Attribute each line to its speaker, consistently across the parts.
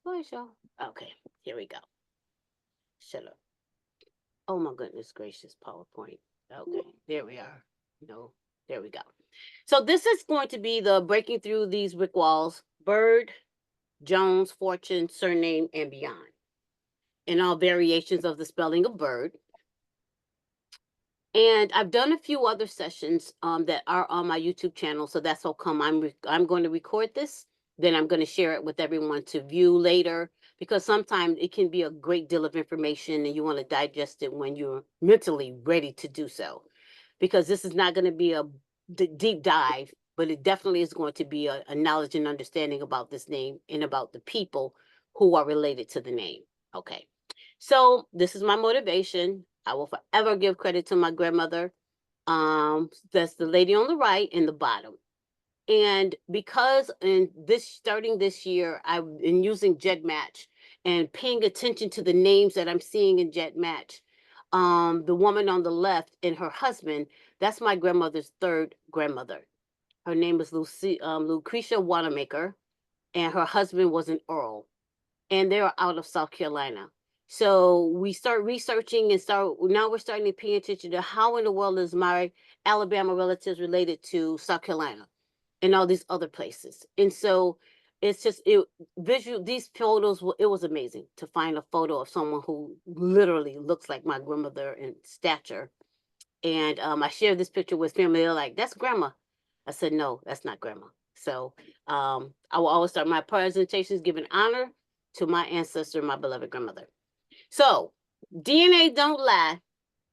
Speaker 1: Where's y'all? Okay, here we go. Shut up. Oh my goodness gracious, PowerPoint. Okay, there we are. No, there we go. So this is going to be the breaking through these brick walls, Byrd, Jones, Fortune, surname, and beyond. And all variations of the spelling of Byrd. And I've done a few other sessions that are on my YouTube channel. So that's how come I'm going to record this. Then I'm going to share it with everyone to view later, because sometimes it can be a great deal of information and you want to digest it when you're mentally ready to do so. Because this is not going to be a deep dive, but it definitely is going to be a knowledge and understanding about this name and about the people who are related to the name. Okay. So this is my motivation. I will forever give credit to my grandmother. That's the lady on the right in the bottom. And because in this starting this year, I've been using GEDmatch and paying attention to the names that I'm seeing in GEDmatch. The woman on the left and her husband, that's my grandmother's third grandmother. Her name is Lucretia Wanamaker, and her husband was an Earl, and they're out of South Carolina. So we start researching and now we're starting to pay attention to how in the world is my Alabama relatives related to South Carolina and all these other places. And so it's just these photos, it was amazing to find a photo of someone who literally looks like my grandmother in stature. And I shared this picture with family. They're like, "That's grandma." I said, "No, that's not grandma." So I will always start my presentations giving honor to my ancestor, my beloved grandmother. So DNA don't lie,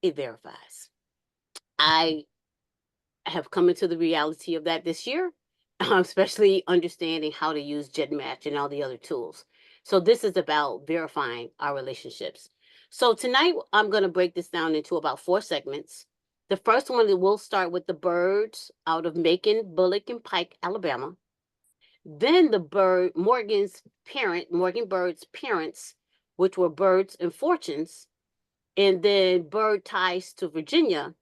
Speaker 1: it verifies. I have come into the reality of that this year, especially understanding how to use GEDmatch and all the other tools. So this is about verifying our relationships. So tonight I'm going to break this down into about 4 segments. The first one, we'll start with the Byrds out of Macon, Bullock, and Pike, Alabama. Then the Morgan Byrd's parents, which were Byrds and Fortunes, and then Byrd ties to Virginia,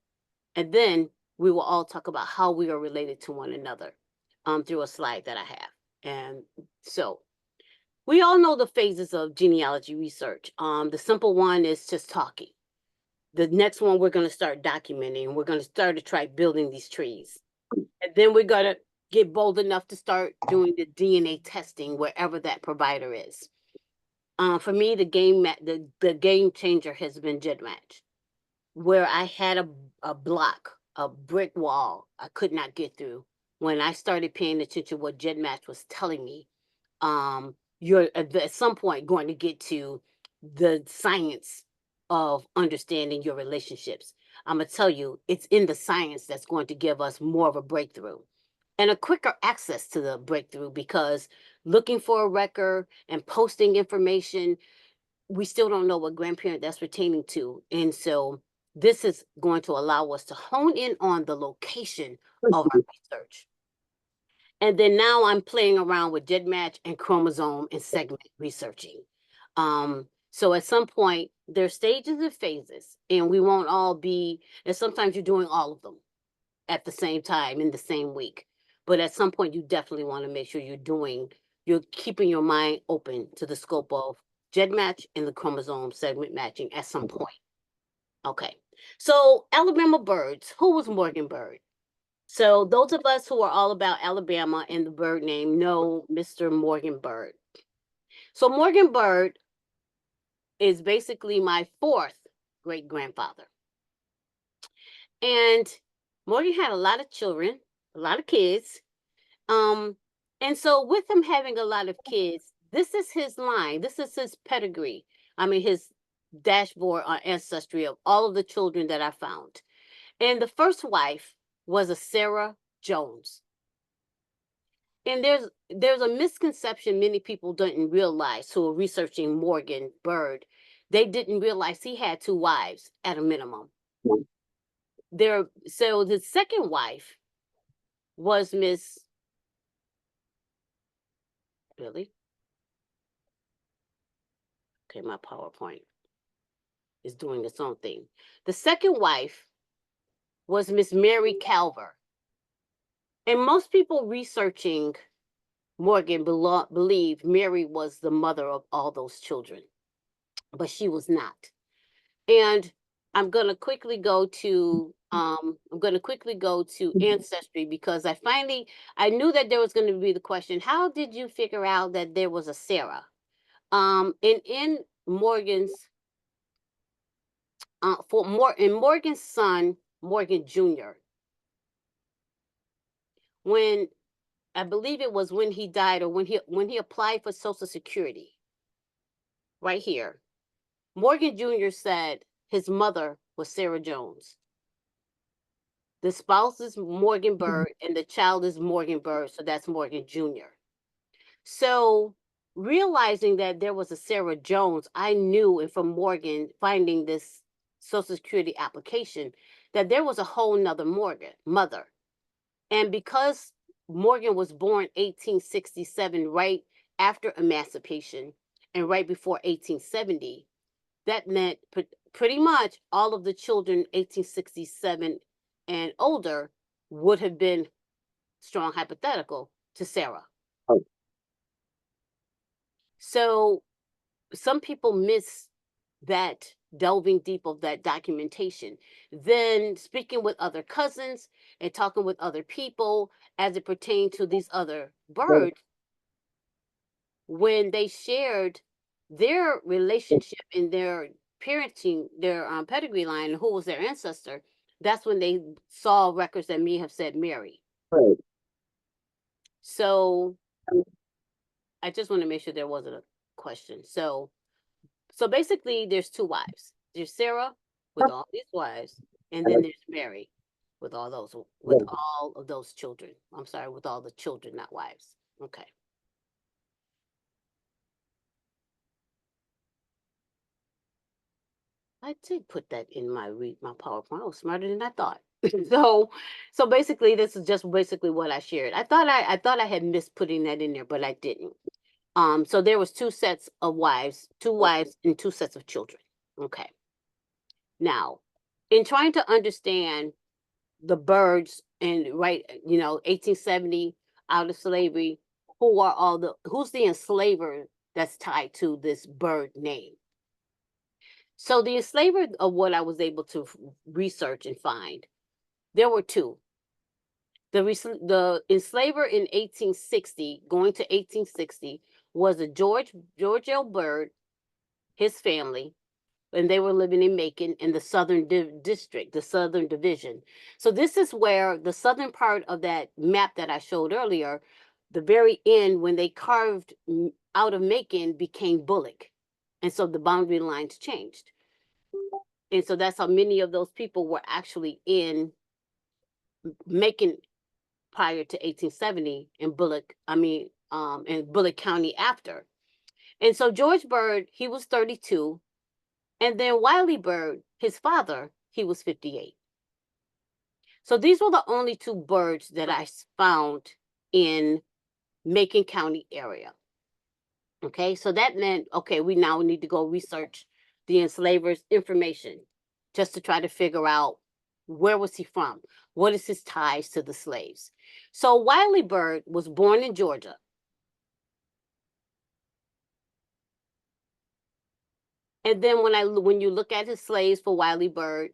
Speaker 1: and then we will all talk about how we are related to one another through a slide that I have. And so we all know the phases of genealogy research. The simple one is just talking. The next one, we're going to start documenting. We're going to start to try building these trees. And then we're going to get bold enough to start doing the DNA testing wherever that provider is. For me, the game changer has been GEDmatch, where I had a block, a brick wall I could not get through. When I started paying attention to what GEDmatch was telling me, you're at some point going to get to the science of understanding your relationships. I'm going to tell you, it's in the science that's going to give us more of a breakthrough and a quicker access to the breakthrough, because looking for a record and posting information, we still don't know what grandparent that's pertaining to. And so this is going to allow us to hone in on the location of our research. And then now I'm playing around with GEDmatch and chromosome and segment researching. So at some point, there's stages and phases, and we won't all be, and sometimes you're doing all of them at the same time in the same week. But at some point, you definitely want to make sure you're keeping your mind open to the scope of GEDmatch and the chromosome segment matching at some point. Okay. So Alabama Byrds, who was Morgan Byrd? So those of us who are all about Alabama and the Byrd name know Mr. Morgan Byrd. So Morgan Byrd is basically my 4th great grandfather. And Morgan had a lot of children, a lot of kids. And so with him having a lot of kids, this is his line. This is his pedigree. I mean, his dashboard on Ancestry of all of the children that I found. And the first wife was a Sarah Jones. And there's a misconception many people didn't realize who are researching Morgan Byrd. They didn't realize he had 2 wives at a minimum. So the second wife was Miss Billy. Okay, my PowerPoint is doing its own thing. The second wife was Miss Mary Calver. And most people researching Morgan believe Mary was the mother of all those children, but she was not. And I'm going to quickly go to Ancestry, because I knew that there was going to be the question, how did you figure out that there was a Sarah? And in Morgan's Morgan's son, Morgan Jr., when I believe it was when he died, or when he applied for Social Security, right here, Morgan Jr. said his mother was Sarah Jones. The spouse is Morgan Byrd, and the child is Morgan Byrd, so that's Morgan Jr. So realizing that there was a Sarah Jones, I knew, and from Morgan finding this Social Security application, that there was a whole nother Morgan mother. And because Morgan was born 1867, right after emancipation and right before 1870, that meant pretty much all of the children 1867 and older would have been strong hypothetical to Sarah.
Speaker 2: Oh.
Speaker 1: So some people miss that delving deep of that documentation. Then speaking with other cousins and talking with other people as it pertained to these other Byrds, when they shared their relationship in their parenting, their pedigree line, who was their ancestor, that's when they saw records that may have said Mary.
Speaker 2: Right.
Speaker 1: So I just want to make sure there wasn't a question. So basically there's two wives. There's Sarah with all these wives, and then there's Mary with all of those children. I'm sorry, with all the children, not wives. Okay. I did put that in my PowerPoint. I was smarter than I thought. So basically, this is just basically what I shared. I thought I had missed putting that in there, but I didn't. So there was two wives and two sets of children. Okay. Now, in trying to understand the Byrds and 1870 out of slavery, who's the enslaver that's tied to this Byrd name? So the enslaver of what I was able to research and find, there were two. The enslaver in 1860, going to 1860, was a George L. Byrd, his family, and they were living in Macon in the Southern District, the Southern Division. So this is where the southern part of that map that I showed earlier, the very end, when they carved out of Macon, became Bullock. And so the boundary lines changed. And so that's how many of those people were actually in Macon prior to 1870, and Bullock County after. And so George Byrd, he was 32. And then Wiley Byrd, his father, he was 58. So these were the only two Byrds that I found in Macon County area. Okay, so that meant, okay, we now need to go research the enslaver's information just to try to figure out where was he from? What is his ties to the slaves? So Wiley Byrd was born in Georgia. And then when you look at his slaves for Wiley Byrd,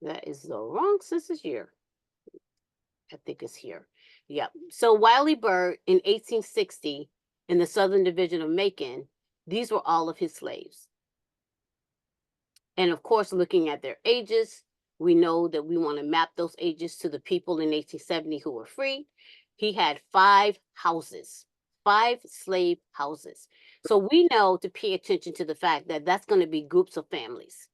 Speaker 1: that is the wrong census year. I think it's here. Yep. So Wiley Byrd in 1860 in the Southern Division of Macon, these were all of his slaves. And of course, looking at their ages, we know that we want to map those ages to the people in 1870 who were free. He had 5 houses, 5 slave houses. So we know to pay attention to the fact that that's going to be groups of families.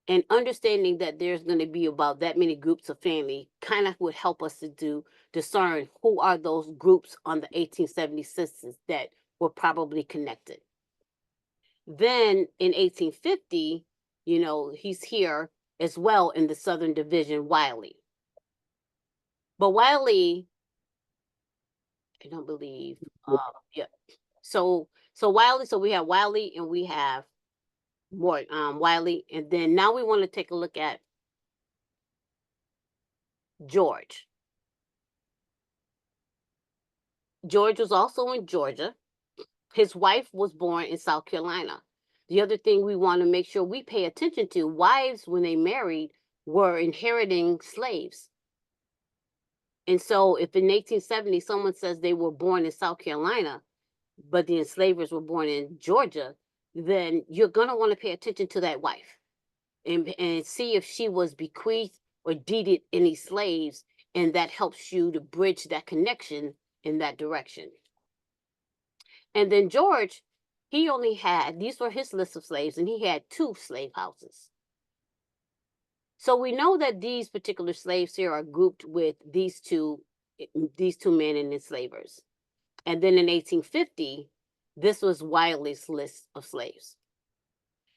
Speaker 1: And understanding that there's going to be about that many groups of family kind of would help us to discern who are those groups on the 1870 census that were probably connected. Then in 1850, he's here as well in the Southern Division, Wiley. But Wiley, I don't believe, yeah. So Wiley, so we have Wiley and we have more Wiley, and then now we want to take a look at George. George was also in Georgia. His wife was born in South Carolina. The other thing we want to make sure we pay attention to, wives, when they married, were inheriting slaves. And so if in 1870 someone says they were born in South Carolina, but the enslavers were born in Georgia, then you're going to want to pay attention to that wife and see if she was bequeathed or deeded any slaves, and that helps you to bridge that connection in that direction. And then George, he only had, these were his list of slaves, and he had 2 slave houses. So we know that these particular slaves here are grouped with these two men and enslavers. And then in 1850, this was Wiley's list of slaves.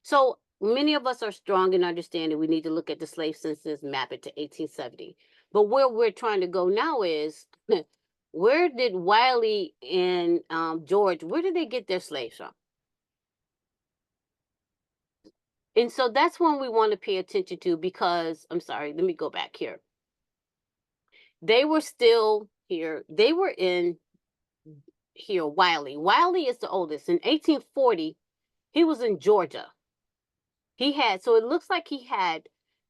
Speaker 1: So many of us are strong in understanding we need to look at the slave census, map it to 1870. But where we're trying to go now is, where did Wiley and George, where did they get their slaves from? And so that's one we want to pay attention to, because, I'm sorry, let me go back here. They were still here. They were in here, Wiley. Wiley is the oldest. In 1840, he was in Georgia. He had, so it looks like he had,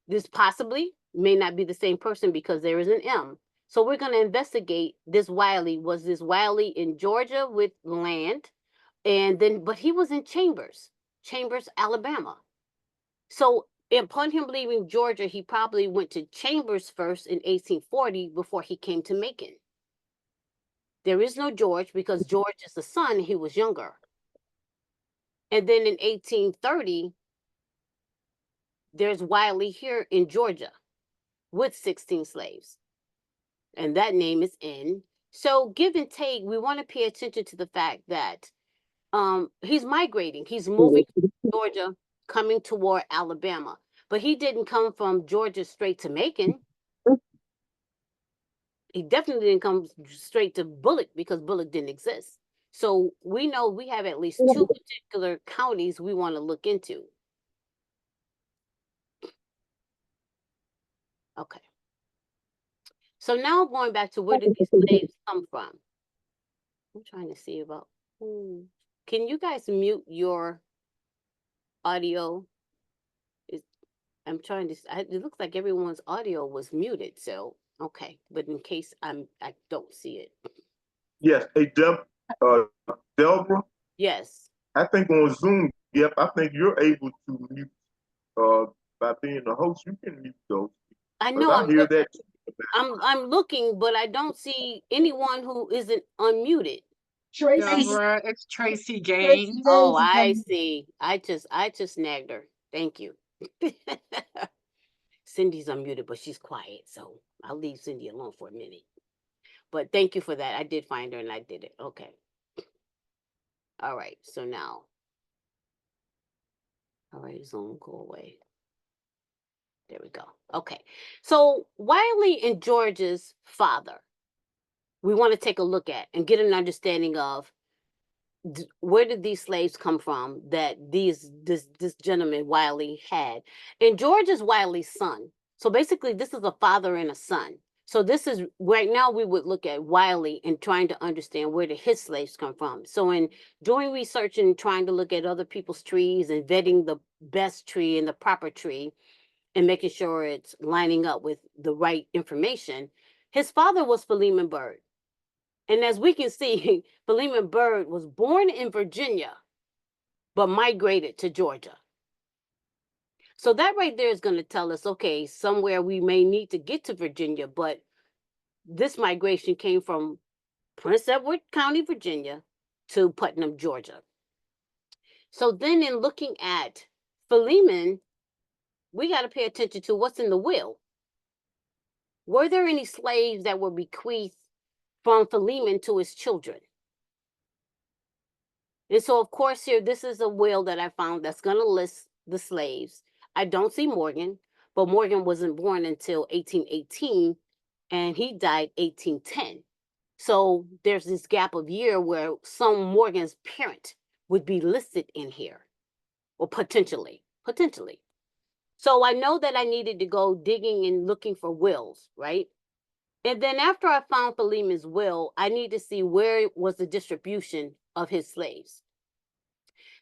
Speaker 1: this possibly may not be the same person because there is an M. So we're going to investigate this Wiley. Was this Wiley in Georgia with land? And then, but he was in Chambers, Alabama. So upon him leaving Georgia, he probably went to Chambers first in 1840 before he came to Macon. There is no George because George is the son, he was younger. And then in 1830, there's Wiley here in Georgia with 16 slaves. And that name is N. So give and take, we want to pay attention to the fact that he's migrating. He's moving to Georgia, coming toward Alabama. But he didn't come from Georgia straight to Macon. He definitely didn't come straight to Bullock because Bullock didn't exist. So we know we have at least 2 particular counties we want to look into. Okay. So now going back to where did these slaves come from? I'm trying to see about, can you guys mute your audio? I'm trying to, it looks like everyone's audio was muted. So, okay. But in case I don't see it.
Speaker 2: Yes. Hey, Delbra?
Speaker 1: Yes.
Speaker 2: I think on Zoom, yep, I think you're able to mute by being the host. You can mute those.
Speaker 1: I know.
Speaker 2: I hear that.
Speaker 1: I'm looking, but I don't see anyone who isn't unmuted.
Speaker 3: Delbra, it's Tracy Gaines.
Speaker 1: Oh, I see. I just snagged her. Thank you. Cindy's unmuted, but she's quiet, so I'll leave Cindy alone for a minute. But thank you for that. I did find her and I did it. Okay. All right. So now. All right, Zoom, go away. There we go. Okay. So Wiley and George's father, we want to take a look at and get an understanding of where did these slaves come from that this gentleman Wiley had. And George is Wiley's son. So basically this is a father and a son. So this is right now we would look at Wiley and trying to understand where did his slaves come from. So in doing research and trying to look at other people's trees and vetting the best tree and the proper tree and making sure it's lining up with the right information, his father was Philemon Byrd. And as we can see, Philemon Byrd was born in Virginia, but migrated to Georgia. So that right there is going to tell us, okay, somewhere we may need to get to Virginia, but this migration came from Prince Edward County, Virginia, to Putnam, Georgia. So then in looking at Philemon, we got to pay attention to what's in the will. Were there any slaves that were bequeathed from Philemon to his children? And so, of course, here, this is a will that I found that's going to list the slaves. I don't see Morgan, but Morgan wasn't born until 1818, and he died 1810. So there's this gap of year where some Morgan's parent would be listed in here, or potentially. So I know that I needed to go digging and looking for wills, right? And then after I found Philemon's will, I need to see where was the distribution of his slaves.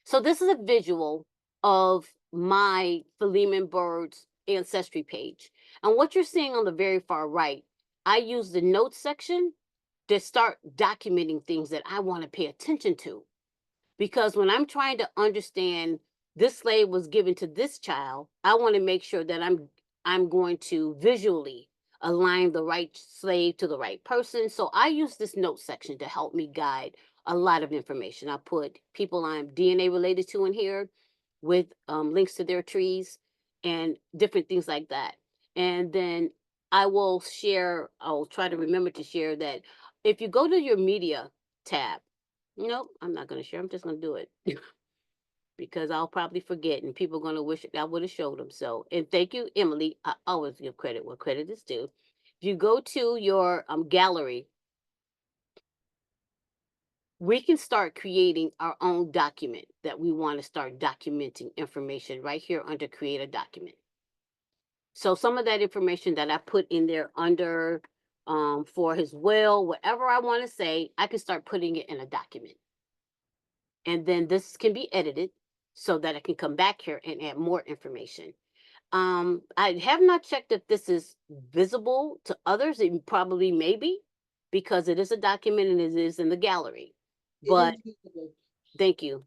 Speaker 1: So this is a visual of my Philemon Byrd's Ancestry page. And what you're seeing on the very far right, I use the notes section to start documenting things that I want to pay attention to. Because when I'm trying to understand this slave was given to this child, I want to make sure that I'm going to visually align the right slave to the right person. So I use this note section to help me guide a lot of information. I put people I'm DNA related to in here with links to their trees and different things like that. And then I'll try to remember to share that if you go to your media tab, nope, I'm not going to share. I'm just going to do it because I'll probably forget and people are going to wish I would have showed them. So, and thank you, Emily. I always give credit where credit is due. If you go to your gallery, we can start creating our own document that we want to start documenting information right here under create a document. So some of that information that I put in there under for his will, whatever I want to say, I can start putting it in a document. And then this can be edited so that I can come back here and add more information. I have not checked if this is visible to others. It probably may be because it is a document and it is in the gallery. But thank you.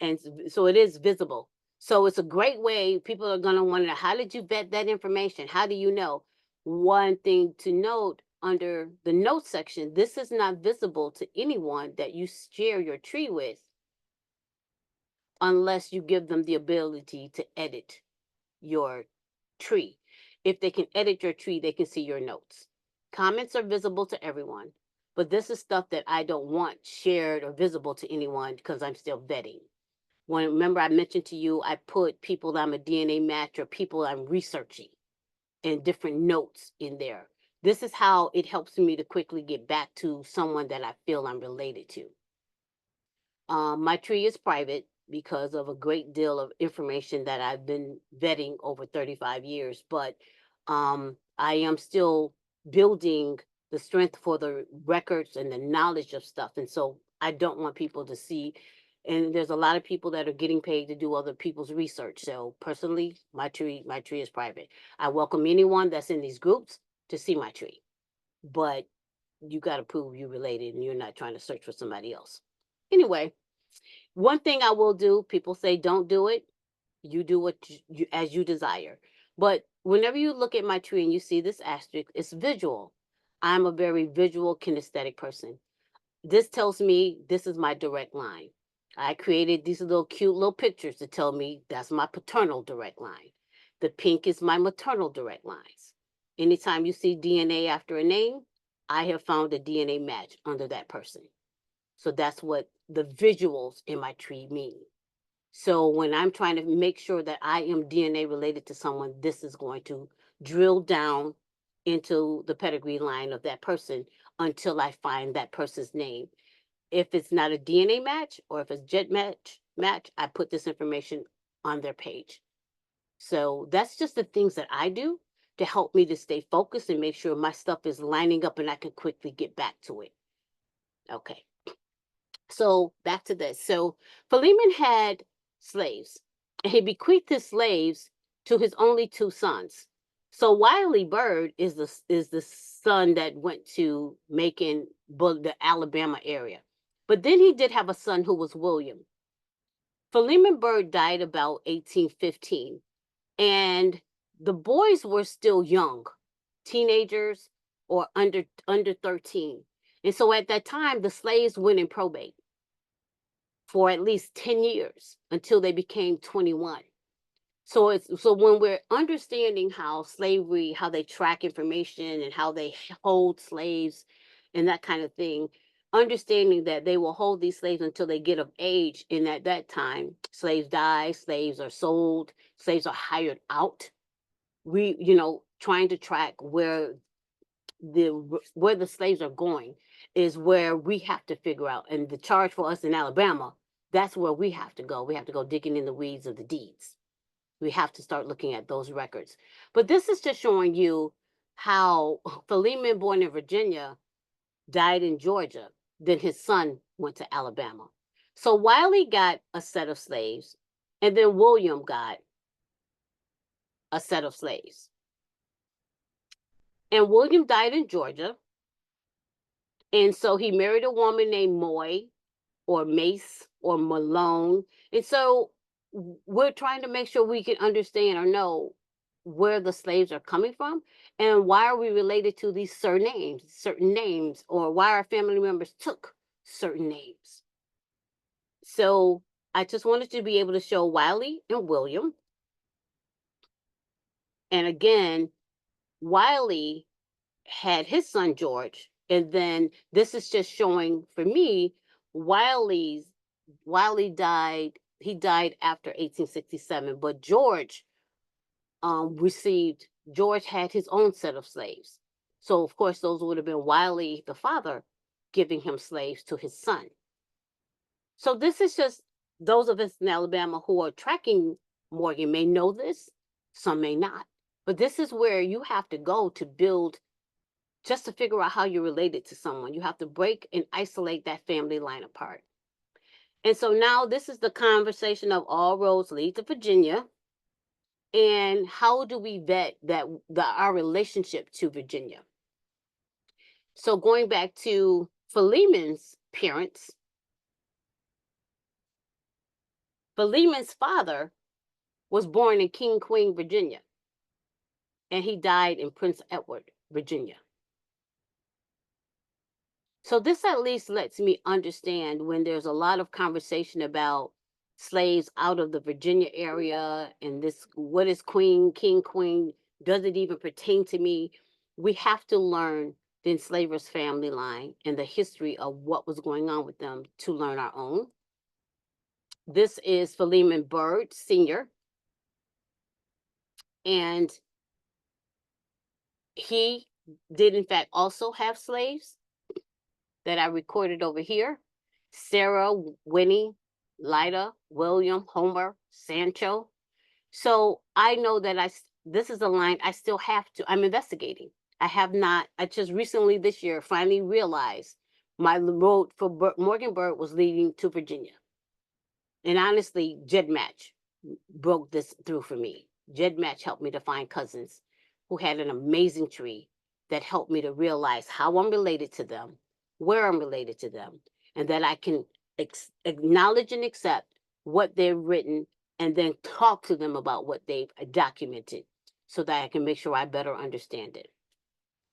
Speaker 1: And so it is visible. So it's a great way. People are going to wonder, how did you vet that information? How do you know? One thing to note under the notes section, this is not visible to anyone that you share your tree with unless you give them the ability to edit your tree. If they can edit your tree, they can see your notes. Comments are visible to everyone, but this is stuff that I don't want shared or visible to anyone because I'm still vetting. Remember I mentioned to you, I put people that I'm a DNA match or people I'm researching and different notes in there. This is how it helps me to quickly get back to someone that I feel I'm related to. My tree is private because of a great deal of information that I've been vetting over 35 years, but I am still building the strength for the records and the knowledge of stuff. And so I don't want people to see, and there's a lot of people that are getting paid to do other people's research. So personally, my tree is private. I welcome anyone that's in these groups to see my tree, but you got to prove you're related and you're not trying to search for somebody else. Anyway, one thing I will do, people say don't do it. You do what you as you desire. But whenever you look at my tree and you see this asterisk, it's visual. I'm a very visual kinesthetic person. This tells me this is my direct line. I created these little cute little pictures to tell me that's my paternal direct line. The pink is my maternal direct lines. Anytime you see DNA after a name, I have found a DNA match under that person. So that's what the visuals in my tree mean. So when I'm trying to make sure that I am DNA related to someone, this is going to drill down into the pedigree line of that person until I find that person's name. If it's not a DNA match or if it's jet match, I put this information on their page. So that's just the things that I do to help me to stay focused and make sure my stuff is lining up and I can quickly get back to it. Okay. So back to this. So Philemon had slaves, and he bequeathed his slaves to his only two sons. So Wiley Byrd is the son that went to Macon, the Alabama area. But then he did have a son who was William. Philemon Byrd died about 1815, and the boys were still young, teenagers or under 13. And so at that time, the slaves went in probate for at least 10 years until they became 21. So when we're understanding how slavery, how they track information and how they hold slaves and that kind of thing, understanding that they will hold these slaves until they get of age. And at that time, slaves die, slaves are sold, slaves are hired out. Trying to track where the slaves are going is where we have to figure out. And the charge for us in Alabama, that's where we have to go. We have to go digging in the weeds of the deeds. We have to start looking at those records. But this is just showing you how Philemon, born in Virginia, died in Georgia. Then his son went to Alabama. So Wiley got a set of slaves, and then William got a set of slaves. And William died in Georgia. And so he married a woman named Moy or Mace or Malone. And so we're trying to make sure we can understand or know where the slaves are coming from and why are we related to these surnames, certain names, or why our family members took certain names. So I just wanted to be able to show Wiley and William. And again, Wiley had his son George, and then this is just showing for me Wiley died. He died after 1867, but George George had his own set of slaves. So of course those would have been Wiley the father giving him slaves to his son. So this is just those of us in Alabama who are tracking Morgan may know this, some may not. But this is where you have to go to build, just to figure out how you're related to someone. You have to break and isolate that family line apart. And so now this is the conversation of all roads lead to Virginia. And how do we vet our relationship to Virginia? So going back to Philemon's parents, Philemon's father was born in King Queen, Virginia, and he died in Prince Edward, Virginia. So this at least lets me understand when there's a lot of conversation about slaves out of the Virginia area and this, what is queen, king, queen, does it even pertain to me? We have to learn the enslaver's family line and the history of what was going on with them to learn our own. This is Philemon Byrd, Sr. And he did in fact also have slaves that I recorded over here: Sarah, Winnie, Lida, William, Homer, Sancho. So I know that this is a line I still have to, I'm investigating. I just recently this year finally realized my road for Morgan Byrd was leading to Virginia. And honestly, GEDmatch broke this through for me. GEDmatch helped me to find cousins who had an amazing tree that helped me to realize how I'm related to them, where I'm related to them, and that I can acknowledge and accept what they've written and then talk to them about what they've documented so that I can make sure I better understand it.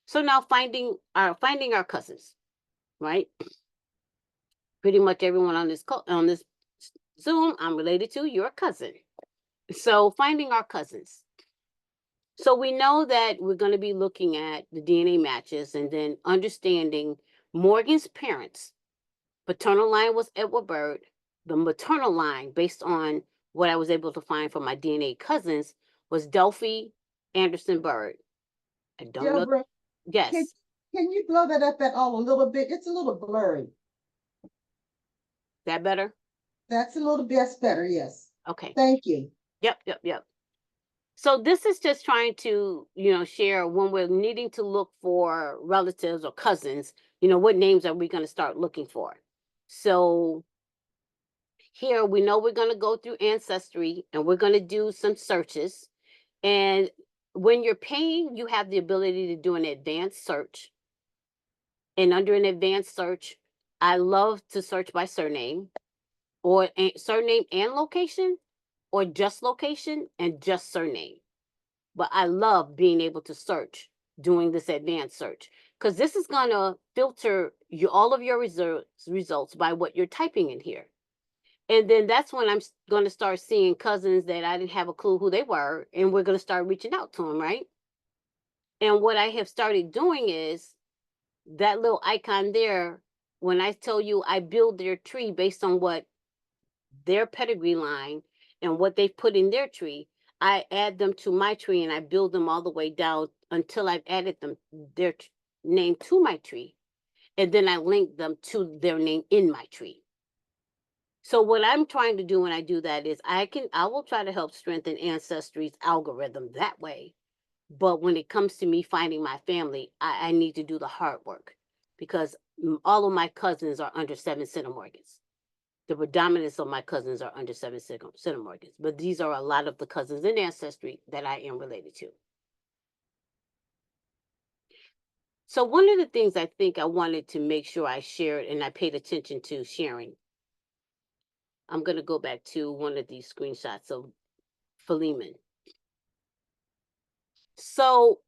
Speaker 1: So now finding our cousins, right? Pretty much everyone on this Zoom, I'm related to, you're a cousin. So finding our cousins. So we know that we're going to be looking at the DNA matches and then understanding Morgan's parents. Paternal line was Edward Byrd. The maternal line, based on what I was able to find from my DNA cousins, was Delphi Anderson Byrd. I don't know.
Speaker 4: Delbra,
Speaker 1: Yes.
Speaker 4: can you blow that up at all a little bit? It's a little blurry.
Speaker 1: That better?
Speaker 4: That's a little bit better, yes.
Speaker 1: Okay.
Speaker 4: Thank you.
Speaker 1: Yep. So this is just trying to, share when we're needing to look for relatives or cousins, what names are we going to start looking for? So here we know we're going to go through Ancestry and we're going to do some searches. And when you're paying, you have the ability to do an advanced search. And under an advanced search, I love to search by surname or surname and location, or just location and just surname. But I love being able to search, doing this advanced search, because this is going to filter all of your results by what you're typing in here. And then that's when I'm going to start seeing cousins that I didn't have a clue who they were, and we're going to start reaching out to them, right? And what I have started doing is that little icon there, when I tell you I build their tree based on what their pedigree line and what they've put in their tree, I add them to my tree and I build them all the way down until I've added their name to my tree. And then I link them to their name in my tree. So what I'm trying to do when I do that is I will try to help strengthen Ancestry's algorithm that way, But when it comes to me finding my family, I need to do the hard work because all of my cousins are under 7 centimorgans. The predominance of my cousins are under 7 centimorgans, but these are a lot of the cousins in Ancestry that I am related to. So one of the things I think I wanted to make sure I shared and I paid attention to sharing, I'm going to go back to one of these screenshots of Philemon. So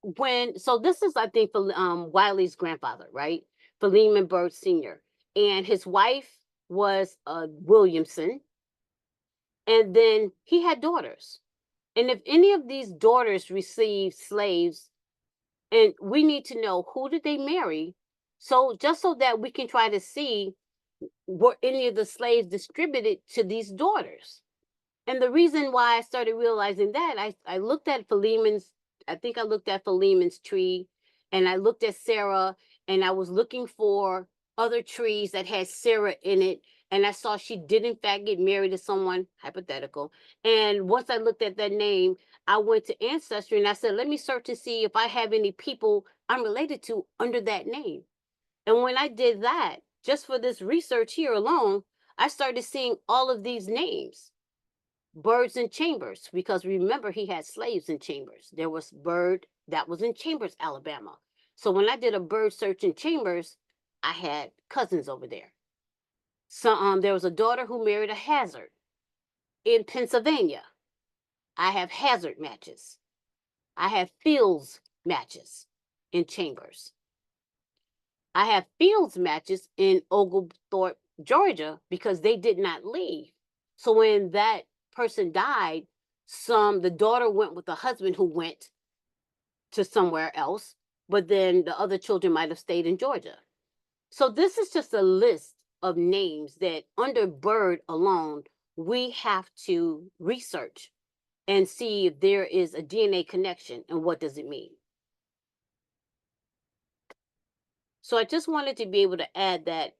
Speaker 1: this is, I think, Wiley's grandfather, right? Philemon Byrd Sr. And his wife was Williamson. And then he had daughters. And if any of these daughters received slaves, and we need to know who did they marry, so just so that we can try to see were any of the slaves distributed to these daughters. And the reason why I started realizing that, I looked at Philemon's, I think I looked at Philemon's tree, and I looked at Sarah, and I was looking for other trees that had Sarah in it, and I saw she did in fact get married to someone, hypothetical. And once I looked at that name, I went to Ancestry and I said, let me search to see if I have any people I'm related to under that name. And when I did that, just for this research here alone, I started seeing all of these names. Byrds and Chambers, because remember he had slaves in Chambers. There was Byrd that was in Chambers, Alabama. So when I did a Byrd search in Chambers, I had cousins over there. So there was a daughter who married a Hazard in Pennsylvania. I have Hazard matches. I have Fields matches in Chambers. I have Fields matches in Oglethorpe, Georgia, because they did not leave. So when that person died, the daughter went with the husband who went to somewhere else, but then the other children might have stayed in Georgia. So this is just a list of names that under Byrd alone, we have to research and see if there is a DNA connection and what does it mean. So I just wanted to be able to add that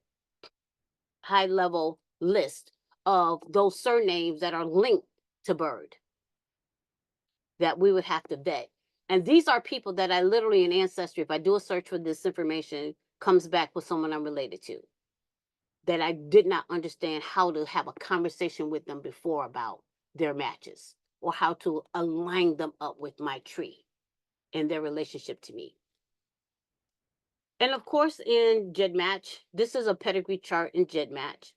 Speaker 1: high level list of those surnames that are linked to Byrd that we would have to vet. And these are people that I literally in Ancestry, if I do a search for this information, comes back with someone I'm related to, that I did not understand how to have a conversation with them before about their matches or how to align them up with my tree and their relationship to me. And of course, in GEDmatch, this is a pedigree chart in GEDmatch.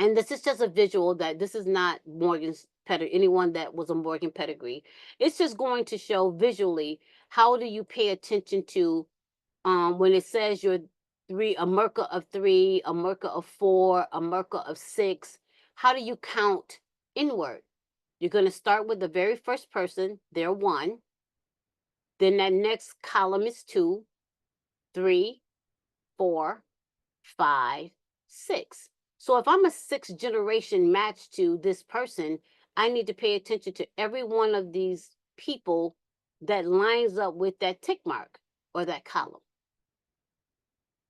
Speaker 1: And this is just a visual that this is not Morgan's pedigree, anyone that was a Morgan pedigree. It's just going to show visually how do you pay attention to when it says you're a Merca of 3, a Merca of 4, a Merca of 6. How do you count inward? You're going to start with the very first person, they're 1. Then that next column is 2, 3, 4, 5, 6. So if I'm a 6th generation match to this person, I need to pay attention to every one of these people that lines up with that tick mark or that column.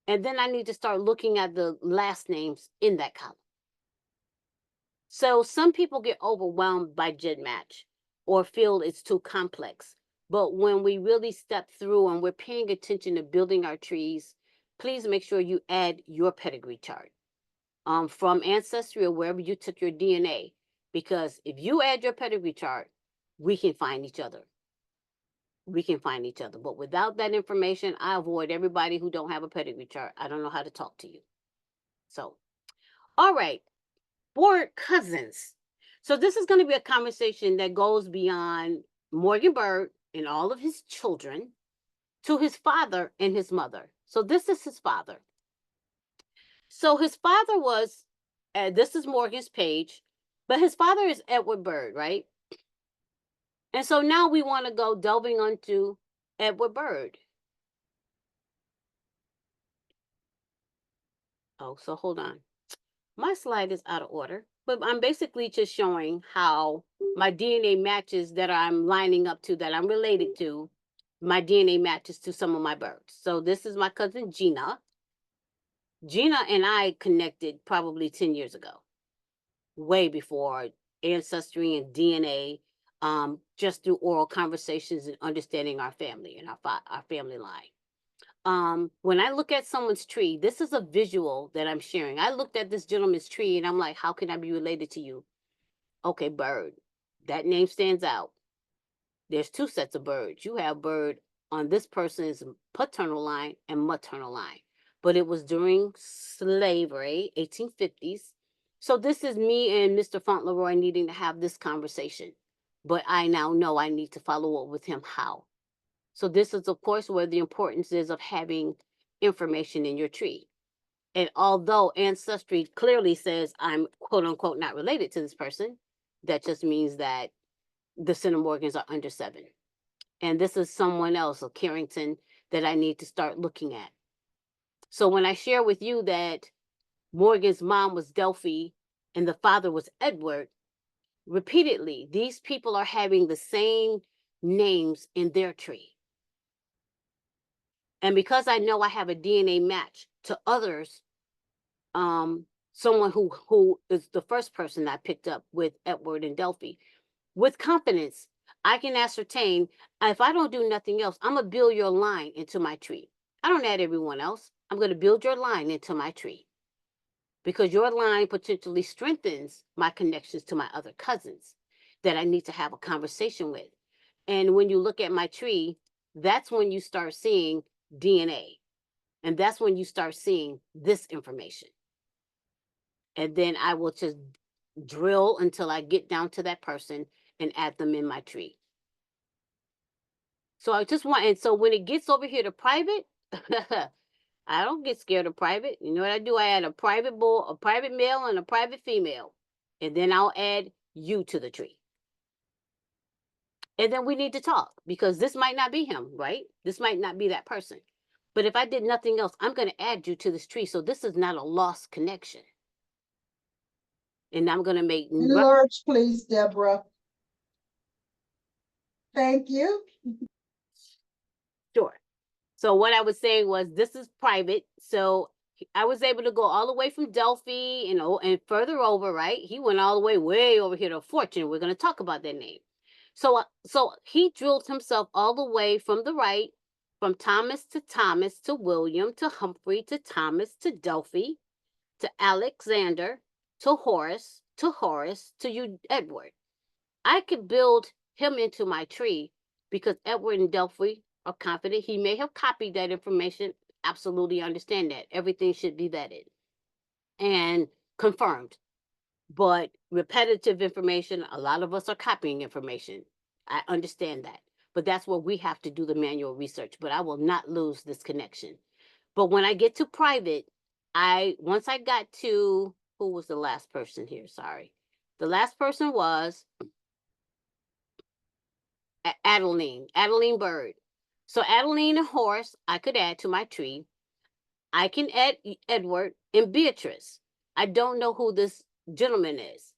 Speaker 1: And then I need to start looking at the last names in that column. So some people get overwhelmed by GEDmatch or feel it's too complex. But when we really step through and we're paying attention to building our trees, please make sure you add your pedigree chart from Ancestry or wherever you took your DNA. Because if you add your pedigree chart, we can find each other. We can find each other. But without that information, I avoid everybody who don't have a pedigree chart. I don't know how to talk to you. So, all right. For cousins. So this is going to be a conversation that goes beyond Morgan Byrd and all of his children to his father and his mother. So this is his father. So his father was, this is Morgan's page, but his father is Edward Byrd, right? And so now we want to go delving onto Edward Byrd. Oh, so hold on. My slide is out of order, but I'm basically just showing how my DNA matches that I'm lining up to, that I'm related to, my DNA matches to some of my Byrds. So this is my cousin Gina. Gina and I connected probably 10 years ago, way before Ancestry and DNA. just through oral conversations and understanding our family and our family line. When I look at someone's tree, this is a visual that I'm sharing. I looked at this gentleman's tree and I'm like, how can I be related to you? Okay, Byrd. That name stands out. There's two sets of Byrds. You have Byrd on this person's paternal line and maternal line. But it was during slavery, 1850s. So this is me and Mr. Fauntleroy needing to have this conversation. But I now know I need to follow up with him how. So this is, of course, where the importance is of having information in your tree. And although Ancestry clearly says I'm quote unquote not related to this person, that just means that the centimorgans are under 7. And this is someone else, a Carrington, that I need to start looking at. So when I share with you that Morgan's mom was Delphi and the father was Edward, repeatedly, these people are having the same names in their tree. And because I know I have a DNA match to others, someone who is the first person I picked up with Edward and Delphi, with confidence, I can ascertain if I don't do nothing else, I'm going to build your line into my tree. I don't add everyone else. I'm going to build your line into my tree because your line potentially strengthens my connections to my other cousins that I need to have a conversation with. And when you look at my tree, that's when you start seeing DNA. And that's when you start seeing this information. And then I will just drill until I get down to that person and add them in my tree. So I just want, and so when it gets over here to private, I don't get scared of private. You know what I do? I add a private bull, a private male, and a private female. And then I'll add you to the tree. And then we need to talk because this might not be him, right? This might not be that person. But if I did nothing else, I'm going to add you to this tree. So this is not a lost connection. And I'm going to make...
Speaker 4: Enlarge, please, Deborah. Thank you.
Speaker 1: Sure. So what I was saying was this is private. So I was able to go all the way from Delphi, you know, and further over, right? He went all the way over here to Fortune. We're going to talk about that name. So he drilled himself all the way from the right, from Thomas to William to Humphrey to Thomas to Delphi to Alexander to Horace to you, Edward. I could build him into my tree because Edward and Delphi are confident. He may have copied that information. Absolutely understand that. Everything should be vetted and confirmed. But repetitive information, a lot of us are copying information. I understand that. But that's where we have to do the manual research. But I will not lose this connection. But when I get to private, once I got to, who was the last person here? Sorry. The last person was Adeline Byrd. So Adeline and Horace, I could add to my tree. I can add Edward and Beatrice. I don't know who this gentleman is.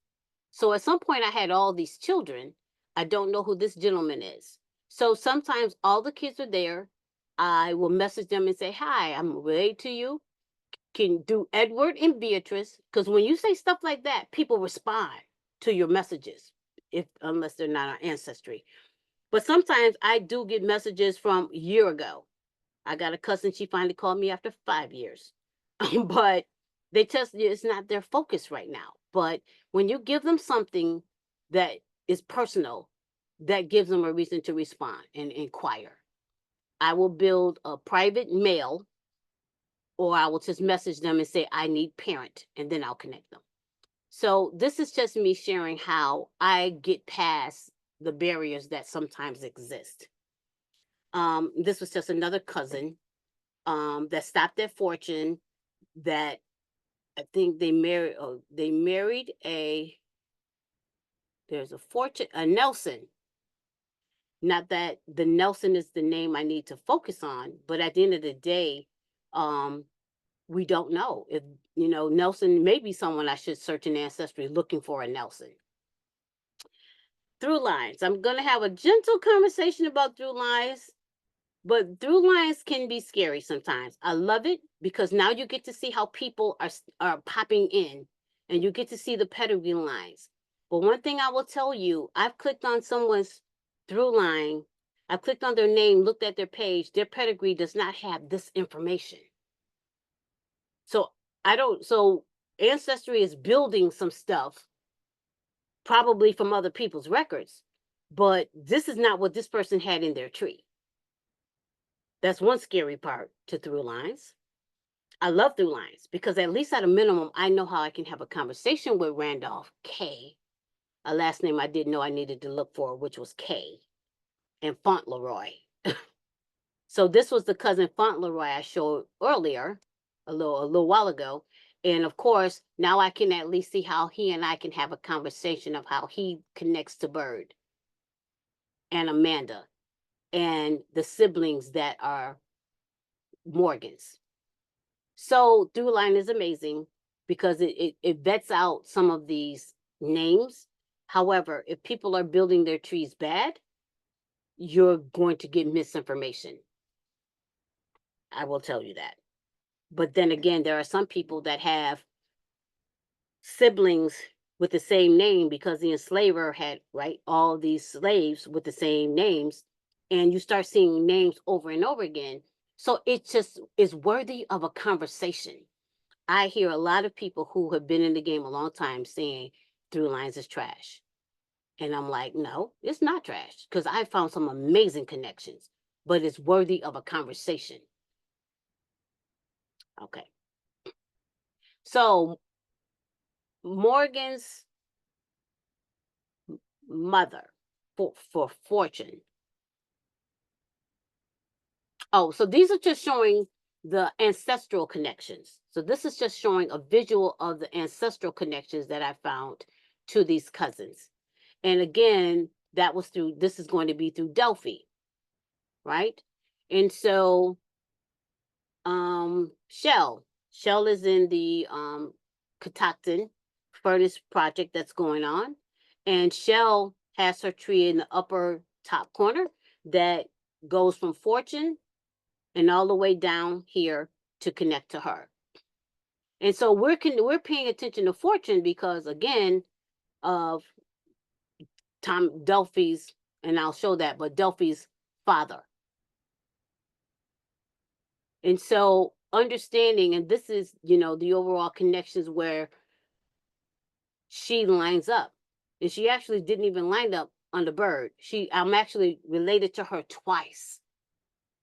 Speaker 1: So at some point I had all these children. I don't know who this gentleman is. So sometimes all the kids are there. I will message them and say, hi, I'm related to you. Can do Edward and Beatrice. Because when you say stuff like that, people respond to your messages, unless they're not on Ancestry. But sometimes I do get messages from a year ago. I got a cousin, she finally called me after 5 years. But they just, it's not their focus right now. But when you give them something that is personal, that gives them a reason to respond and inquire. I will build a private mail, or I will just message them and say, I need parent, and then I'll connect them. So this is just me sharing how I get past the barriers that sometimes exist. This was just another cousin that stopped at Fortune, that I think they married there's a Nelson. Not that the Nelson is the name I need to focus on, but at the end of the day, we don't know if, you know, Nelson may be someone I should search in Ancestry looking for a Nelson. Through lines. I'm going to have a gentle conversation about through lines, but through lines can be scary sometimes. I love it because now you get to see how people are popping in, and you get to see the pedigree lines. But one thing I will tell you, I've clicked on someone's through line, I've clicked on their name, looked at their page, their pedigree does not have this information. So so Ancestry is building some stuff, probably from other people's records, but this is not what this person had in their tree. That's one scary part to through lines. I love through lines because at least at a minimum, I know how I can have a conversation with Randolph K, a last name I didn't know I needed to look for, which was K, and Fauntleroy. So this was the cousin Fauntleroy I showed earlier, a little while ago. And of course, now I can at least see how he and I can have a conversation of how he connects to Byrd and Amanda and the siblings that are Morgans. So Throughline is amazing because it vets out some of these names. However, if people are building their trees bad, you're going to get misinformation. I will tell you that. But then again, there are some people that have siblings with the same name because the enslaver had, right, all these slaves with the same names, and you start seeing names over and over again. So it just is worthy of a conversation. I hear a lot of people who have been in the game a long time saying through lines is trash. And I'm like, no, it's not trash because I found some amazing connections, but it's worthy of a conversation. Okay. So Morgan's mother for Fortune. Oh, so these are just showing the ancestral connections. So this is just showing a visual of the ancestral connections that I found to these cousins. And again, that was through, this is going to be through Delphi, right? And so Shell is in the Catoctin furnace project that's going on. And Shell has her tree in the upper top corner that goes from Fortune and all the way down here to connect to her. And so we're paying attention to Fortune because again of Delphi's, and I'll show that, but Delphi's father. And so understanding, and this is, the overall connections where she lines up. And she actually didn't even line up on the Byrd. I'm actually related to her twice.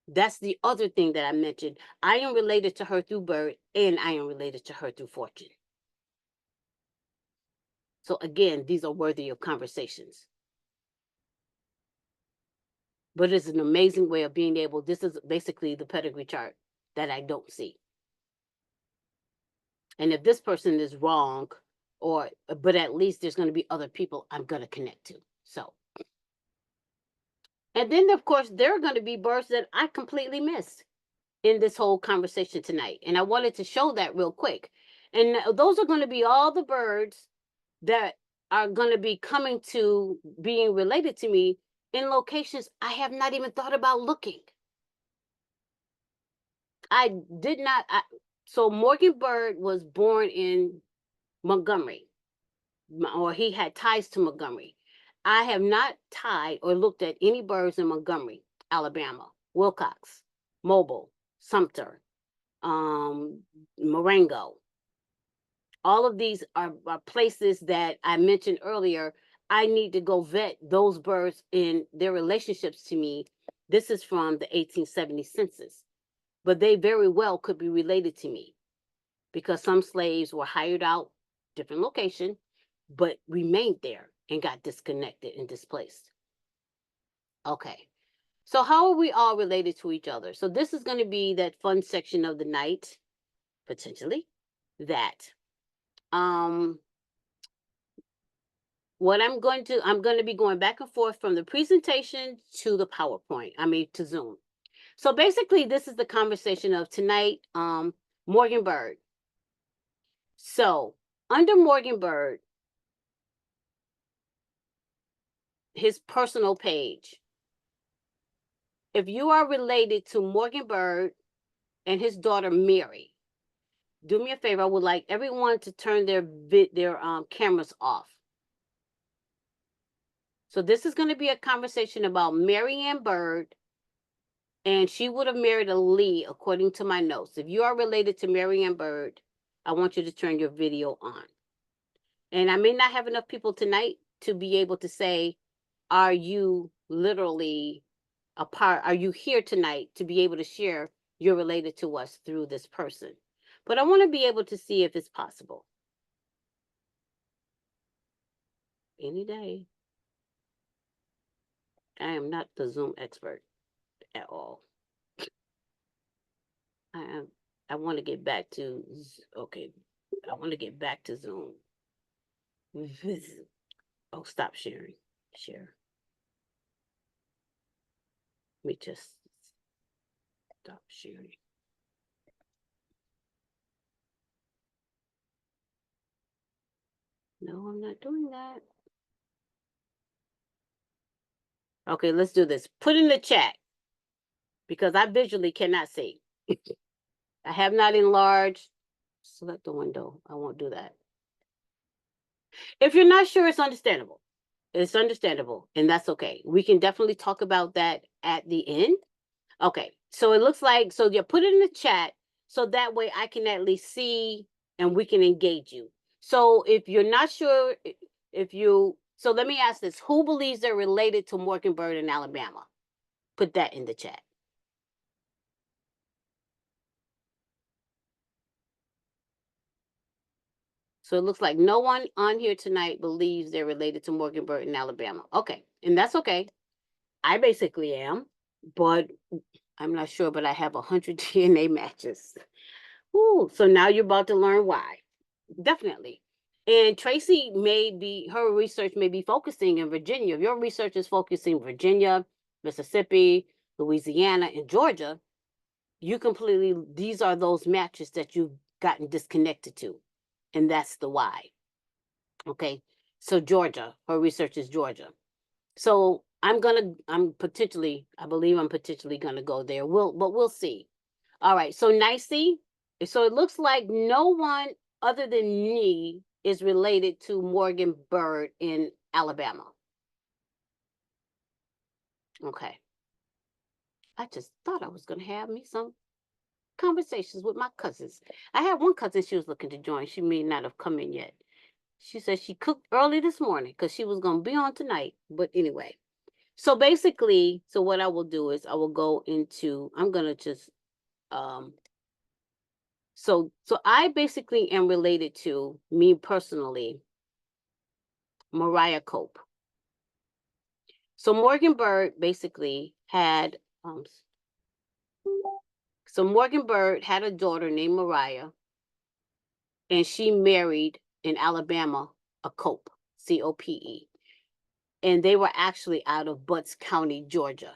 Speaker 1: That's the other thing that I mentioned. I am related to her through Byrd, and I am related to her through Fortune. So again, these are worthy of conversations. But it's an amazing way of being able, this is basically the pedigree chart that I don't see. And if this person is wrong, but at least there's going to be other people I'm going to connect to. So, and then of course, there are going to be birds that I completely missed in this whole conversation tonight. And I wanted to show that real quick. And those are going to be all the birds that are going to be coming to being related to me in locations I have not even thought about looking. I did not. So Morgan Byrd was born in Montgomery, or he had ties to Montgomery. I have not tied or looked at any birds in Montgomery, Alabama, Wilcox, Mobile, Sumter, Marengo. All of these are places that I mentioned earlier. I need to go vet those birds in their relationships to me. This is from the 1870 census, but they very well could be related to me because some slaves were hired out, different location, but remained there and got disconnected and displaced. Okay, so how are we all related to each other? So this is going to be that fun section of the night, potentially, that what I'm going to be going back and forth from the presentation to the PowerPoint, to Zoom. So basically, this is the conversation of tonight, Morgan Byrd. So under Morgan Byrd, his personal page, if you are related to Morgan Byrd and his daughter Mary, do me a favor. I would like everyone to turn their cameras off. So this is going to be a conversation about Mary Ann Byrd, and she would have married a Lee, according to my notes. If you are related to Mary Ann Byrd, I want you to turn your video on. And I may not have enough people tonight to be able to say, are you literally a part, are you here tonight to be able to share you're related to us through this person? But I want to be able to see if it's possible. Any day. I am not the Zoom expert at all. I want to get back to, okay, I want to get back to Zoom. Oh, stop sharing. Share. Let me just stop sharing. No, I'm not doing that. Okay, let's do this. Put in the chat because I visually cannot see. I have not enlarged. Select the window. I won't do that. If you're not sure, it's understandable. It's understandable, and that's okay. We can definitely talk about that at the end. Okay, so it looks like, so you put it in the chat so that way I can at least see and we can engage you. So if you're not sure, so let me ask this. Who believes they're related to Morgan Byrd in Alabama? Put that in the chat. So it looks like no one on here tonight believes they're related to Morgan Byrd in Alabama. Okay, and that's okay. I basically am, but I'm not sure, but I have 100 DNA matches. Ooh, so now you're about to learn why. Definitely. And Tracy her research may be focusing in Virginia. If your research is focusing Virginia, Mississippi, Louisiana, and Georgia, these are those matches that you've gotten disconnected to. And that's the why. Okay. So Georgia, her research is Georgia. So I believe I'm potentially gonna go there. But we'll see. All right. So Nicey. So it looks like no one other than me is related to Morgan Byrd in Alabama. Okay. I just thought I was gonna have me some conversations with my cousins. I had one cousin, she was looking to join. She may not have come in yet. She said she cooked early this morning because she was going to be on tonight. But anyway, so basically, so what I will do is I will go into, I'm going to just, so I basically am related to, me personally, Mariah Cope. So Morgan Byrd basically had, so Morgan Byrd had a daughter named Mariah, and she married in Alabama a Cope, C-O-P-E. And they were actually out of Butts County, Georgia.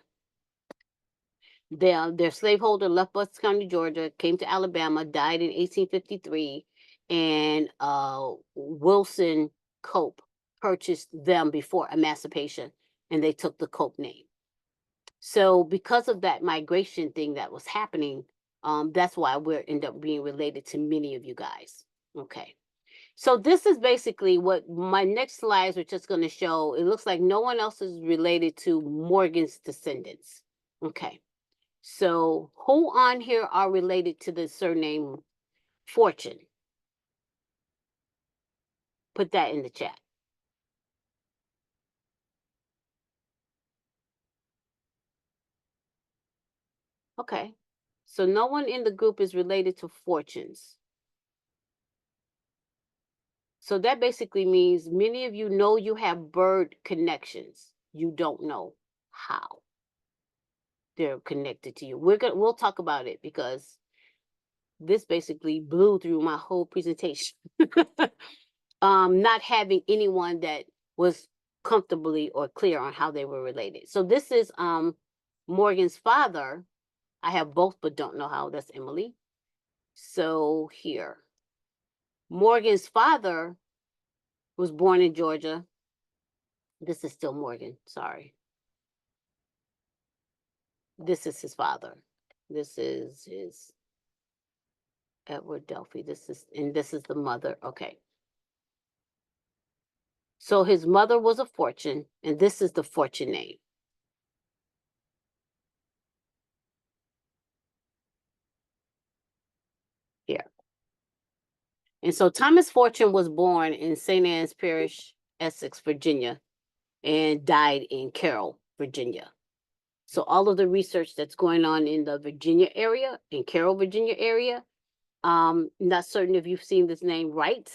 Speaker 1: Their slaveholder left Butts County, Georgia, came to Alabama, died in 1853, and Wilson Cope purchased them before emancipation, and they took the Cope name. So because of that migration thing that was happening, that's why we end up being related to many of you guys. Okay. So this is basically what my next slides are just going to show. It looks like no one else is related to Morgan's descendants. Okay. So who on here are related to the surname Fortune? Put that in the chat. Okay. So no one in the group is related to Fortunes. So that basically means many of you know you have Byrd connections. You don't know how they're connected to you. We'll talk about it because this basically blew through my whole presentation. Not having anyone that was comfortably or clear on how they were related. So this is Morgan's father. I have both, but don't know how. That's Emily. So here, Morgan's father was born in Georgia. This is still Morgan, sorry. This is his father. This is his Edward Delphi. This is the mother. Okay. So his mother was a Fortune, and this is the Fortune name. Here. And so Thomas Fortune was born in St. Anne's Parish, Essex, Virginia, and died in Carroll, Virginia. So all of the research that's going on in the Virginia area, in Carroll, Virginia area, not certain if you've seen this name, Wright,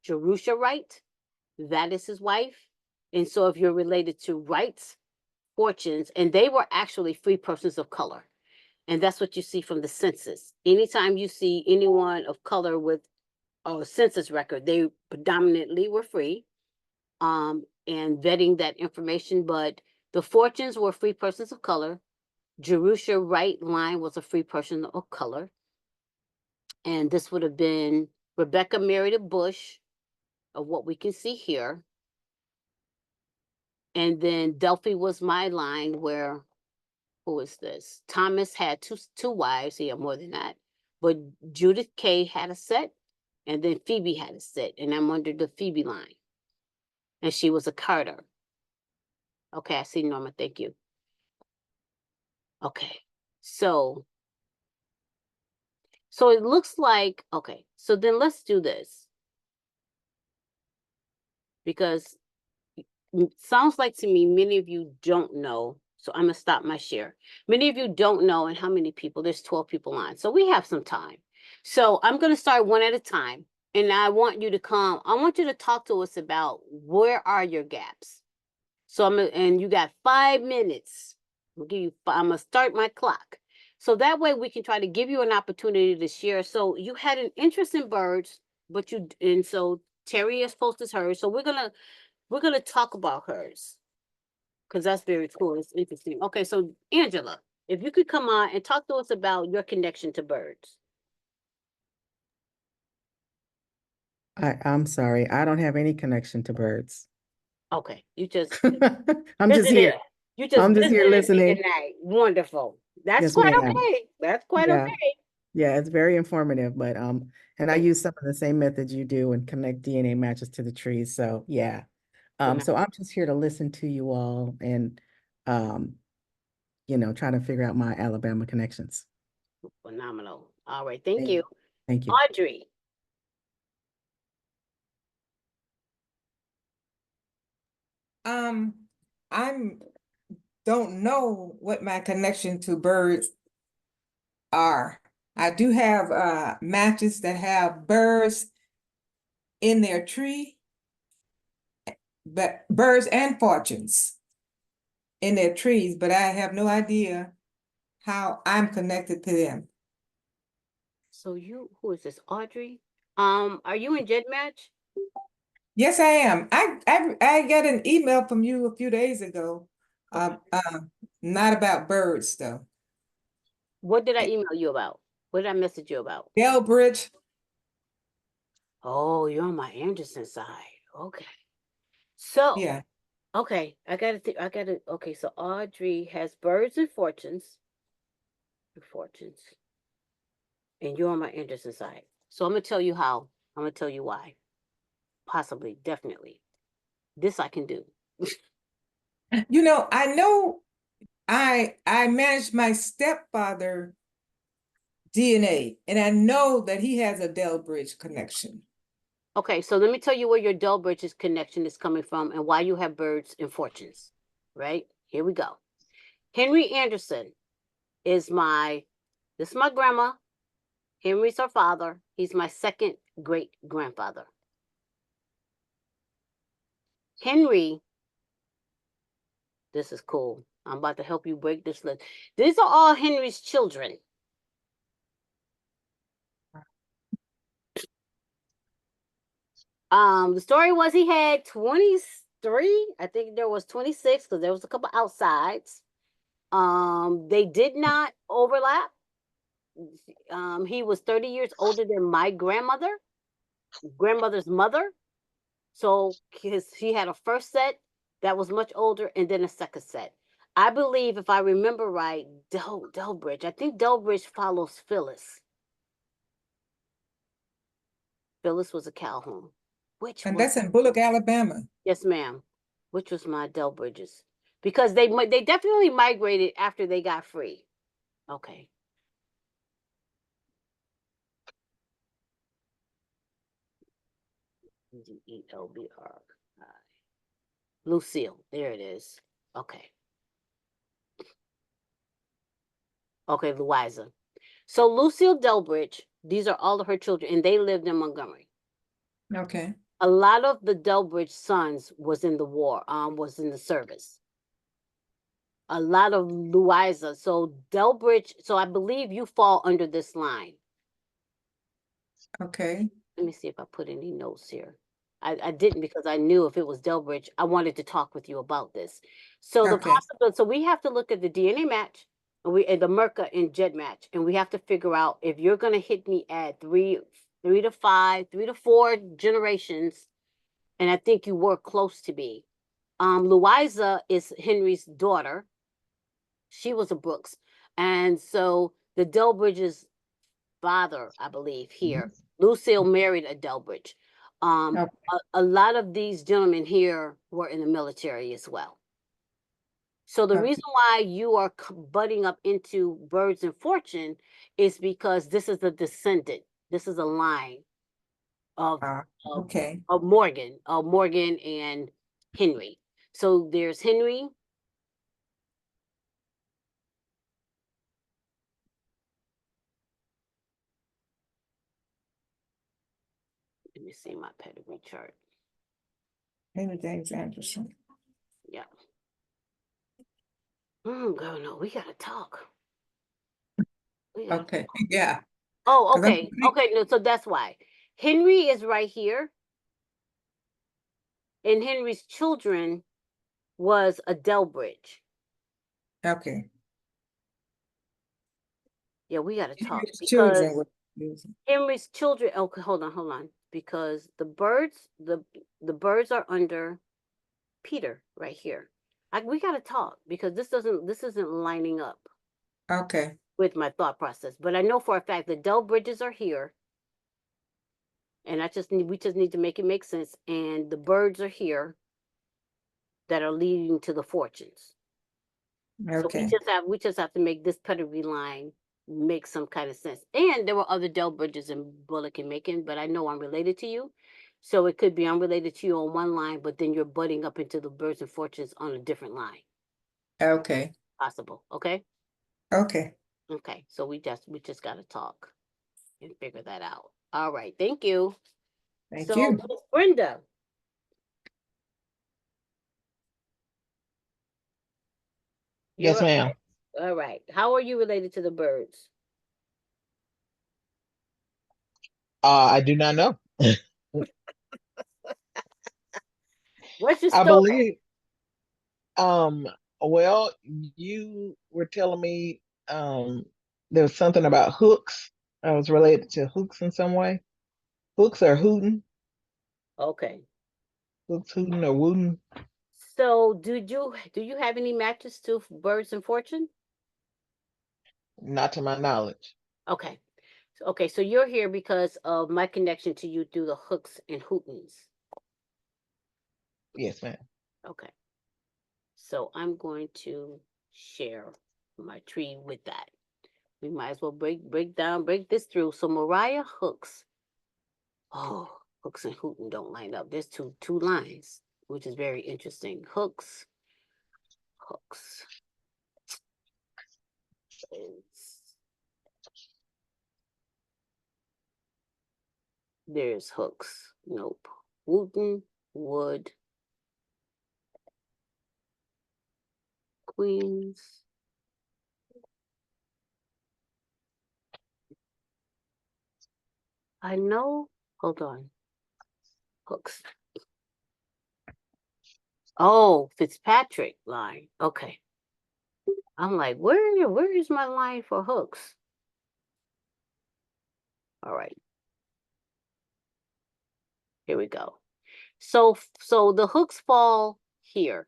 Speaker 1: Jerusha Wright, that is his wife. And so if you're related to Wright's Fortunes, and they were actually free persons of color. And that's what you see from the census. Anytime you see anyone of color with a census record, they predominantly were free, and vetting that information. But the Fortunes were free persons of color. Jerusha Wright line was a free person of color. And this would have been Rebecca married a Bush, of what we can see here. And then Delphi was my line where, who is this? Thomas had two wives. He had more than that. But Judith K had a set, and then Phoebe had a set. And I'm under the Phoebe line. And she was a Carter. Okay, I see Norma. Thank you. Okay, so it looks like, okay, so then let's do this. Because it sounds like to me, many of you don't know. So I'm going to stop my share. Many of you don't know, and how many people? There's 12 people on. So we have some time. So I'm going to start one at a time. And I want you to come. I want you to talk to us about where are your gaps. So and you got 5 minutes. I'm going to start my clock. So that way we can try to give you an opportunity to share. So you had an interest in birds, and so Terry has posted hers. So we're going to talk about hers, because that's very cool. It's interesting. Okay, so Angela, if you could come on and talk to us about your connection to birds.
Speaker 5: I'm sorry, I don't have any connection to birds.
Speaker 1: Okay, you just
Speaker 5: I'm just
Speaker 1: visited.
Speaker 5: here.
Speaker 1: You just
Speaker 5: I'm just here
Speaker 1: visited me
Speaker 5: listening.
Speaker 1: tonight. Wonderful. That's
Speaker 5: Yes,
Speaker 1: quite
Speaker 5: ma'am.
Speaker 1: okay. That's quite
Speaker 5: Yeah.
Speaker 1: okay.
Speaker 5: Yeah, it's very informative, but and I use some of the same methods you do and connect DNA matches to the trees. So yeah. So I'm just here to listen to you all and trying to figure out my Alabama connections.
Speaker 1: Phenomenal. All right, thank you.
Speaker 5: Thank you.
Speaker 1: Audrey.
Speaker 3: I'm don't know what my connection to birds are. I do have matches that have birds in their tree, but birds and fortunes in their trees, but I have no idea how I'm connected to them.
Speaker 1: So who is this? Audrey? Are you in GEDmatch?
Speaker 3: Yes, I am. I got an email from you a few days ago. Not about birds though.
Speaker 1: What did I email you about? What did I message you about?
Speaker 3: Delbridge.
Speaker 1: Oh, you're on my Anderson side. Okay. So
Speaker 3: Yeah.
Speaker 1: okay, okay, so Audrey has birds and fortunes. And you're on my Anderson side. So I'm gonna tell you how. I'm gonna tell you why. Possibly, definitely. This I can do.
Speaker 3: I know I managed my stepfather DNA, and I know that he has a Delbridge connection.
Speaker 1: Okay, so let me tell you where your Delbridge's connection is coming from and why you have birds and fortunes. Right? Here we go. Henry Anderson is my grandma. Henry's her father. He's my second great grandfather. Henry, this is cool. I'm about to help you break this list. These are all Henry's children. The story was he had 23. I think there was 26 because there was a couple outsides. They did not overlap. He was 30 years older than my grandmother's mother. So she had a first set that was much older and then a second set. I believe, if I remember right, Delbridge. I think Delbridge follows Phyllis. Phyllis was a Calhoun. Which
Speaker 3: And
Speaker 1: one?
Speaker 3: that's in Bullock, Alabama.
Speaker 1: Yes, ma'am. Which was my Delbridges? Because they definitely migrated after they got free. Okay. Delbr. Lucille. There it is. Okay. Okay, Louisa. So Lucille Delbridge, these are all of her children, and they lived in Montgomery.
Speaker 3: Okay.
Speaker 1: A lot of the Delbridge sons was in the war, was in the service. A lot of Louisa. So Delbridge, so I believe you fall under this line.
Speaker 3: Okay.
Speaker 1: Let me see if I put any notes here. I didn't because I knew if it was Delbridge, I wanted to talk with you about this. So the
Speaker 3: Okay.
Speaker 1: possibility, so we have to look at the DNA match and the Merca and Jet match, and we have to figure out if you're gonna hit me at three to five, 3 to 4 generations, and I think you were close to me. Louisa is Henry's daughter. She was a Brooks, and so the Delbridge's father, I believe, here. Lucille married a Delbridge.
Speaker 3: Okay.
Speaker 1: A lot of these gentlemen here were in the military as well. So the
Speaker 3: Okay.
Speaker 1: reason why you are butting up into Byrds and Fortune is because this is a descendant. This is a line of
Speaker 3: Okay.
Speaker 1: Morgan and Henry. So there's Henry. Let me see my pedigree chart.
Speaker 3: Henry James Anderson.
Speaker 1: Yeah. Girl, no, we gotta talk.
Speaker 3: Okay. Yeah.
Speaker 1: Oh,
Speaker 3: 'Cause I'm
Speaker 1: okay. Okay, no, so that's why. Henry is right here. And Henry's children was a Delbridge.
Speaker 3: Okay.
Speaker 1: Yeah, we gotta talk
Speaker 3: Henry's
Speaker 1: because
Speaker 3: children were using.
Speaker 1: Henry's children. Okay, hold on. Because the Byrds, the Byrds are under Peter right here. We gotta talk because this isn't lining up
Speaker 3: Okay.
Speaker 1: with my thought process. But I know for a fact the Delbridges are here. And we just need to make it make sense. And the Byrds are here that are leading to the Fortunes. So
Speaker 3: Okay.
Speaker 1: we just have to make this pedigree line make some kind of sense. And there were other Delbridges in Bullock and Macon, but I know I'm related to you. So it could be I'm related to you on one line, but then you're butting up into the Byrds and Fortunes on a different line.
Speaker 3: Okay.
Speaker 1: Possible. Okay.
Speaker 3: Okay.
Speaker 1: Okay. So we just gotta talk and figure that out. All right. Thank you.
Speaker 3: Thank
Speaker 1: So
Speaker 3: you.
Speaker 1: Miss Brenda.
Speaker 6: Yes,
Speaker 1: You're
Speaker 6: ma'am.
Speaker 1: all right. How are you related to the Byrds?
Speaker 6: I do not know.
Speaker 1: What's your
Speaker 6: I
Speaker 1: story?
Speaker 6: believe, um, well, you were telling me there was something about hooks. I was related to hooks in some way. Hooks or hooting,
Speaker 1: Okay.
Speaker 6: hooks, hooting or wooting.
Speaker 1: So do you have any matches to Byrds and Fortune?
Speaker 6: Not to my knowledge.
Speaker 1: Okay. Okay, so you're here because of my connection to you through the Hooks and Hootens.
Speaker 6: Yes, ma'am.
Speaker 1: Okay. So I'm going to share my tree with that. We might as well break this through. So Mariah Hooks. Oh, Hooks and Hooten don't line up. There's two lines, which is very interesting. Hooks. There's Hooks. Nope. Wooten, Wood, Queens. I know. Hold on. Hooks. Oh, Fitzpatrick line. Okay. I'm like, where is my line for Hooks? All right. Here we go. So the Hooks fall here.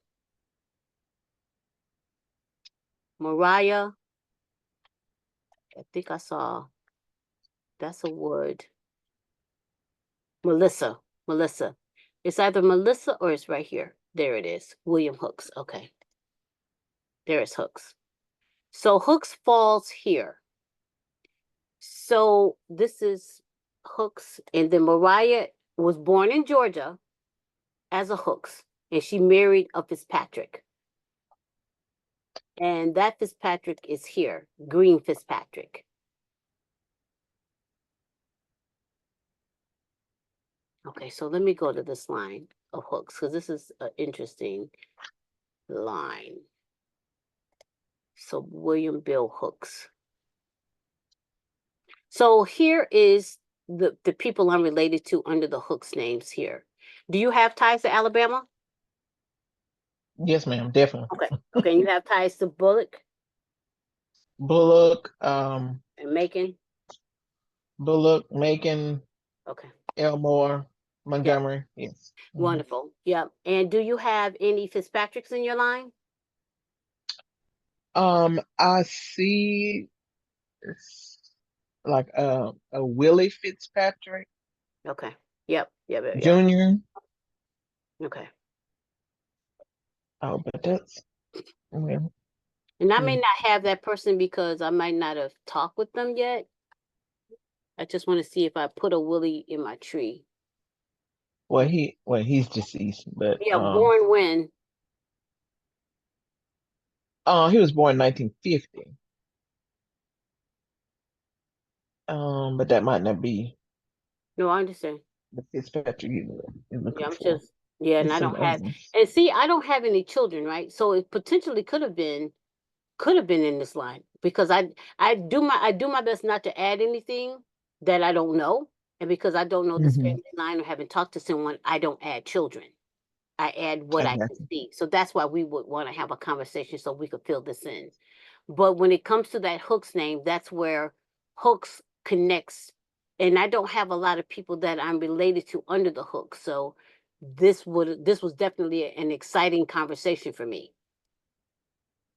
Speaker 1: Mariah. I think I saw. That's a Wood. Melissa. It's either Melissa or it's right here. There it is. William Hooks. Okay. There is Hooks. So Hooks falls here. So this is Hooks, and then Mariah was born in Georgia as a Hooks, and she married a Fitzpatrick. And that Fitzpatrick is here, Green Fitzpatrick. Okay, so let me go to this line of Hooks, because this is an interesting line. So William Bill Hooks. So here is the people I'm related to under the Hooks names here. Do you have ties to Alabama?
Speaker 6: Yes, ma'am, definitely.
Speaker 1: Okay. Okay, you have ties to Bullock
Speaker 6: Bullock,
Speaker 1: and Macon?
Speaker 6: Macon,
Speaker 1: Okay.
Speaker 6: Elmore,
Speaker 1: Yep.
Speaker 6: Montgomery. Yes. Mhm.
Speaker 1: Wonderful. Yep. And do you have any Fitzpatricks in your line?
Speaker 6: I see like a Willie Fitzpatrick
Speaker 1: Okay. Yep. Yep.
Speaker 6: Jr.
Speaker 1: Okay.
Speaker 6: Oh, but that's well,
Speaker 1: And I may
Speaker 6: Hmm.
Speaker 1: not have that person because I might not have talked with them yet. I just want to see if I put a Willie in my tree.
Speaker 6: he's deceased, but
Speaker 1: Yeah, born when?
Speaker 6: he was born in 1950. But that might not be
Speaker 1: No, I understand.
Speaker 6: the Fitzpatrick you're looking
Speaker 1: Yeah, I'm
Speaker 6: for.
Speaker 1: just, yeah, and
Speaker 6: It's
Speaker 1: I
Speaker 6: some
Speaker 1: don't
Speaker 6: other
Speaker 1: have,
Speaker 6: ones.
Speaker 1: and see, I don't have any children, right? So it potentially could have been in this line because I do my best not to add anything that I don't know. And because I don't know this
Speaker 6: Mhm.
Speaker 1: family line or haven't talked to someone, I don't add children. I add what
Speaker 6: I
Speaker 1: I
Speaker 6: got
Speaker 1: can
Speaker 6: you.
Speaker 1: see. So that's why we would want to have a conversation so we could fill this in. But when it comes to that Hooks name, that's where Hooks connects. And I don't have a lot of people that I'm related to under the hook. So this was definitely an exciting conversation for me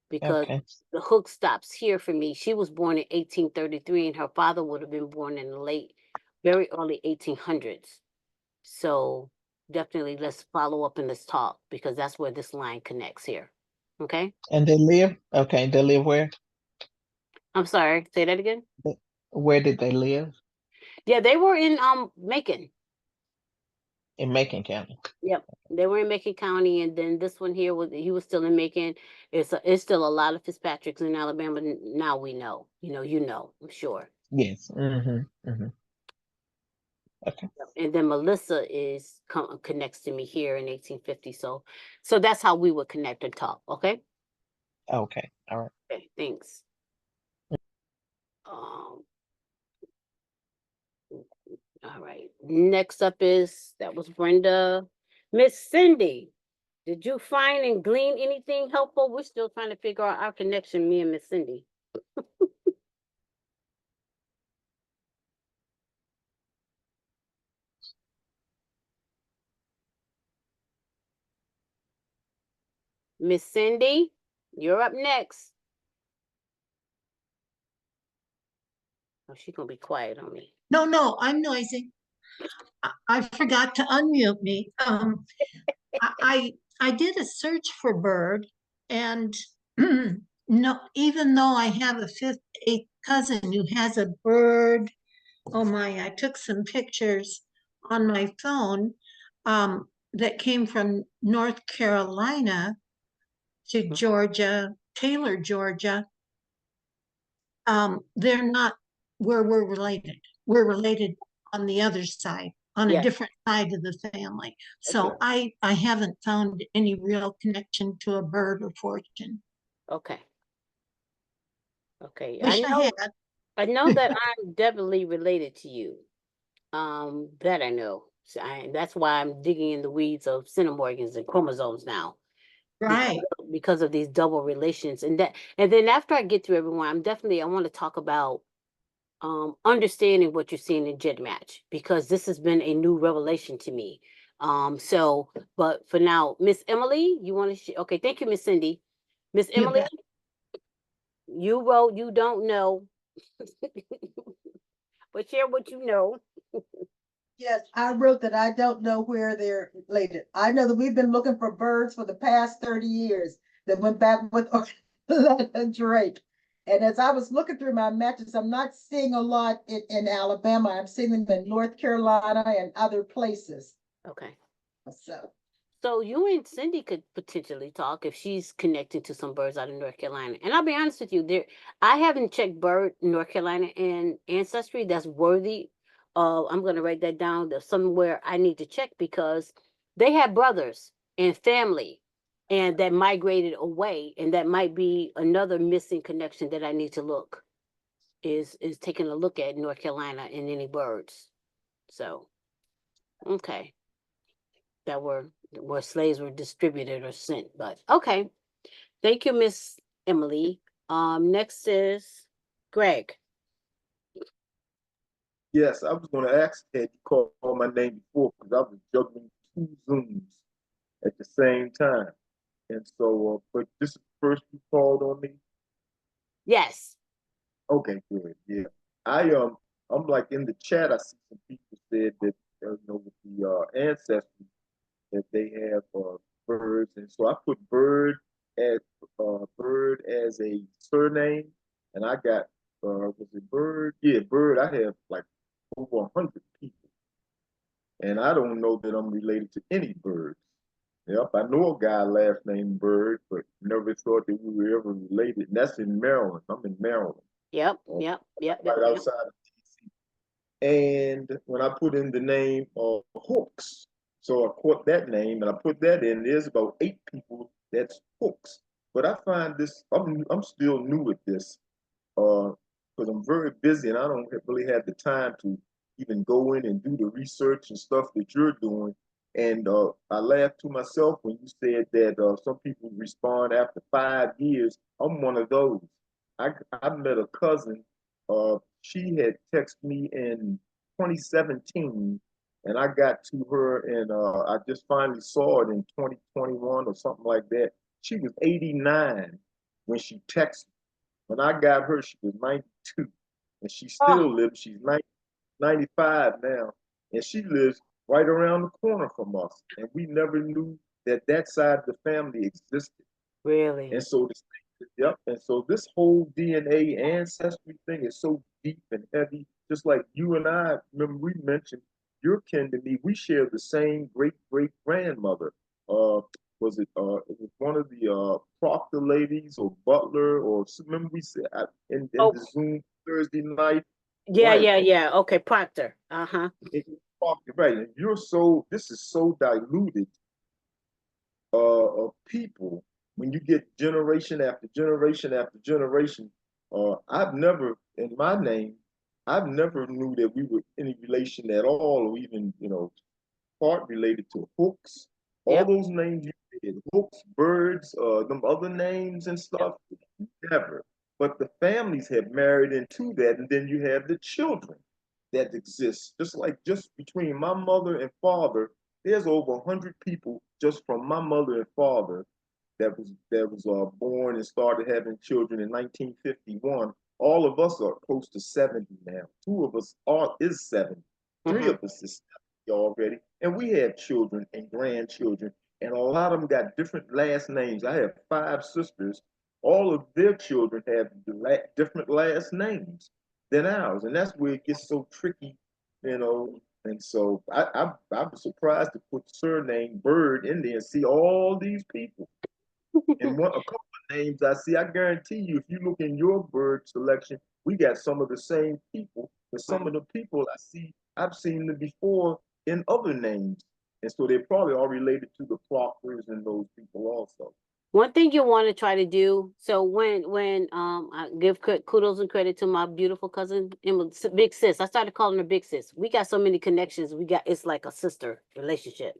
Speaker 1: because
Speaker 6: Okay.
Speaker 1: the hook stops here for me. She was born in 1833 and her father would have been born in the very early 1800s. So definitely let's follow up and let's talk because that's where this line connects here. Okay.
Speaker 6: And they live? Okay, they live where?
Speaker 1: I'm sorry. Say that again.
Speaker 6: Where did they live?
Speaker 1: Yeah, they were in Macon.
Speaker 6: In Macon County.
Speaker 1: Yep. They were in Macon County, and then this one here he was still in Macon. It's still a lot of Fitzpatricks in Alabama. Now we know. I'm sure.
Speaker 6: Yes. Okay.
Speaker 1: And then Melissa connects to me here in 1850. So that's how we would connect and talk. Okay.
Speaker 6: Okay. All right.
Speaker 1: Okay. Thanks. Um. All right. Next up that was Brenda. Miss Cindy. Did you find and glean anything helpful? We're still trying to figure out our connection, me and Miss Cindy. Miss Cindy, you're up next. Oh, she's gonna be quiet on me.
Speaker 7: No, I'm noisy. I forgot to unmute me. I did a search for Byrd, and no, even though I have a cousin who has a Byrd, oh my, I took some pictures on my phone that came from North Carolina to Georgia, Taylor, Georgia. They're not where we're related. We're related on the other side, on a
Speaker 1: Yes.
Speaker 7: different side of the family. So
Speaker 1: Okay.
Speaker 7: I haven't found any real connection to a Byrd or Fortune.
Speaker 1: Okay. Okay.
Speaker 7: Wish I had.
Speaker 1: I know that I'm definitely related to you. That I know. So that's why I'm digging in the weeds of centimorgans and chromosomes now.
Speaker 7: Right.
Speaker 1: Because of these double relations. And then after I get through everyone, I want to talk about understanding what you're seeing in GEDmatch because this has been a new revelation to me. But for now, Miss Emily, you want to okay, thank you, Miss Cindy. Miss
Speaker 7: You
Speaker 1: Emily,
Speaker 7: bet.
Speaker 1: you wrote you don't know. But share what you know.
Speaker 4: Yes, I wrote that I don't know where they're related. I know that we've been looking for birds for the past 30 years that went back with Orlando Drake. And as I was looking through my matches, I'm not seeing a lot in Alabama. I'm seeing them in North Carolina and other places.
Speaker 1: Okay.
Speaker 4: So
Speaker 1: So you and Cindy could potentially talk if she's connected to some birds out of North Carolina. And I'll be honest with you, I haven't checked Byrd, North Carolina, and Ancestry. That's worthy. I'm gonna write that down. There's somewhere I need to check because they have brothers and family, and that migrated away, and that might be another missing connection that I need to look. Is taking a look at North Carolina and any birds. So okay, that were where slaves were distributed or sent. But okay, thank you, Miss Emily. Next is Greg.
Speaker 2: Yes, I was going to ask had you called my name before because I was juggling two Zooms at the same time. And so, but this is the first you called on me.
Speaker 1: Yes.
Speaker 2: Okay, good. Yeah, I I'm like in the chat. I see some people said that with the ancestry that they have birds, and so I put as Byrd as a surname, and I got was it Byrd? Yeah, Byrd. I have like over 100 people, and I don't know that I'm related to any birds. Yep, I know a guy last name Byrd, but never thought that we were ever related. And that's in Maryland. I'm in Maryland,
Speaker 1: Yep. Yep. Yep.
Speaker 2: right
Speaker 1: Yep. Yep.
Speaker 2: outside of DC. And when I put in the name of Hooks, so I caught that name and I put that in, there's about 8 people that's Hooks. But I find this, I'm still new at this because I'm very busy and I don't really have the time to even go in and do the research and stuff that you're doing. And I laughed to myself when you said that some people respond after 5 years. I'm one of those. I met a cousin. She had texted me in 2017, and I got to her, and I just finally saw it in 2021 or something like that. She was 89 when she texted me. When I got her, she was 92, and she
Speaker 1: Oh,
Speaker 2: still lives. She's 95 now, and she lives right around the corner from us. And we never knew that that side of the family existed.
Speaker 1: really?
Speaker 2: And so this, yep. And so this whole DNA ancestry thing is so deep and heavy. Just like you and I, remember we mentioned you're kin to me. We share the same great great grandmother. It was one of the Proctor ladies or Butler or remember we said in
Speaker 1: Oh,
Speaker 2: the Zoom Thursday night,
Speaker 1: yeah.
Speaker 2: right?
Speaker 1: Yeah. Yeah. Okay, Proctor. Uh-huh.
Speaker 2: Proctor, right? And this is so diluted of people when you get generation after generation after generation. I've never, in my name, I've never knew that we were any relation at all, or even part related to Hooks. All
Speaker 1: Yep.
Speaker 2: those names you did, Hooks, Byrds, them other names and
Speaker 1: Yep.
Speaker 2: stuff, never. But the families have married into that, and then you have the children that exist. Just between my mother and father, there's over 100 people just from my mother and father that was born and started having children in 1951. All of us are close to 70 now. Two of us is 70. Three
Speaker 1: Mm-hmm.
Speaker 2: of us is 70 already, and we have children and grandchildren, and a lot of them got different last names. I have 5 sisters. All of their children have different last names than ours, and that's where it gets so tricky, you know. And so I'm surprised to put surname Byrd in there and see all these people. And a couple of names I see, I guarantee you, if you look in your bird selection, we got some of the same people. But some of the people I see, I've seen them before in other names. And so they probably are related to the Proctors and those people also.
Speaker 1: One thing you want to try to do. So when I give kudos and credit to my beautiful cousin Emma, Big Sis. I started calling her Big Sis. We got so many connections. It's like a sister relationship.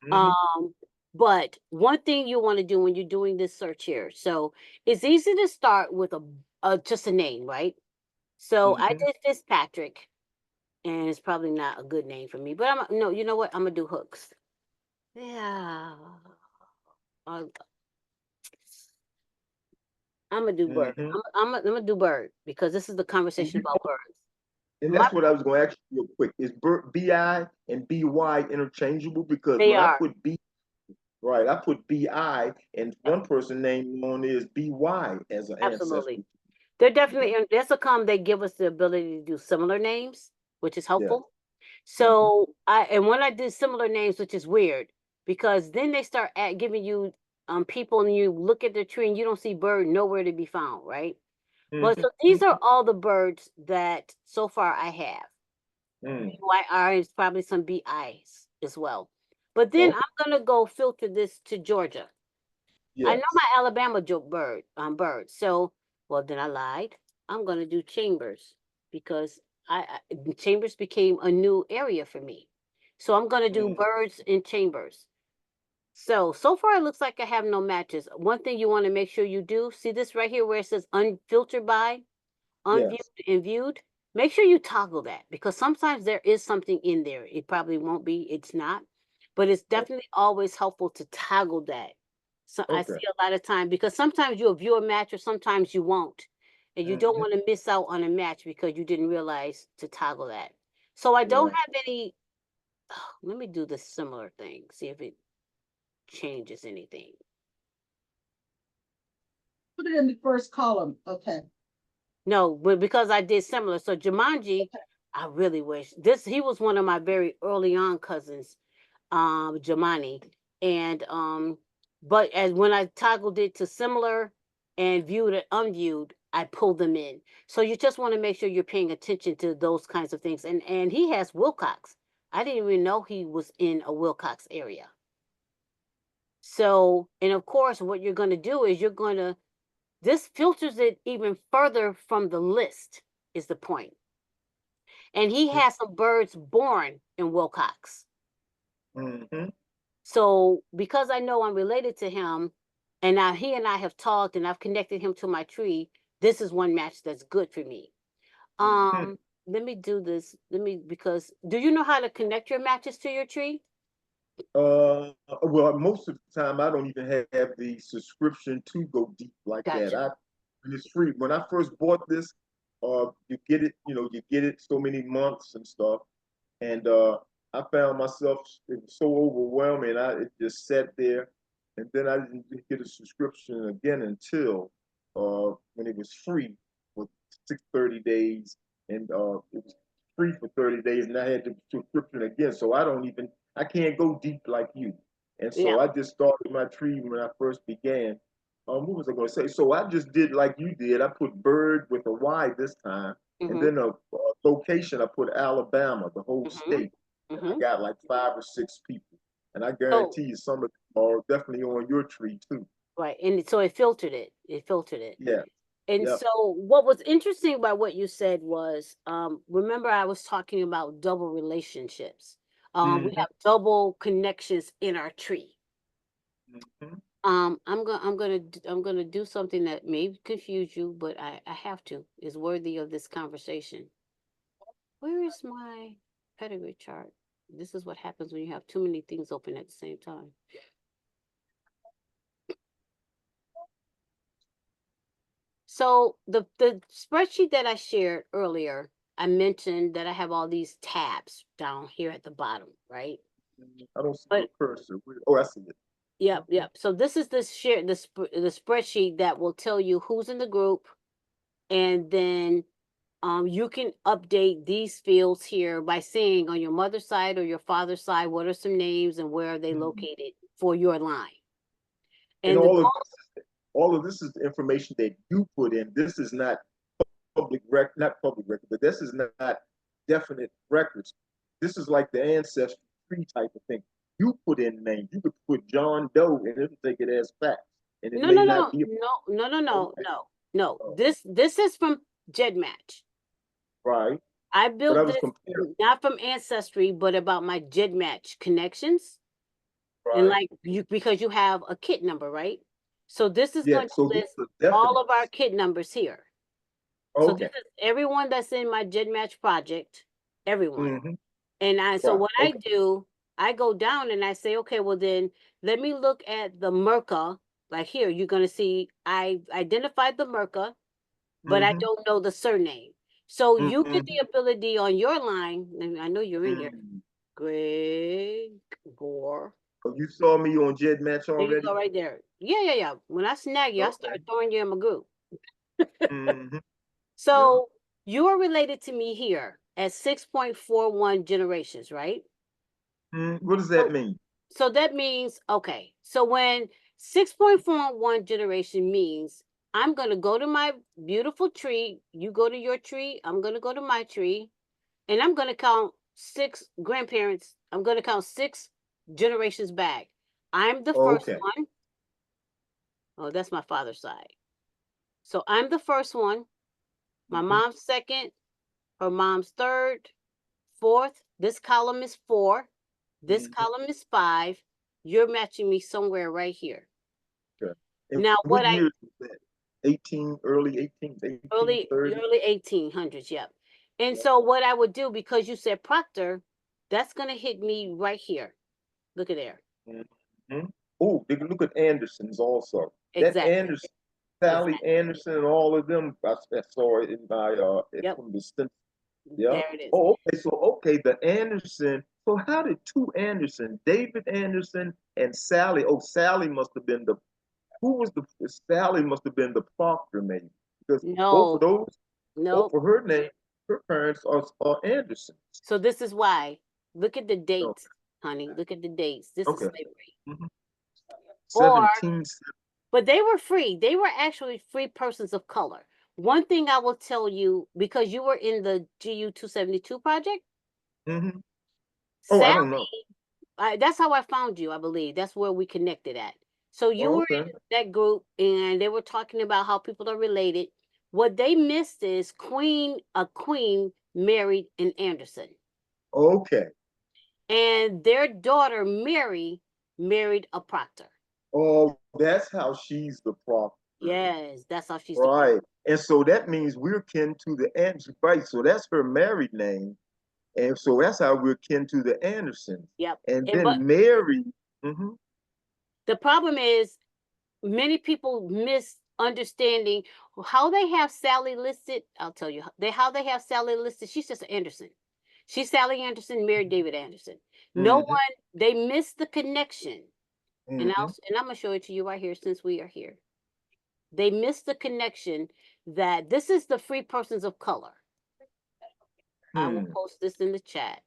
Speaker 2: Mm-hmm.
Speaker 1: Um, but one thing you want to do when you're doing this search here, so it's easy to start with a just a name, right? So I
Speaker 2: Mm-hmm.
Speaker 1: did Fitzpatrick, and it's probably not a good name for me, but no, you know what? I'm gonna do Hooks. Yeah. Uh, I'm gonna do Bird.
Speaker 2: Mm-hmm.
Speaker 1: I'm gonna do Bird because this is the
Speaker 2: And
Speaker 1: conversation
Speaker 2: you
Speaker 1: about birds.
Speaker 2: And
Speaker 1: My,
Speaker 2: that's what I was going to ask you real quick. Is BI and BY interchangeable? Because
Speaker 1: they
Speaker 2: when I
Speaker 1: are.
Speaker 2: put right, I put BI, and one person named on is BY as an
Speaker 1: Absolutely.
Speaker 2: ancestry.
Speaker 1: They're definitely in Gedcom, they give us the ability to do similar names, which is
Speaker 2: Yeah.
Speaker 1: helpful. So and when I did similar names, which is weird, because then they start giving you people and you look at the tree and you don't see Byrd nowhere to be found, right? But so these are all the Byrds that so far I have. BYR is probably some BIs as well. But then
Speaker 2: Okay.
Speaker 1: I'm gonna go filter this to Georgia. I know
Speaker 2: Yes.
Speaker 1: my Alabama joke Byrd. So well then I lied. I'm gonna do Chambers because Chambers became a new area for me. So I'm gonna do Byrds and Chambers. So far it looks like I have no matches. One thing you want to make sure you do, see this right here where it says unfiltered by, unviewed
Speaker 2: Yes.
Speaker 1: and viewed. Make sure you toggle that because sometimes there is something in there. It probably won't be, it's not, but it's definitely always helpful to toggle that. So I see
Speaker 2: Okay.
Speaker 1: a lot of time because sometimes you'll view a match or sometimes you won't. And you don't want to miss out on a match because you didn't realize to toggle that. So I don't
Speaker 2: Right.
Speaker 1: have any, let me do the similar thing, see if it changes anything.
Speaker 4: Put it in the first column. Okay.
Speaker 1: No, but because I did similar. So Jumanji, I really wish he was one of my very early on cousins, Jamani. And but as when I toggled it to similar and viewed it unviewed, I pulled them in. So you just want to make sure you're paying attention to those kinds of things. And he has Wilcox. I didn't even know he was in a Wilcox area. So, and of course, what you're going to do is this filters it even further from the list, is the point. And he has some Byrds born in Wilcox. So because I know I'm related to him, and now he and I have talked and I've connected him to my tree, this is one match that's good for me. Let me do this. Because do you know how to connect your matches to your tree?
Speaker 2: Well, most of the time I don't even have the subscription to go deep like that.
Speaker 1: Gotcha.
Speaker 2: It's free. When I first bought this, you get it, you get it so many months and stuff. And I found myself, it was so overwhelming. It just sat there. And then I didn't get a subscription again until when it was free for 30 days. And it was free for 30 days. And I had the subscription again. So I can't go deep like you. And
Speaker 1: Yeah.
Speaker 2: so I just started my tree when I first began. What was I going to say? So I just did like you did. I put Byrd with a Y this time. And then a location, I put Alabama, the whole state. And I got like 5 or 6 people. And I guarantee you some of them are definitely on your tree too.
Speaker 1: Right. And so it filtered it.
Speaker 2: Yeah.
Speaker 1: And
Speaker 2: Yep.
Speaker 1: so what was interesting about what you said was, remember I was talking about double relationships. We have double connections in our tree. I'm gonna do something that may confuse you, but I have to. Is worthy of this conversation. Where is my pedigree chart? This is what happens when you have too many things open at the same time. So the spreadsheet that I shared earlier, I mentioned that I have all these tabs down here at the bottom, right?
Speaker 2: I don't see the cursor. Oh, I see it.
Speaker 1: Yep. So this is the spreadsheet that will tell you who's in the group, and then you can update these fields here by saying on your mother's side or your father's side what are some names and where are they located for your line.
Speaker 2: And all of this is the information that you put in. This is not not public record, but this is not definite records. This is like the ancestry tree type of thing. You put in names. You could put John Doe and it'll take it as facts. And it may not be
Speaker 1: No. This is from GEDmatch.
Speaker 2: Right.
Speaker 1: I built this not from Ancestry, but about my GEDmatch connections. Right. And like because you have a kit number, right? So this is going to list all of our kit numbers here. Okay. So this is everyone that's in my GEDmatch project, everyone. And so what I do, I go down and I say, okay, well then let me look at the MCRA. Like here, you're going to see I identified the MCRA, but I don't know the surname. So you get the ability on your line, and I know you're in here,
Speaker 2: Mm.
Speaker 1: Gregor.
Speaker 2: Oh, you saw me on Jed Match
Speaker 1: There you
Speaker 2: already?
Speaker 1: go, right there. Yeah. When I snag you, I start
Speaker 2: Okay.
Speaker 1: throwing you in my group.
Speaker 2: Mm-hmm.
Speaker 1: So you are related to me here at 6.41 generations, right?
Speaker 2: What does that mean?
Speaker 1: So that means, okay, so when 6.41 generation means I'm going to go to my beautiful tree, you go to your tree, I'm going to go to my tree, and I'm going to count 6 grandparents. I'm going to count 6 generations back. I'm the first
Speaker 2: Okay.
Speaker 1: one. Oh, that's my father's side. So I'm the first one. My mom's second, her mom's third, fourth. This column is 4. This column is 5. You're matching me somewhere right here.
Speaker 2: Okay. And
Speaker 1: Now,
Speaker 2: what year is that? 18, early 18,
Speaker 1: early
Speaker 2: 1830?
Speaker 1: 1800s, yep. And so what I would do, because you said Proctor, that's going to hit me right here. Look at there.
Speaker 2: Mm-hmm. Oh, they can look at Anderson's also. That
Speaker 1: Exactly.
Speaker 2: Anderson, Sally
Speaker 1: Exactly.
Speaker 2: Anderson, and all of them. I saw it in my
Speaker 1: Yep.
Speaker 2: from the stencil. Yeah.
Speaker 1: There it is.
Speaker 2: Oh, okay. So the Anderson. So how did 2 Anderson, David Anderson and Sally? Oh, Sally must have been the. Who was the Sally? Must have been the Proctor, maybe, because both of
Speaker 1: No,
Speaker 2: those,
Speaker 1: no.
Speaker 2: both of her name, her parents are Andersons.
Speaker 1: So this is why. Look at the
Speaker 2: No.
Speaker 1: dates, honey. Look at the dates. This is
Speaker 2: Okay.
Speaker 1: slavery.
Speaker 2: Mm-hmm.
Speaker 1: Or,
Speaker 2: 17.
Speaker 1: but they were free. They were actually free persons of color. One thing I will tell you, because you were in the GU 272 project,
Speaker 2: Mm-hmm. Oh, I don't know.
Speaker 1: that's how I found you, I believe. That's where we connected at. So you
Speaker 2: Oh,
Speaker 1: were
Speaker 2: okay.
Speaker 1: in that group and they were talking about how people are related. What they missed is a queen married an Anderson.
Speaker 2: Okay.
Speaker 1: And their daughter, Mary, married a Proctor.
Speaker 2: Oh, that's how she's the Proctor.
Speaker 1: Yes, that's how she's the
Speaker 2: Right. And so that means we're kin to the Anderson. Right. So that's her married name. And so that's how we're kin to the Andersons.
Speaker 1: Yep.
Speaker 2: And
Speaker 1: But
Speaker 2: then Mary. Mm-hmm.
Speaker 1: the problem is many people misunderstanding how they have Sally listed. I'll tell you how they have Sally listed. She's just an Anderson. She's Sally Anderson, married David Anderson. No
Speaker 2: Mm-hmm.
Speaker 1: one, they missed the connection. And
Speaker 2: Mm-hmm.
Speaker 1: I'm gonna show it to you right here since we are here. They missed the connection that this is the free persons of color. I will post this in the chat.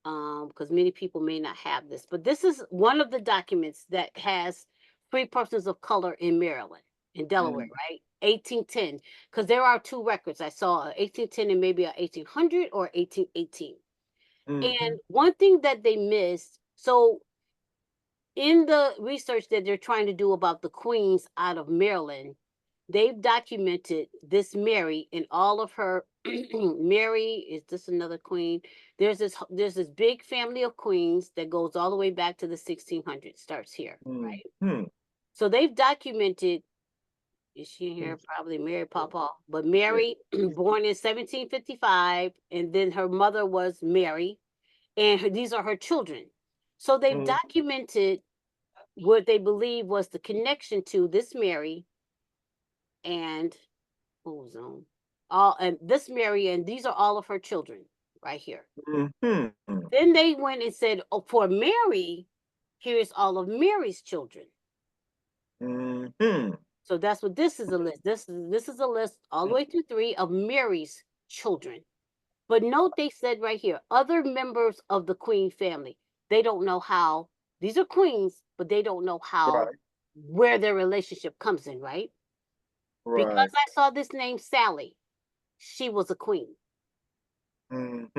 Speaker 1: Because many people may not have this, but this is one of the documents that has free persons of color in Maryland, in Delaware, right? 1810, because there are 2 records. I saw a 1810 and maybe a 1800 or 1818. And one thing that they missed, so in the research that they're trying to do about the queens out of Maryland, they've documented this Mary and all of her. Mary, is this another queen? There's this big family of queens that goes all the way back to the 1600s, starts here, right? So they've documented, is she in here? Probably Mary Papa, but Mary born in 1755, and then her mother was Mary, and these are her children. So they've documented what they believe was the connection to this Mary and ozone. And this Mary, and these are all of her children right here. Then they went and said, oh, for Mary, here's all of Mary's children. So that's what this is a list. This is a list all the way through 3 of Mary's children. But note they said right here, other members of the queen family. They don't know how, these are queens, but they don't know how, where their relationship comes in, right? Because I saw this name Sally, she was a queen. And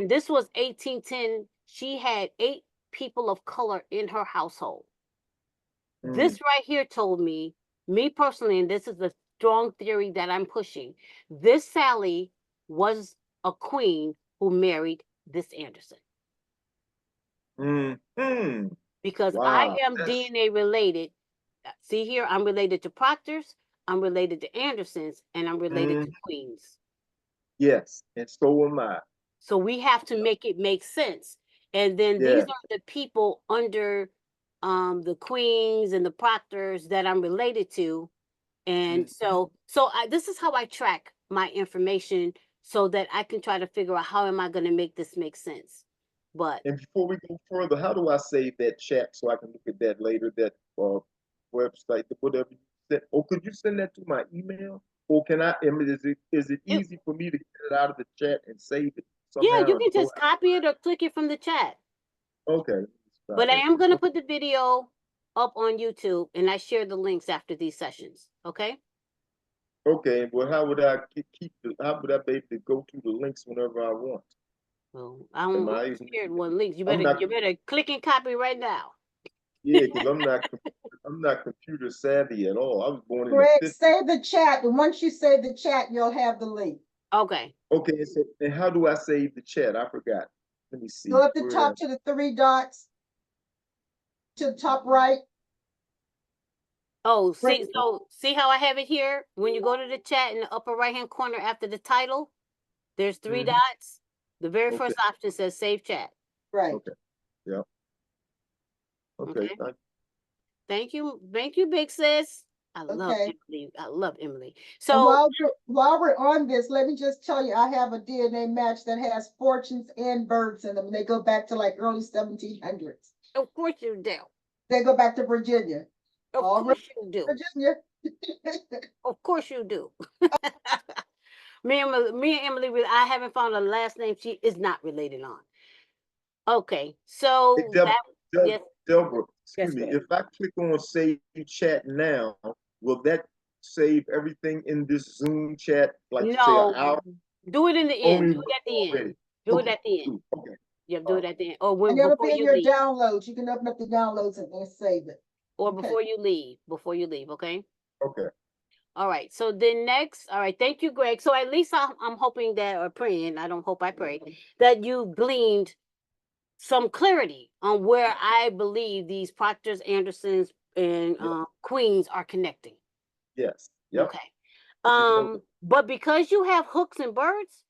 Speaker 1: this was 1810. She had 8 people of color in her household. This right here told me personally, and this is the strong theory that I'm pushing, this Sally was a queen who married this Anderson. Because I am DNA related. See here, I'm related to Proctors, I'm related to Andersons, and I'm related to Queens.
Speaker 2: Yes, and so am I.
Speaker 1: So we have to make it make sense. And then these are the people under the Queens and the Proctors that I'm related to. And so this is how I track my information so that I can try to figure out how am I going to make this make sense. But
Speaker 2: And before we go further, how do I save that chat so I can look at that later? That website, whatever you said. Oh, could you send that to my email? Or can I? Is it easy for me to get it out of the chat and save it
Speaker 1: yeah,
Speaker 2: somehow?
Speaker 1: you can just copy it or click it from the chat.
Speaker 2: Okay.
Speaker 1: But I am going to put the video up on YouTube, and I share the links after these sessions. Okay.
Speaker 2: Okay. Well, how would I how would I be able to go to the links whenever I want?
Speaker 1: Well, I don't share one links. You better click and copy right now.
Speaker 2: Yeah, because I'm not computer savvy at all. I was born in
Speaker 4: Greg,
Speaker 2: the 50s.
Speaker 4: save the chat, and once you save the chat, you'll have the link.
Speaker 1: Okay.
Speaker 2: Okay, so and how do I save the chat? I forgot. Let me see.
Speaker 4: Go up the top to the 3 dots to the top right.
Speaker 1: Oh, see how I have it here? When you go to the chat in the upper right-hand corner after the title, there's 3 dots. The very first option says save chat.
Speaker 4: Right.
Speaker 2: Okay. Yeah. Okay.
Speaker 1: Thank you, big sis. I love Emily. I love Emily. So
Speaker 4: while we're on this, let me just tell you, I have a DNA match that has fortunes and birds in them. They go back to like early 1700s.
Speaker 1: Of course you do.
Speaker 4: They go back to Virginia.
Speaker 1: Of course you do.
Speaker 4: Virginia.
Speaker 1: Of course you do. me and Emily, I haven't found a last name she is not related on. Okay, so
Speaker 2: hey, Delbra, excuse me. If I click on save chat now, will that save everything in this Zoom chat? Like say an hour?
Speaker 1: Do it in the end. Do it at the end. Do it at the end.
Speaker 2: Okay.
Speaker 1: Yeah, do it at the end. Or
Speaker 4: and it'll be in your downloads. You can open up the downloads and save it.
Speaker 1: Or before you leave. Okay?
Speaker 2: Okay.
Speaker 1: All right. So then next, all right. Thank you, Greg. So at least I'm hoping that, or praying, I don't hope, I pray, that you gleaned some clarity on where I believe these Proctors, Andersons, and Queens are connecting.
Speaker 2: Yes. Yep.
Speaker 1: Okay. But because you have hooks and birds,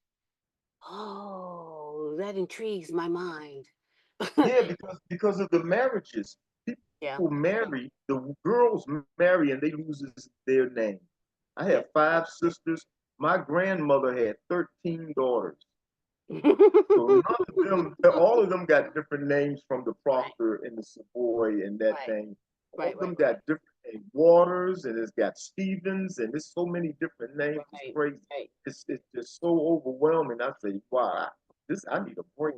Speaker 1: that intrigues my mind.
Speaker 2: Yeah, because of the marriages. People marry, the girls marry, and they lose their name. I have 5 sisters. My grandmother had 13 daughters. So none of them, all of them got different names from the Proctor and the Savoy and that name. All of them got different names. Waters, and it's got Stevens, and there's so many different names. It's crazy. It's just so overwhelming. I say, wow, I need a break.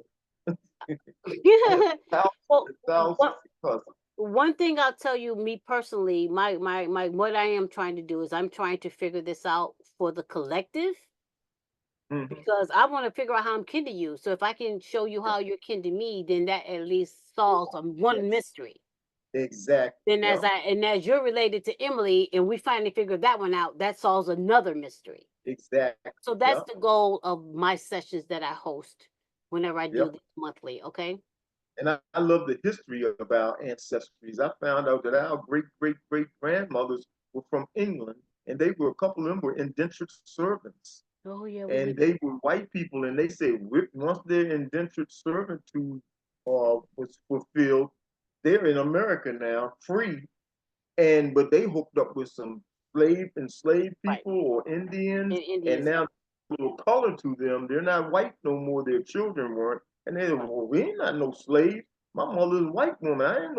Speaker 1: One thing I'll tell you, me personally, my what I am trying to do is I'm trying to figure this out for the collective. Because I want to figure out how I'm kin to you. So if I can show you how you're kin to me, then that at least solves one mystery.
Speaker 2: Exactly.
Speaker 1: Then as you're related to Emily, and we finally figured that one out, that solves another mystery.
Speaker 2: Exactly.
Speaker 1: So that's the goal of my sessions that I host whenever I do this monthly. Okay.
Speaker 2: And I love the history of our ancestries. I found out that our great grandmothers were from England, and a couple of them were indentured servants.
Speaker 1: Oh, yeah.
Speaker 2: And they were white people, and they said once their indentured servitude was fulfilled, they're in America now, free. But they hooked up with some enslaved people or Indians, and now a little color to them. They're not white no more. Their children weren't, and they said, "Well, we ain't not no slave. My mother's a white woman. I'm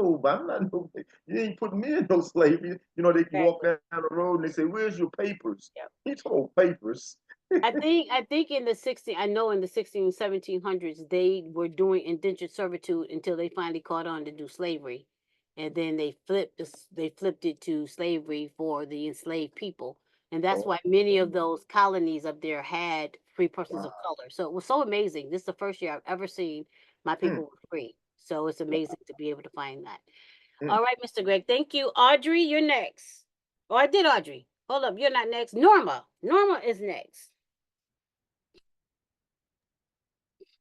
Speaker 2: not no. You ain't putting me in no slavery." You know, they can walk down the road and they say, "Where's your papers?" He told papers.
Speaker 1: I think in the 16, 1700s, they were doing indentured servitude until they finally caught on to do slavery. And then they flipped it to slavery for the enslaved people. And that's why many of those colonies up there had free persons of color. So it was so amazing. This is the first year I've ever seen my people were free. So it's amazing to be able to find that. All right, Mr. Greg, thank you. Audrey, you're next. Oh, I did Audrey. Hold up, you're not next. Norma is next.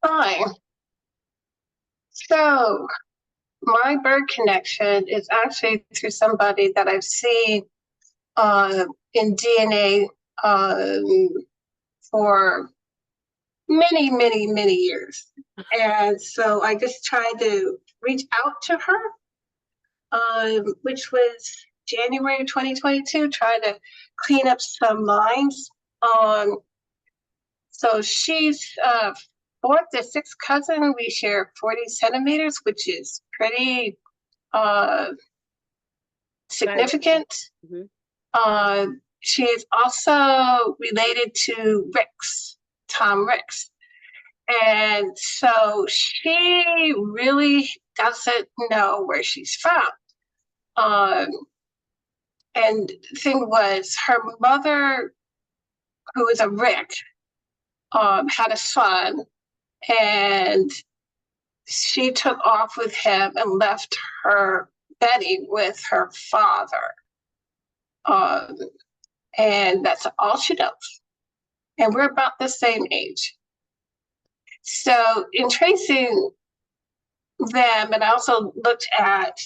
Speaker 8: Fine. So my bird connection is actually through somebody that I've seen in DNA for many years. And so I just tried to reach out to her, which was January 2022, trying to clean up some lines. So she's fourth or sixth cousin. We share 40 centimeters, which is pretty significant.
Speaker 1: Mhm.
Speaker 8: She is also related to Tom Ricks. And so she really doesn't know where she's from. And the thing was, her mother, who is a Rick, had a son, and she took off with him and left her Betty with her father. And that's all she knows. And we're about the same age. So in tracing them, and I also looked at,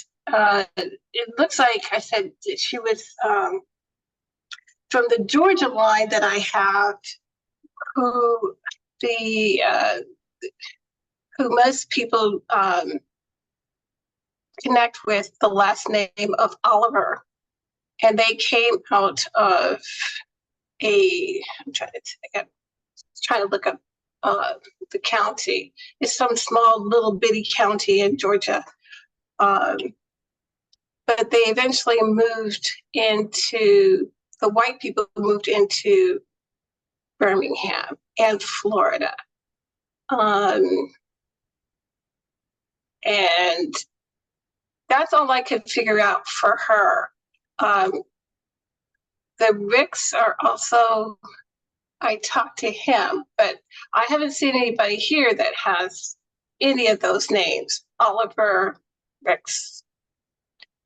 Speaker 8: it looks like I said that she was from the Georgia line that I have, who most people connect with the last name of Oliver. And they came out of I'm trying to look up the county. It's some small little bitty county in Georgia. But they eventually the white people moved into Birmingham and Florida. And that's all I could figure out for her. The Ricks are also, I talked to him, but I haven't seen anybody here that has any of those names, Oliver, Ricks.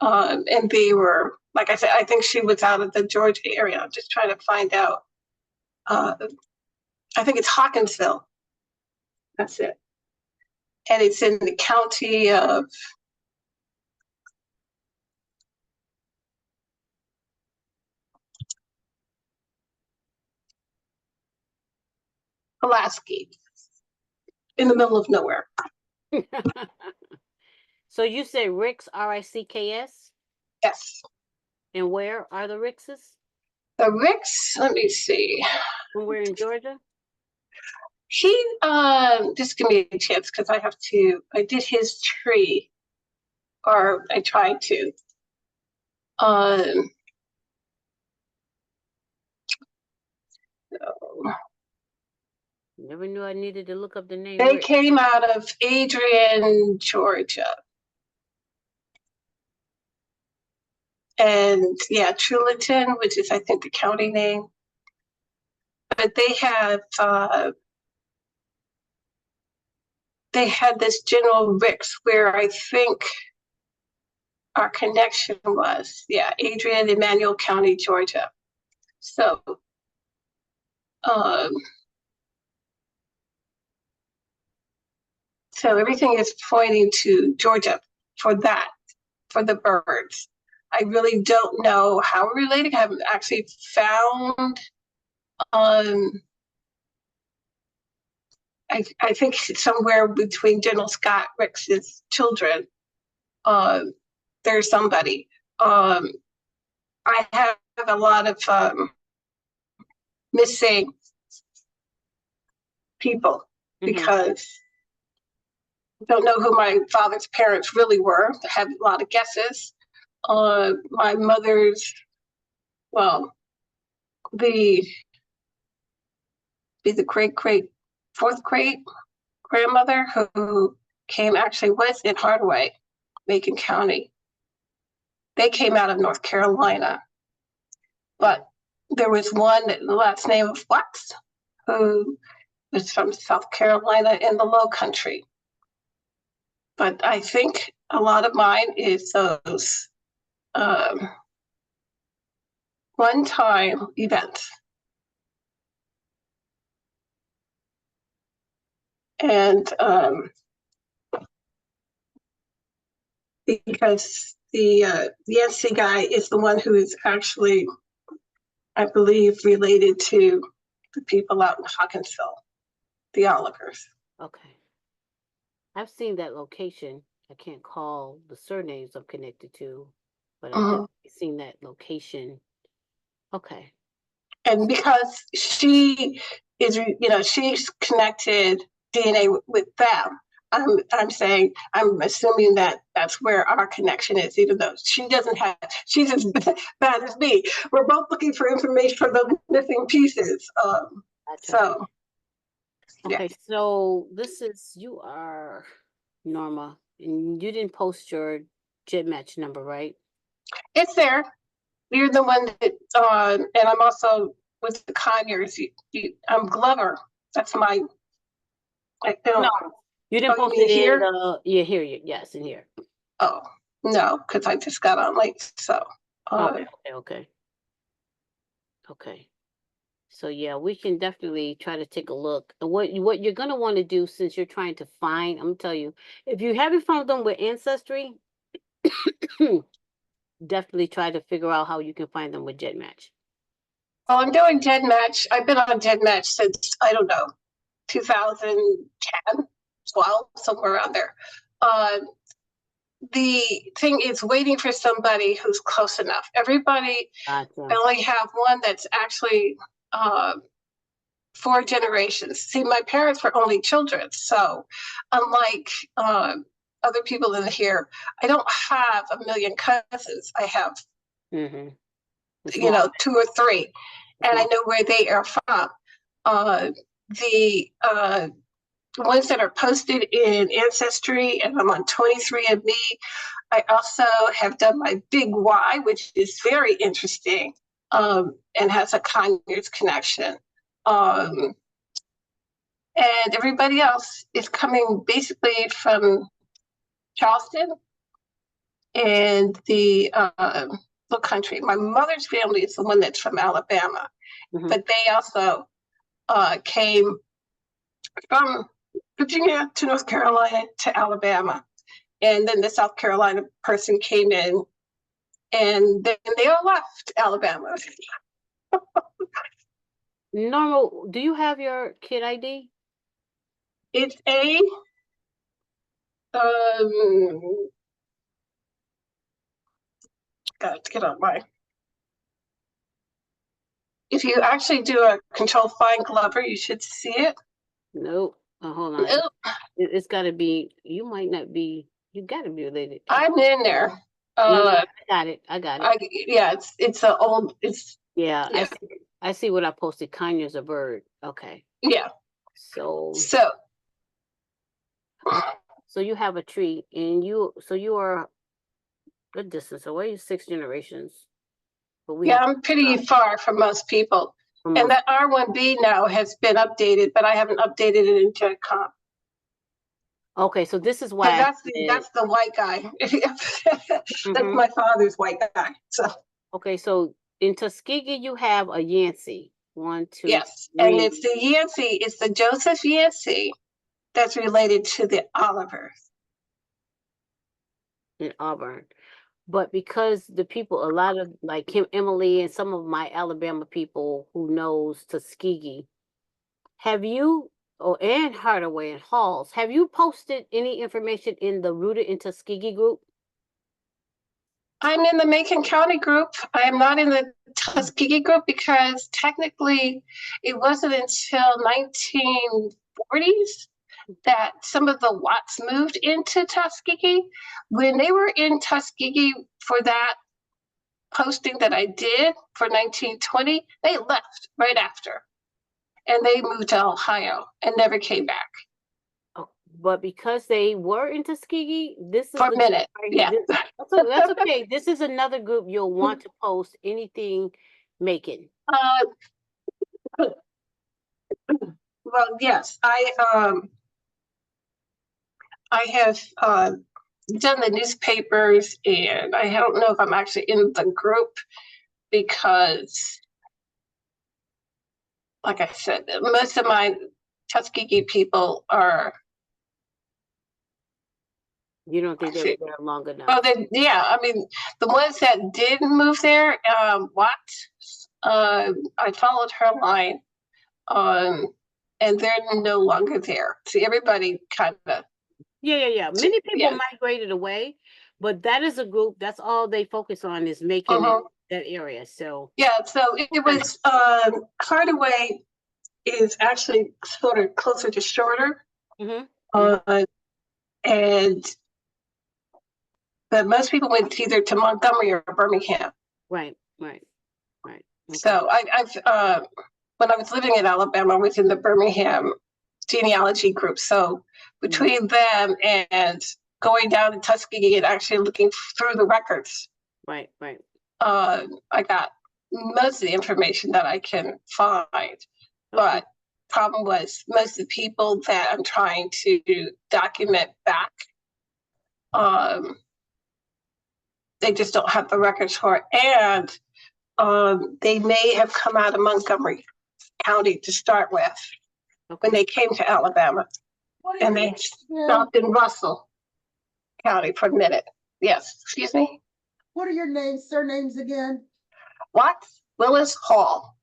Speaker 8: And they were, like I said, I think she was out of the Georgia area. I'm just trying to find out. I think it's Hawkinsville. That's it. And it's in the county of Pulaski, in the middle of nowhere.
Speaker 1: So you say Ricks, R-I-C-K-S?
Speaker 8: Yes.
Speaker 1: And where are the Rickses?
Speaker 8: The Ricks, let me see.
Speaker 1: When we're in Georgia?
Speaker 8: He, just give me a chance because I did his tree, or I tried to. So
Speaker 1: Never knew I needed to look up the name.
Speaker 8: they
Speaker 1: Rick.
Speaker 8: came out of Adrian, Georgia. And yeah, Truliton, which is I think the county name. But they had this General Ricks where I think our connection was, yeah, Adrian, Emmanuel County, Georgia. So so everything is pointing to Georgia for the Byrds. I really don't know how we're related. I haven't actually found. I think somewhere between General Scott Ricks's children, there's somebody. I have a lot of missing people because I don't know who my father's parents really were. I have a lot of guesses. My mother's, well, the fourth great grandmother who was in Hardaway, Macon County. They came out of North Carolina, but there was one the last name of Wax who was from South Carolina in the Low Country. But I think a lot of mine is those one-time events. And because the NC guy is the one who is actually, I believe, related to the people out in Hawkinsville, the Olivers.
Speaker 1: Okay. I've seen that location. I can't call the surnames I'm connected to, but I Seen that location. Okay.
Speaker 8: And because she is, she's connected DNA with them, I'm saying, I'm assuming that that's where our connection is, even though she doesn't have, she's as bad as me. We're both looking for information for the missing pieces.
Speaker 1: Gotcha.
Speaker 8: So,
Speaker 1: okay,
Speaker 8: yeah.
Speaker 1: so you are Norma, and you didn't post your GEDmatch number, right?
Speaker 8: It's there. You're the one that, and I'm also with the Conyers. I'm Glover. That's my.
Speaker 1: No, you didn't post it
Speaker 8: here.
Speaker 1: Here, yes, in here.
Speaker 8: Oh no, because I just got on late. So.
Speaker 1: Okay. So yeah, we can definitely try to take a look. And what you're gonna want to do, since you're trying to find, I'm gonna tell you, if you haven't found them with Ancestry, definitely try to figure out how you can find them with GEDmatch.
Speaker 8: Well, I'm doing GEDmatch. I've been on GEDmatch since, I don't know, 2010, 12, somewhere around there. The thing is waiting for somebody who's close enough. Everybody, I only have one that's actually 4 generations. See, my parents were only children. So unlike other people in here, I don't have a million cousins. I have, 2 or 3, and I know where they are from. The ones that are posted in Ancestry, and I'm on 23andMe. I also have done my Big Y, which is very interesting, and has a Conyers connection. And everybody else is coming basically from Charleston and the Low Country. My mother's family is the one that's from Alabama, but they also came from Virginia to North Carolina to Alabama. And then the South Carolina person came in, and then they all left Alabama.
Speaker 1: Normal, do you have your kid ID?
Speaker 8: It's a got to get on my. If you actually do a control find Glover, you should see it.
Speaker 1: Nope. Hold on.
Speaker 8: Nope.
Speaker 1: It's got to be. You might not be. You got to be related.
Speaker 8: I'm in there.
Speaker 1: I got it.
Speaker 8: Yeah, it's an old. It's
Speaker 1: yeah. I see what I posted. Conyers a Byrd. Okay.
Speaker 8: Yeah.
Speaker 1: So you have a tree, and you are good distance away, 6 generations. But
Speaker 8: I'm pretty far from most people. And that R1B now has been updated, but I haven't updated it in Gedcom.
Speaker 1: Okay, so this is why
Speaker 8: that's the white guy. That's my father's white guy. So
Speaker 1: okay, so in Tuskegee you have a Yancey. 1, 2.
Speaker 8: Yes,
Speaker 1: 3.
Speaker 8: and it's the Yancey. It's the Joseph Yancey that's related to the Olivers
Speaker 1: in Auburn. But because the people, a lot of like Emily and some of my Alabama people who knows Tuskegee, have you, and Hardaway and Halls, have you posted any information in the Rooted in Tuskegee group?
Speaker 8: I'm in the Macon County group. I am not in the Tuskegee group because technically it wasn't until 1940s that some of the Watts moved into Tuskegee. When they were in Tuskegee for that posting that I did for 1920, they left right after. And they moved to Ohio and never came back.
Speaker 1: Oh, but because they were in Tuskegee, this is
Speaker 8: for a minute. Yeah.
Speaker 1: That's okay. This is another group you'll want to post anything Macon.
Speaker 8: Well, yes, I have done the newspapers, and I don't know if I'm actually in the group because, like I said, most of my Tuskegee people are.
Speaker 1: You don't think they were there long enough?
Speaker 8: Oh, I mean, the ones that did move there, I followed her line, and they're no longer there. See, everybody kind of.
Speaker 1: Yeah. Many people migrated away, But that is a group, that's all they focus on is making it that area, so.
Speaker 8: Yeah, so it was, Hardaway is actually sort of closer to Shorter.
Speaker 1: Mhm.
Speaker 8: And but most people went either to Montgomery or Birmingham.
Speaker 1: Right. Okay.
Speaker 8: So I've when I was living in Alabama, I was in the Birmingham genealogy group. So between them and going down to Tuskegee and actually looking through the records,
Speaker 1: Right.
Speaker 8: I got most of the information that I can find. But problem was most of the people that I'm trying to document back, they just don't have the records for it. And they may have come out of Montgomery County to start with when they came to Alabama. And they stopped in Russell County for a minute. Yes, excuse me?
Speaker 4: What are your names, surnames again?
Speaker 8: Watts, Willis, Hall.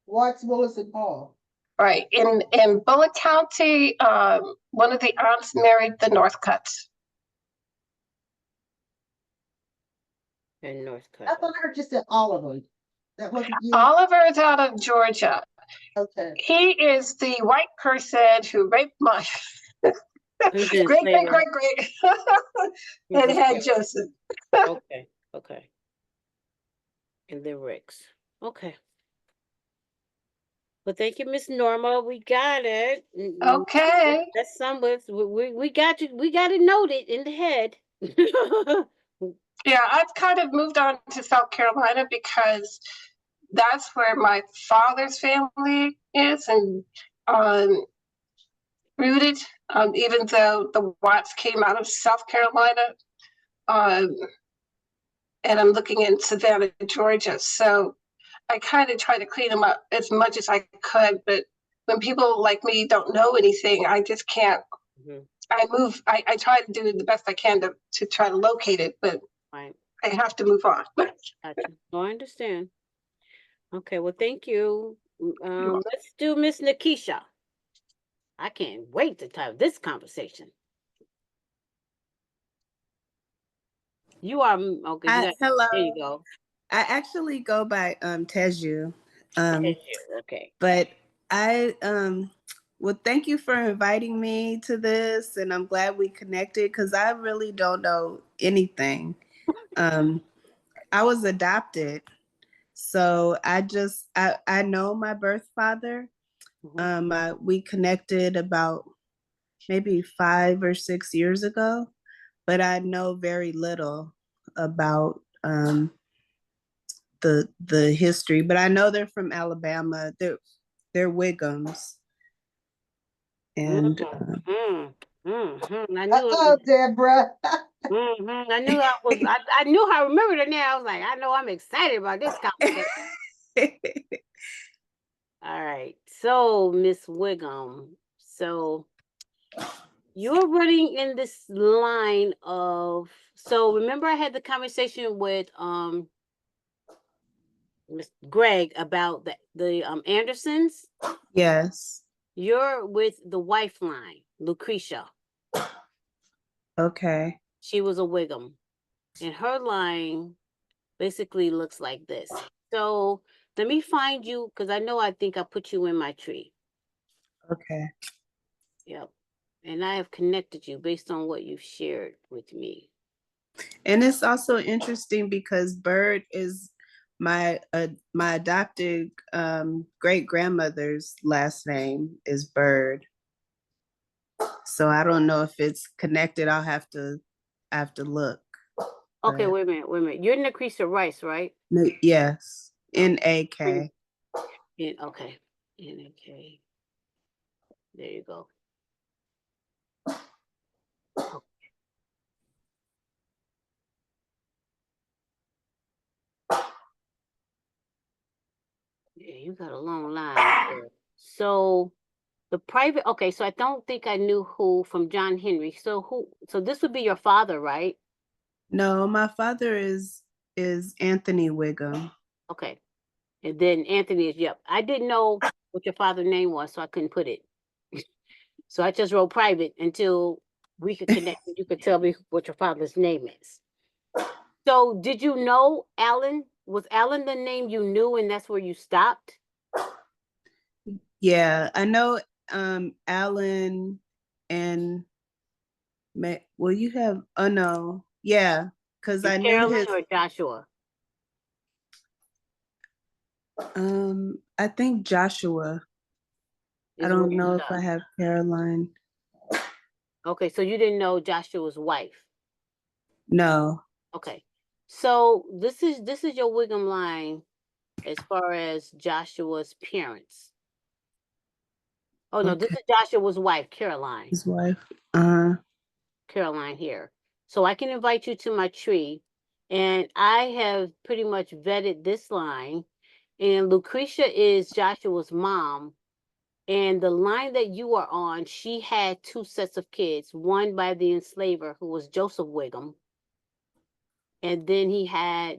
Speaker 4: Watts, Willis, and Hall.
Speaker 8: Right. In Bullitt County, one of the aunts married the Northcutts.
Speaker 1: And Northcutt.
Speaker 4: I thought I heard you said Oliver. That wasn't you?
Speaker 8: Oliver is out of Georgia.
Speaker 4: Okay.
Speaker 8: He is the white person who raped my great and had Joseph.
Speaker 1: Okay. And the Ricks. Okay. Well, thank you, Miss Norma. We got it.
Speaker 8: Okay.
Speaker 1: That's some with we got you. We got it noted in the head.
Speaker 8: Yeah, I've kind of moved on to South Carolina because that's where my father's family is and rooted. Even though the Watts came out of South Carolina, and I'm looking in Savannah, Georgia. So I kind of try to clean them up as much as I could. But when people like me don't know anything, I just can't. I try to do the best I can to try to locate it, but I have to move on.
Speaker 1: Gotcha. Oh, I understand. Okay, well, thank you. Let's do Miss Nikisha. I can't wait to have this conversation. You are okay.
Speaker 9: Hello.
Speaker 1: There you go.
Speaker 9: I actually go by Teju.
Speaker 1: Okay.
Speaker 9: But I well, thank you for inviting me to this, and I'm glad we connected because I really don't know anything. I was adopted, so I know my birth father. We connected about maybe 5 or 6 years ago, but I know very little about the history. But I know they're from Alabama. They're Wiggums. And
Speaker 1: I knew
Speaker 4: Delbra.
Speaker 1: I knew I knew I remembered it now. I was like, I know I'm excited about this conversation. All right. So Miss Wiggum, so you're running in this line of, so remember I had the conversation with Miss Greg about the Andersons?
Speaker 9: Yes.
Speaker 1: You're with the wife line, Lucretia.
Speaker 9: Okay.
Speaker 1: She was a Wiggum. And her line basically looks like this. So let me find you, because I think I put you in my tree.
Speaker 9: Okay.
Speaker 1: Yep. And I have connected you based on what you've shared with me.
Speaker 9: And it's also interesting because Byrd is my adopted great grandmother's last name is Byrd. So I don't know if it's connected. I'll have to look.
Speaker 1: Okay, wait a minute. You're Nikisha Rice, right?
Speaker 9: Yes. N-A-K.
Speaker 1: Okay. N-A-K. There you go. Okay. Yeah, you got a long line. So the private, okay, so I don't think I knew who from John Henry. So this would be your father, right?
Speaker 9: No, my father is Anthony Wiggum.
Speaker 1: Okay. And then Anthony is, yep. I didn't know what your father's name was, so I couldn't put it. So I just wrote private until we could connect and you could tell me what your father's name is. So did you know Alan? Was Alan the name you knew and that's where you stopped?
Speaker 9: Yeah, I know Alan and well, you have, oh no, yeah, because I knew
Speaker 1: Carolyn
Speaker 9: his,
Speaker 1: or Joshua?
Speaker 9: I think Joshua. I
Speaker 1: Is where
Speaker 9: don't
Speaker 1: you
Speaker 9: know if I
Speaker 1: stopped.
Speaker 9: have Caroline.
Speaker 1: Okay, so you didn't know Joshua's wife.
Speaker 9: No.
Speaker 1: Okay. So this is your Wiggum line as far as Joshua's parents. Oh no, this
Speaker 9: Okay.
Speaker 1: is Joshua's wife, Caroline.
Speaker 9: His wife.
Speaker 1: Caroline here. So I can invite you to my tree. And I have pretty much vetted this line. And Lucretia is Joshua's mom. And the line that you are on, she had two sets of kids, one by the enslaver who was Joseph Wiggum. And then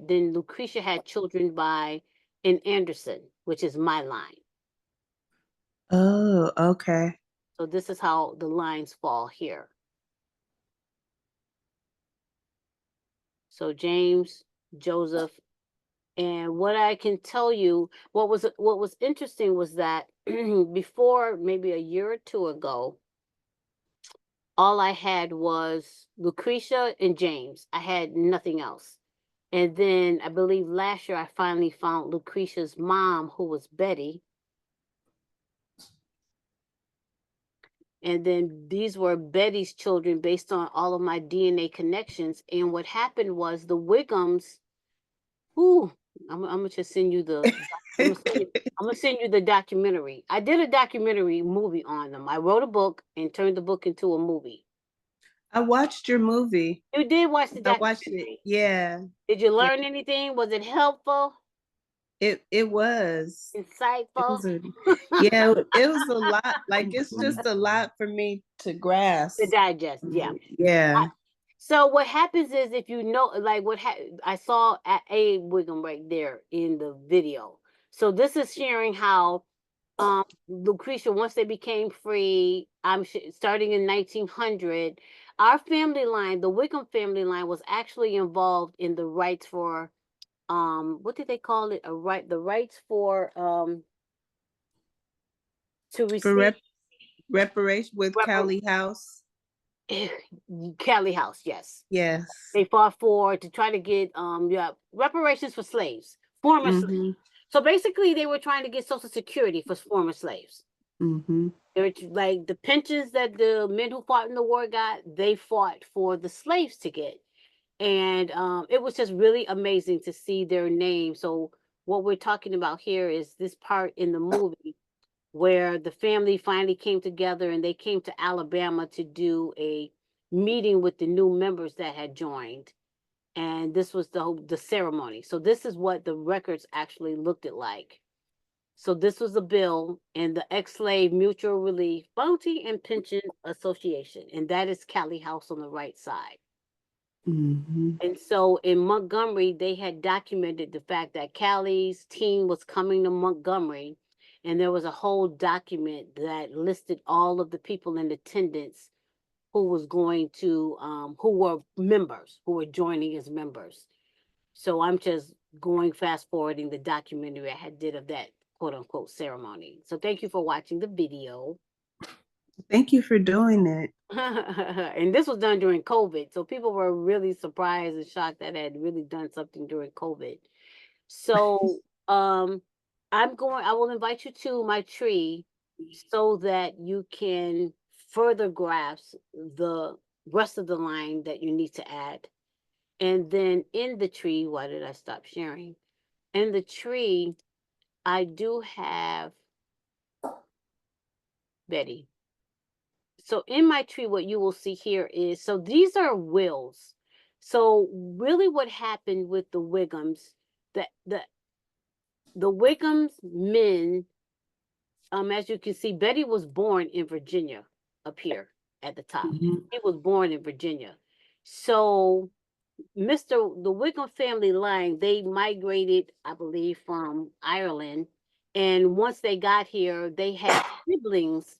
Speaker 1: then Lucretia had children by an Anderson, which is my line.
Speaker 9: Oh, okay.
Speaker 1: So this is how the lines fall here. So James, Joseph, and what I can tell you, what was interesting was that before maybe a year or two ago, all I had was Lucretia and James. I had nothing else. And then I believe last year I finally found Lucretia's mom, who was Betty. And then these were Betty's children based on all of my DNA connections. And what happened was the Wiggums, whoo, I'm gonna just send you the I'm gonna send you the documentary. I did a documentary movie on them. I wrote a book and turned the book into a movie.
Speaker 9: I watched your movie.
Speaker 1: You did watch the
Speaker 9: I watched it.
Speaker 1: documentary.
Speaker 9: Yeah.
Speaker 1: Did you
Speaker 9: Yeah.
Speaker 1: learn anything? Was it helpful?
Speaker 9: It was.
Speaker 1: Insightful?
Speaker 9: Yeah, it was a lot. Like it's just a lot for me to grasp.
Speaker 1: To digest, yeah.
Speaker 9: Yeah.
Speaker 1: So what happens is if you know, like I saw a Wiggum right there in the video. So this is sharing how Lucretia, once they became free, starting in 1900, our family line, the Wiggum family line, was actually involved in the rights for what did they call it? The rights for to
Speaker 9: For
Speaker 1: receive
Speaker 9: reparation with Callie House.
Speaker 1: Kelly House, yes.
Speaker 9: Yes.
Speaker 1: They fought to try to get reparations for slaves, former slaves. So basically they were trying to get Social Security for former slaves. They're like the pensions that the men who fought in the war got, they fought for the slaves to get. And it was just really amazing to see their name. So what we're talking about here is this part in the movie where the family finally came together and they came to Alabama to do a meeting with the new members that had joined. And this was the ceremony. So this is what the records actually looked like. So this was a bill in the Ex-Slave Mutual Relief Bounty and Pension Association. And that is Callie House on the right side. And so in Montgomery, they had documented the fact that Callie's team was coming to Montgomery. And there was a whole document that listed all of the people in attendance who was going to, who were members, who were joining as members. So I'm just going fast forwarding the documentary I did of that quote unquote ceremony. So thank you for watching the video.
Speaker 9: Thank you for doing it.
Speaker 1: And this was done during COVID. So people were really surprised and shocked that I had really done something during COVID. So I will invite you to my tree so that you can further grasp the rest of the line that you need to add. And then in the tree, why did I stop sharing? In the tree, I do have Betty. So in my tree, what you will see here is, so these are wills. So really what happened with the Wiggums, the Wiggums men, as you can see, Betty was born in Virginia up here at the top. He was born in Virginia. So the Wiggum family line, they migrated, I believe, from Ireland. And once they got here, they had siblings.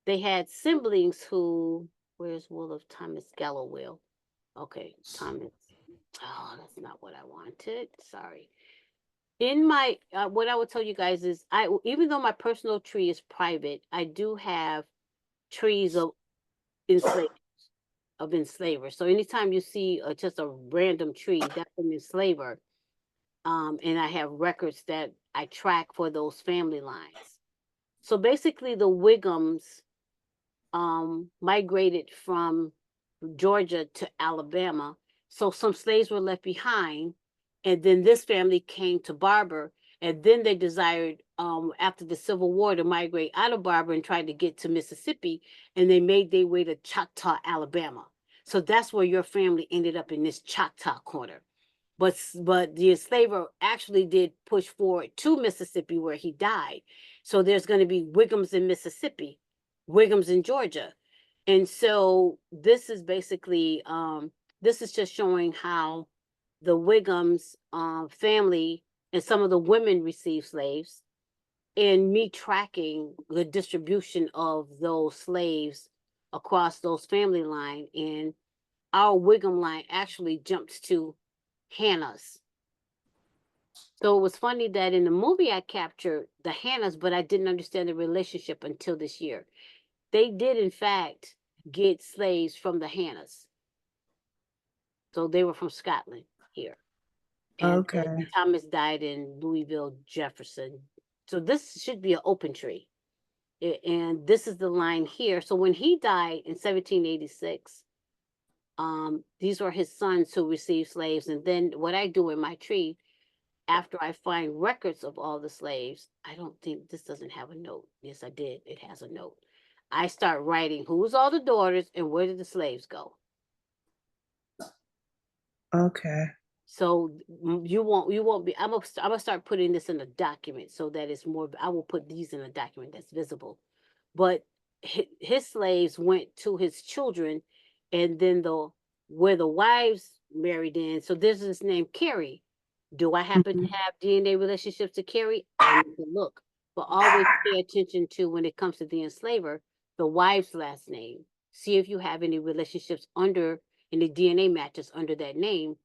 Speaker 1: They had siblings who, where's Will of Thomas Galloway? Okay, Thomas Oh, that's not what I wanted. Sorry. In my, what I would tell you guys is, even though my personal tree is private, I do have trees of enslaved enslavers. So anytime you see just a random tree, that's an enslaver. And I have records that I track for those family lines. So basically, the Wiggums migrated from Georgia to Alabama. So some slaves were left behind, and then this family came to Barber, and then they desired, after the Civil War, to migrate out of Barber and try to get to Mississippi, and they made their way to Choctaw, Alabama. So that's where your family ended up, in this Choctaw corner. But the enslaver actually did push forward to Mississippi, where he died. So there's going to be Wiggums in Mississippi, Wiggums in Georgia. And so this is basically, this is just showing how the Wiggums family and some of the women received slaves, and me tracking the distribution of those slaves across those family line. And our Wiggum line actually jumps to Hannah's. So it was funny that in the movie I captured the Hannahs, but I didn't understand the relationship until this year. They did, in fact, get slaves from the Hannahs. So they were from Scotland here. And
Speaker 9: Okay.
Speaker 1: Thomas died in Louisville, Jefferson. So this should be an open tree. And this is the line here. So when he died in 1786, these were his sons who received slaves. And then what I do in my tree, after I find records of all the slaves, I don't think this doesn't have a note. Yes, I did. It has a note. I start writing who's all the daughters and where did the slaves go.
Speaker 9: Okay.
Speaker 1: So you won't be. I'm gonna start putting this in a document so that it's more. I will put these in a document that's visible. But his slaves went to his children, and then where the wives married in. So there's this name Carrie. Do I happen to have DNA relationships to Carrie? I need to look. But always pay attention to, when it comes to the enslaver, the wife's last name. See if you have any relationships under any DNA matches under that name.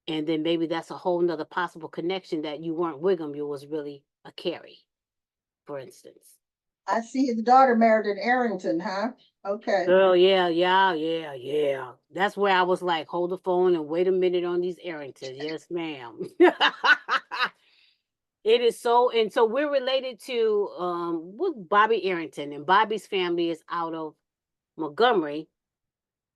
Speaker 1: And then maybe that's a whole nother possible connection, that you weren't Wiggum, you was really a Carrie, for instance.
Speaker 4: I see his daughter married in Arrington, huh? Okay.
Speaker 1: Girl, yeah. That's where I was like, hold the phone and wait a minute on these Arringtons. Yes, ma'am. It is so, and so we're related to with Bobby Arrington, and Bobby's family is out of Montgomery,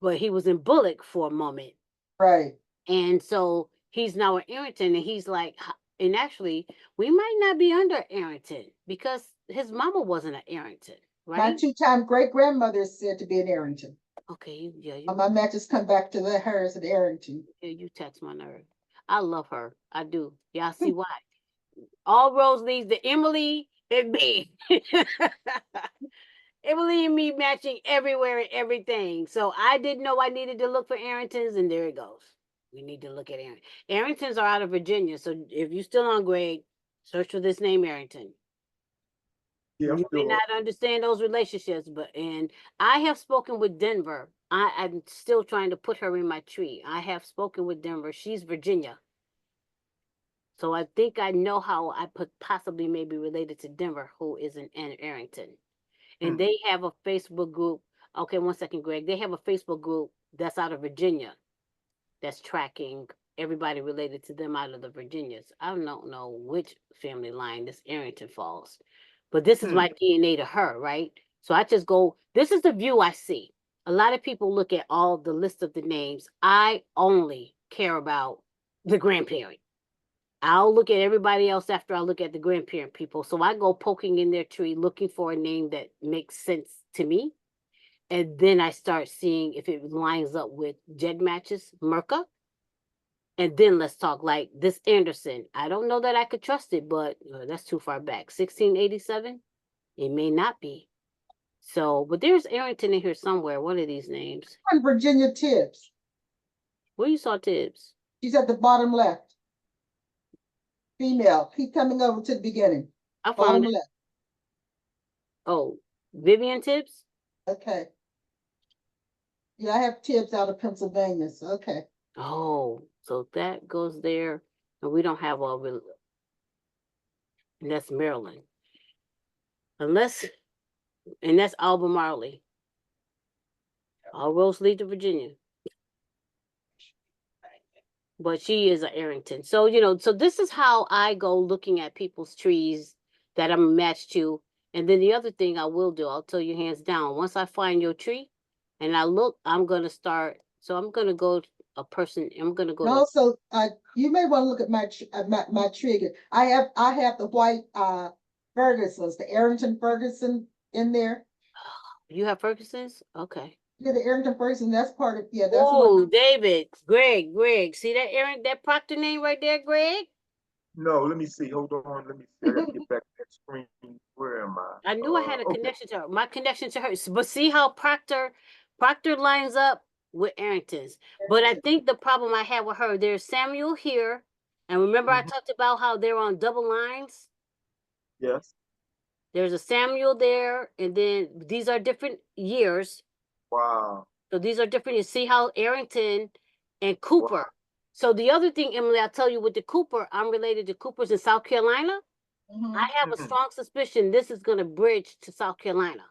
Speaker 1: but he was in Bullock for a moment.
Speaker 4: Right.
Speaker 1: And so he's now at Arrington, and he's like, and actually, we might not be under Arrington because his mama wasn't at Arrington,
Speaker 4: My
Speaker 1: right?
Speaker 4: two-time great-grandmother is said to be in Arrington.
Speaker 1: Okay,
Speaker 4: My matches come back to hers at Arrington.
Speaker 1: Yeah, you text my nerve. I love her. I do. Y'all see why? All roads leads to Emily and me. Emily and me matching everywhere and everything. So I didn't know I needed to look for Arringtons, and there it goes. We need to look at Arrington. Arringtons are out of Virginia. So if you're still on Greg, search for this name Arrington.
Speaker 2: Yeah,
Speaker 1: You may not understand those relationships, and I have spoken with Denver. I'm still trying to put her in my tree. I have spoken with Denver. She's Virginia. So I think I know how I possibly may be related to Denver, who is in Arrington. And they have a Facebook group. Okay, 1 second, Greg. They have a Facebook group that's out of Virginia that's tracking everybody related to them out of the Virginias. I don't know which family line this Arrington falls, but this is my DNA to her, right? So I just go, this is the view I see. A lot of people look at all the list of the names. I only care about the grandparent. I'll look at everybody else after I look at the grandparent people. So I go poking in their tree, looking for a name that makes sense to me. And then I start seeing if it lines up with Jed matches, Merca. And then let's talk like this Anderson. I don't know that I could trust it, but that's too far back. 1687? It may not be. So, but there's Arrington in here somewhere, one of these names.
Speaker 4: And Virginia Tibbs.
Speaker 1: Where you saw Tibbs?
Speaker 4: She's at the bottom left. Female. Keep coming over to the beginning.
Speaker 1: I
Speaker 4: Bottom
Speaker 1: found it.
Speaker 4: left.
Speaker 1: Oh, Vivian Tibbs?
Speaker 4: Okay. Yeah, I have Tibbs out of Pennsylvania. So okay.
Speaker 1: Oh, So that goes there, and we don't have all real, and that's Maryland. Unless, and that's Albemarle. All roads lead to Virginia. But she is a Arrington. So, you know, so this is how I go looking at people's trees that I'm matched to. And then the other thing I will do, I'll tell you hands down, once I find your tree and I look, I'm going to start. So I'm going to go a person, I'm going to go
Speaker 4: And
Speaker 1: to,
Speaker 4: also, you may want to look at my tree again. I have the white Fergusons, the Arrington Ferguson in there.
Speaker 1: you have Ferguson's? Okay.
Speaker 4: Yeah, the Arrington Ferguson, that's part of, yeah, that's
Speaker 1: Oh,
Speaker 4: one.
Speaker 1: David, Greg, see that Aaron, that Proctor name right there, Greg?
Speaker 2: No, let me see. Hold on. Let me see. I gotta get back to that screen. Where am I?
Speaker 1: I knew I had a
Speaker 2: Okay.
Speaker 1: connection to her. My connection to her. But see how Proctor lines up with Arrington's. But I think the problem I have with her, there's Samuel here. And remember I talked about how they're on double lines?
Speaker 2: Yes.
Speaker 1: There's a Samuel there, and then these are different years.
Speaker 2: Wow.
Speaker 1: So these are different. You see how Arrington and Cooper.
Speaker 2: Wow.
Speaker 1: So the other thing, Emily, I'll tell you with the Cooper, I'm related to Coopers in South Carolina. I have a strong suspicion this is going to bridge to South Carolina.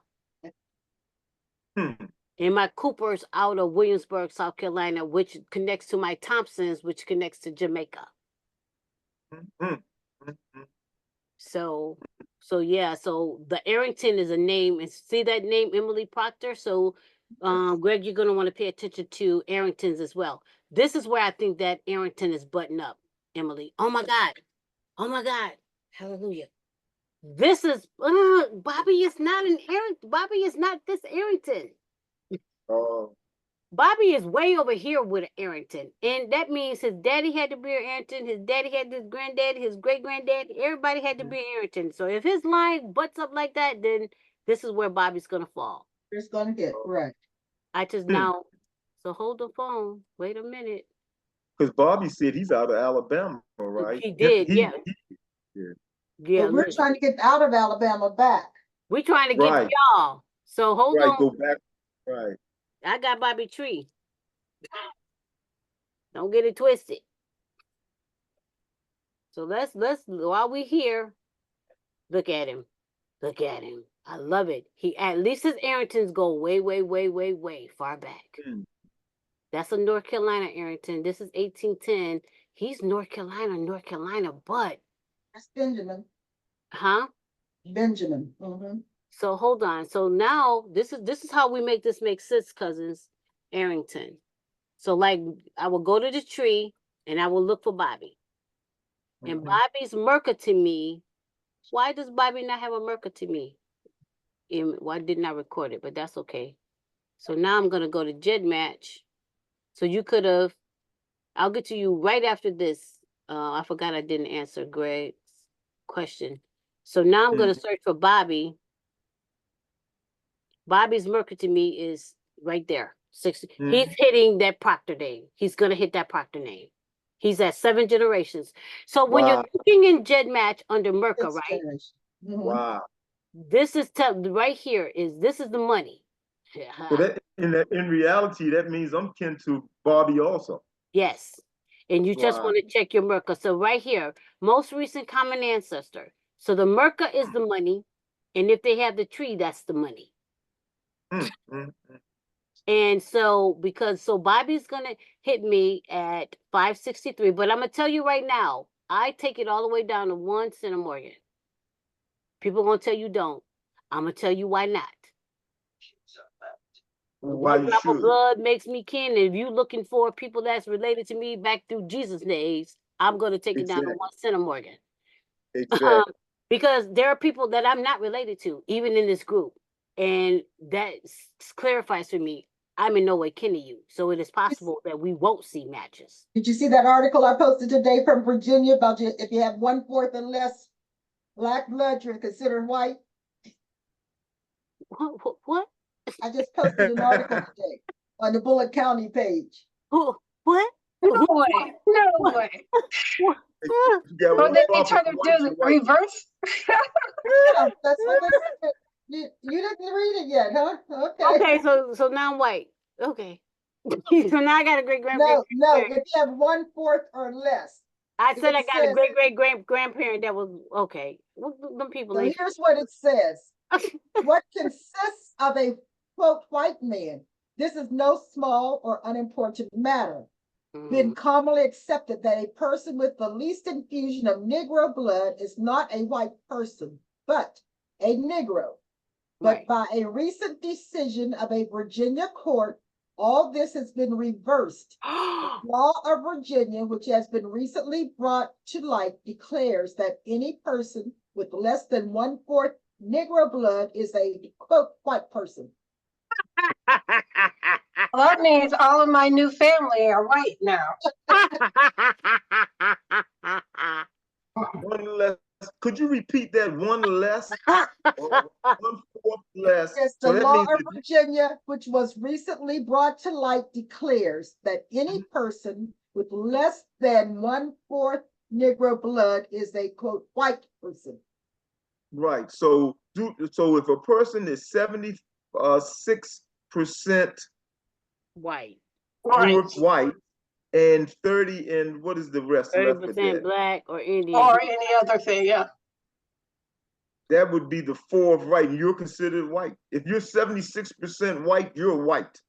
Speaker 1: And my Cooper's out of Williamsburg, South Carolina, which connects to my Thompsons, which connects to Jamaica. So yeah, so the Arrington is a name, and see that name, Emily Proctor. So Greg, you're gonna want to pay attention to Arringtons as well. This is where I think that Arrington is buttoned up, Emily. Oh my God, hallelujah. This is Bobby is not an Arrington. Bobby is not this Arrington.
Speaker 2: Oh.
Speaker 1: Bobby is way over here with an Arrington. And that means his daddy had to be an Arrington, his daddy had his granddad, his great-granddad, everybody had to be an Arrington. So if his line butts up like that, then this is where Bobby's gonna fall.
Speaker 4: It's gonna get right.
Speaker 1: I just now, so hold the phone. Wait a minute.
Speaker 2: Because Bobby said he's out of Alabama, right?
Speaker 1: He did, yeah. Yeah,
Speaker 4: But we're
Speaker 1: look,
Speaker 4: trying to get out of Alabama back.
Speaker 1: we're trying to get to y'all. So hold on.
Speaker 2: Go back. Right.
Speaker 1: I got Bobby Tree. Don't get it twisted. So let's while we here, look at him. Look at him. I love it. He at least his Arringtons go way far back. That's a North Carolina Arrington. This is 1810. He's North Carolina, but
Speaker 4: that's Benjamin.
Speaker 1: Huh?
Speaker 4: Benjamin.
Speaker 1: So hold on. So now this is how we make this make sense, cousins. Arrington. So like I will go to the tree and I will look for Bobby. And Bobby's Merca to me. Why does Bobby not have a Merca to me? Why didn't I record it? But that's okay. So now I'm gonna go to Ged Match. So you could have. I'll get to you right after this. I forgot I didn't answer Greg's question. So now I'm gonna search for Bobby. Bobby's Merca to me is right there. 60. He's hitting that Proctor name. He's gonna hit that Proctor name. He's at 7 generations. So when you're looking in Ged Match under Merca, right?
Speaker 2: Wow.
Speaker 1: This is right here is this is the money.
Speaker 2: So that in reality, that means I'm kin to Bobby also.
Speaker 1: Yes. And you just want to check your Merca. So right here, most recent common ancestor. So the Merca is the money. And if they have the tree, that's the money. And so Bobby's gonna hit me at 563, but I'm gonna tell you right now, I take it all the way down to 1 centimorgan. People gonna tell you don't. I'm gonna tell you why not.
Speaker 2: Why you should.
Speaker 1: Blood makes me kin. And if you looking for people that's related to me back through Jesus' days, I'm gonna take it down to 1 centimorgan.
Speaker 2: Exactly.
Speaker 1: Because there are people that I'm not related to, even in this group. And that clarifies for me, I'm in no way kin to you. So it is possible that we won't see matches.
Speaker 4: Did you see that article I posted today from Virginia about if you have 1/4 and less Black blood, you're considered white?
Speaker 1: What?
Speaker 4: I just posted an article today on the Bullitt County page.
Speaker 1: What?
Speaker 8: No way. No way. Oh, they try to do the reverse?
Speaker 4: Yeah, that's what they said. You didn't read it yet, huh? Okay.
Speaker 1: Okay, so now I'm white. Okay. So now I got a great grandparent.
Speaker 4: No, if you have 1/4 or less.
Speaker 1: I said I
Speaker 4: it
Speaker 1: got a
Speaker 4: says-
Speaker 1: great grandparent that was okay. Them people
Speaker 4: So
Speaker 1: ain't.
Speaker 4: here's what it says. What consists of a quote white man? This is no small or unimportant matter. Been commonly accepted that a person with the least infusion of Negro blood is not a white person, but a Negro. But
Speaker 1: Right.
Speaker 4: by a recent decision of a Virginia court, all this has been reversed. The law of Virginia, which has been recently brought to light, declares that any person with less than 1/4 Negro blood is a quote white person.
Speaker 8: Well, that means all of my new family are white now.
Speaker 2: One less. Could you repeat that? One less? Or 1/4 less.
Speaker 4: Yes, the
Speaker 2: So that
Speaker 4: law
Speaker 2: means
Speaker 4: of
Speaker 2: if you-
Speaker 4: Virginia, which was recently brought to light, declares that any person with less than 1/4 Negro blood is a quote white person.
Speaker 2: right. So if a person is 76%
Speaker 1: White.
Speaker 2: pure
Speaker 8: Right.
Speaker 2: white and 30 and what is the rest left of
Speaker 1: 30%
Speaker 2: that?
Speaker 1: black or Indian.
Speaker 8: Or any other thing, yeah.
Speaker 2: That would be the fourth white, and you're considered white. If you're 76% white, you're white.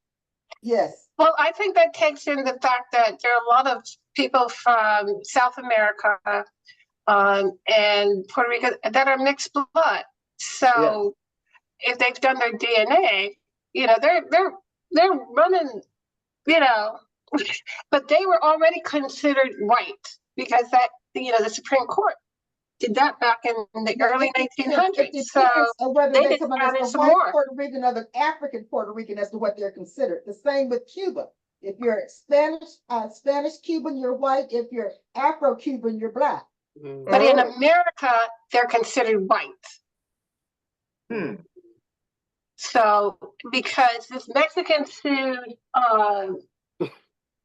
Speaker 4: Yes.
Speaker 8: Well, I think that takes in the fact that there are a lot of people from South America and Puerto Rico that are mixed blood. So if they've done their DNA, they're running, but they were already considered white because the Supreme Court did that back in the early 1900s. So
Speaker 4: whether
Speaker 8: they
Speaker 4: they
Speaker 8: just
Speaker 4: come out
Speaker 8: added
Speaker 4: as the
Speaker 8: some
Speaker 4: white
Speaker 8: more.
Speaker 4: Puerto Rican or the African Puerto Rican as to what they're considered. The same with Cuba. If you're Spanish Cuban, you're white. If you're Afro Cuban, you're black.
Speaker 8: But in America, they're considered white. So because this Mexican sued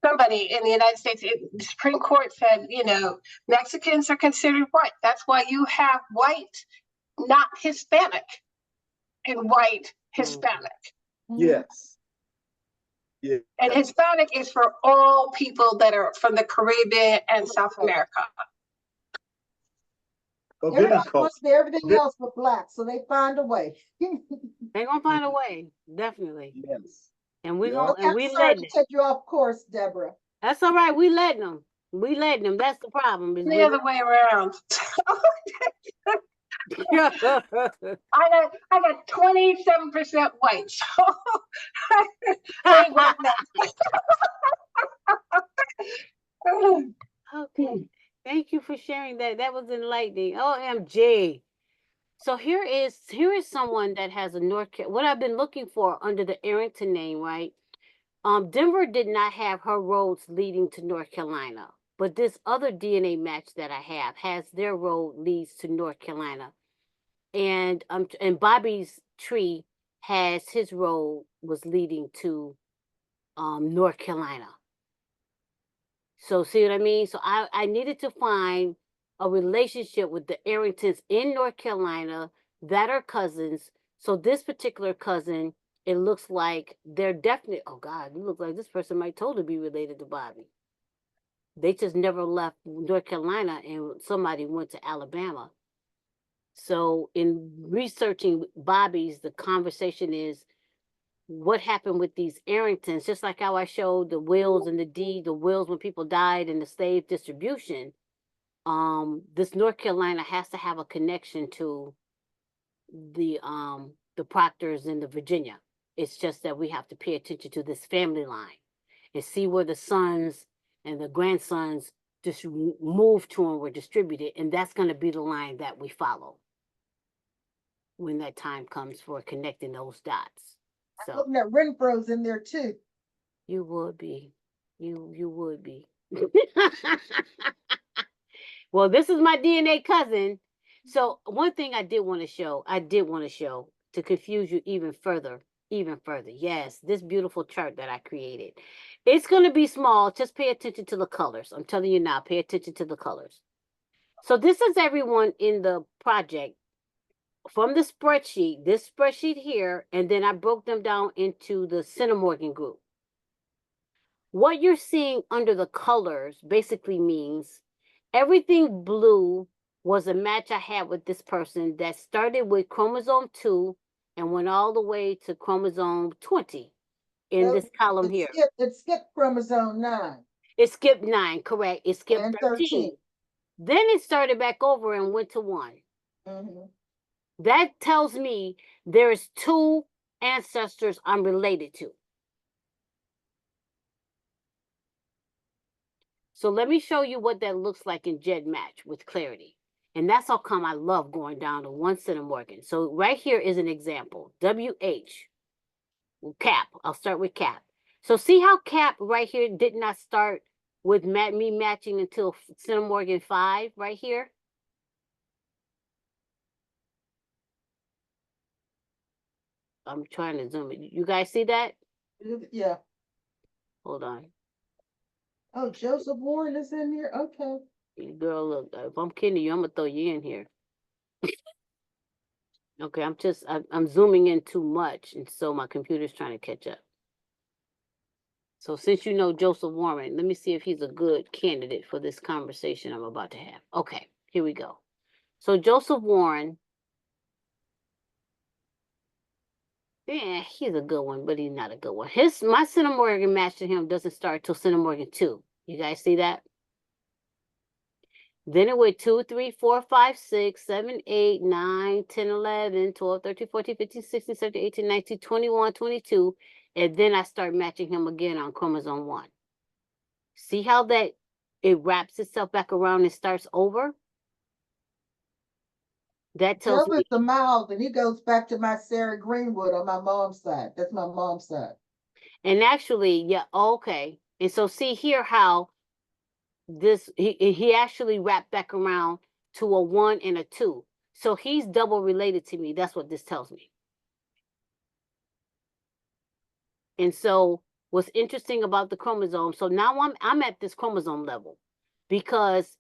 Speaker 8: somebody in the United States, the Supreme Court said, Mexicans are considered white. That's why you have white, not Hispanic, and white Hispanic.
Speaker 2: Yes. Yeah.
Speaker 8: And Hispanic is for all people that are from the Caribbean and South America.
Speaker 4: Everybody wants to be everything else but black, so they find a way.
Speaker 1: They're gonna find a way, definitely.
Speaker 2: Yes.
Speaker 1: And we
Speaker 2: Yeah.
Speaker 1: and we
Speaker 4: sorry
Speaker 1: letting
Speaker 4: to take you off course, Deborah.
Speaker 1: That's all right. We letting them. We letting them. That's the problem. Is
Speaker 8: The other way around. I got 27% white, so I ain't worth that.
Speaker 1: Okay. Thank you for sharing that. That was enlightening. OMG. So here is someone that has a North Carolina. What I've been looking for under the Arrington name, right? Denver did not have her roads leading to North Carolina, but this other DNA match that I have has their road leads to North Carolina, and Bobby's tree has his road was leading to North Carolina. So see what I mean? So I needed to find a relationship with the Arringtons in North Carolina that are cousins. So this particular cousin, it looks like they're definitely, oh God, it looks like this person might totally be related to Bobby. They just never left North Carolina and somebody went to Alabama. So in researching Bobby's, the conversation is, what happened with these Arringtons, just like how I showed the wills and the deed, the wills when people died and the slave distribution. This North Carolina has to have a connection to the Proctors and the Virginia. It's just that we have to pay attention to this family line and see where the sons and the grandsons just moved to and were distributed, and that's going to be the line that we follow when that time comes for connecting those dots. So
Speaker 4: looking at Renfro's in there too.
Speaker 1: you would be. You would be. Well, this is my DNA cousin. So one thing I did want to show to confuse you even further. Yes, this beautiful chart that I created. It's going to be small. Just pay attention to the colors. I'm telling you now, pay attention to the colors. So this is everyone in the project from the spreadsheet, this spreadsheet here, and then I broke them down into the Centimorgan group. what you're seeing under the colors basically means everything blue was a match I had with this person that started with chromosome 2 and went all the way to chromosome 20 in this column here.
Speaker 4: It skipped chromosome 9
Speaker 1: It skipped 9, correct. It skipped
Speaker 4: and
Speaker 1: 13. Then it started back over and went to 1. That tells me there's 2 ancestors I'm related to. So let me show you what that looks like in GEDmatch with clarity. And that's how come I love going down to 1 centimorgan. So right here is an example. WH, cap. I'll start with cap. So see how cap right here did not start with me matching until centimorgan 5 right here? I'm trying to zoom it. You guys see that?
Speaker 4: Yeah.
Speaker 1: Hold on.
Speaker 4: Oh, Joseph Warren is in here. Okay.
Speaker 1: Girl, look, if I'm kidding you, I'm gonna throw you in here. Okay, I'm zooming in too much, and so my computer's trying to catch up. So since you know Joseph Warren, let me see if he's a good candidate for this conversation I'm about to have. Okay, here we go. So Joseph Warren, yeah, he's a good one, but he's not a good one. My centimorgan match to him doesn't start till centimorgan 2. You guys see that? Then it went 2, 3, 4, 5, 6, 7, 8, 9, 10, 11, 12, 13, 14, 15, 16, 17, 18, 19, 21, 22. And then I start matching him again on chromosome 1. See how that it wraps itself back around and starts over? That tells
Speaker 4: Joe
Speaker 1: me.
Speaker 4: is the mild, and he goes back to my Sarah Greenwood on my mom's side. That's my mom's side.
Speaker 1: And actually, yeah, okay. And so see here how this he actually wrapped back around to a 1 and a 2. So he's double related to me. That's what this tells me. And so what's interesting about the chromosome, so now I'm at this chromosome level because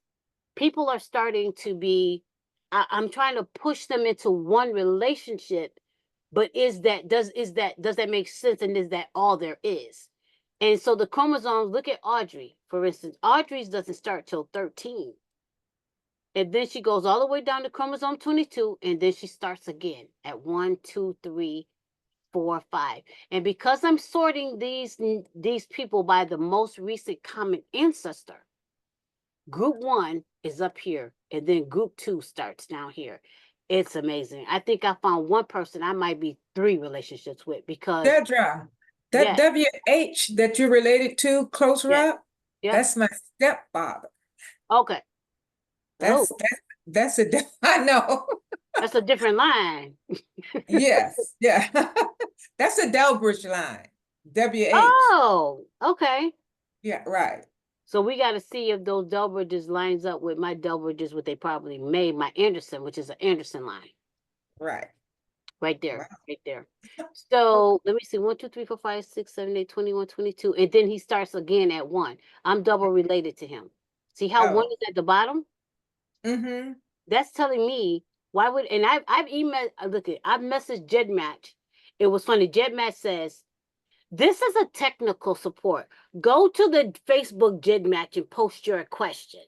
Speaker 1: people are starting to be, I'm trying to push them into one relationship, but does that make sense? And is that all there is? And so the chromosomes, look at Audrey, for instance. Audrey's doesn't start till 13. And then she goes all the way down to chromosome 22, and then she starts again at 1, 2, 3, 4, 5. And because I'm sorting these people by the most recent common ancestor, group 1 is up here, and then group 2 starts down here. It's amazing. I think I found one person I might be 3 relationships with because
Speaker 3: Dedra, that WH that you related to, close up, that's my stepfather.
Speaker 1: Okay.
Speaker 3: That's a I know.
Speaker 1: That's a different line.
Speaker 3: Yes, yeah. That's a Delbridge line. WH.
Speaker 1: Oh, okay.
Speaker 3: Yeah, right.
Speaker 1: So we got to see if those Delbridges lines up with my Delbridges, what they probably made my Anderson, which is an Anderson line.
Speaker 3: Right.
Speaker 1: Right there, right there. So let me see, 1, 2, 3, 4, 5, 6, 7, 8, 21, 22. And then he starts again at 1. I'm double related to him. See how 1 is at the bottom?
Speaker 3: Mm-hmm.
Speaker 1: That's telling me why would, and I've emailed, I've messaged GEDmatch. It was funny. GEDmatch says, this is a technical support. Go to the Facebook GEDmatch and post your question.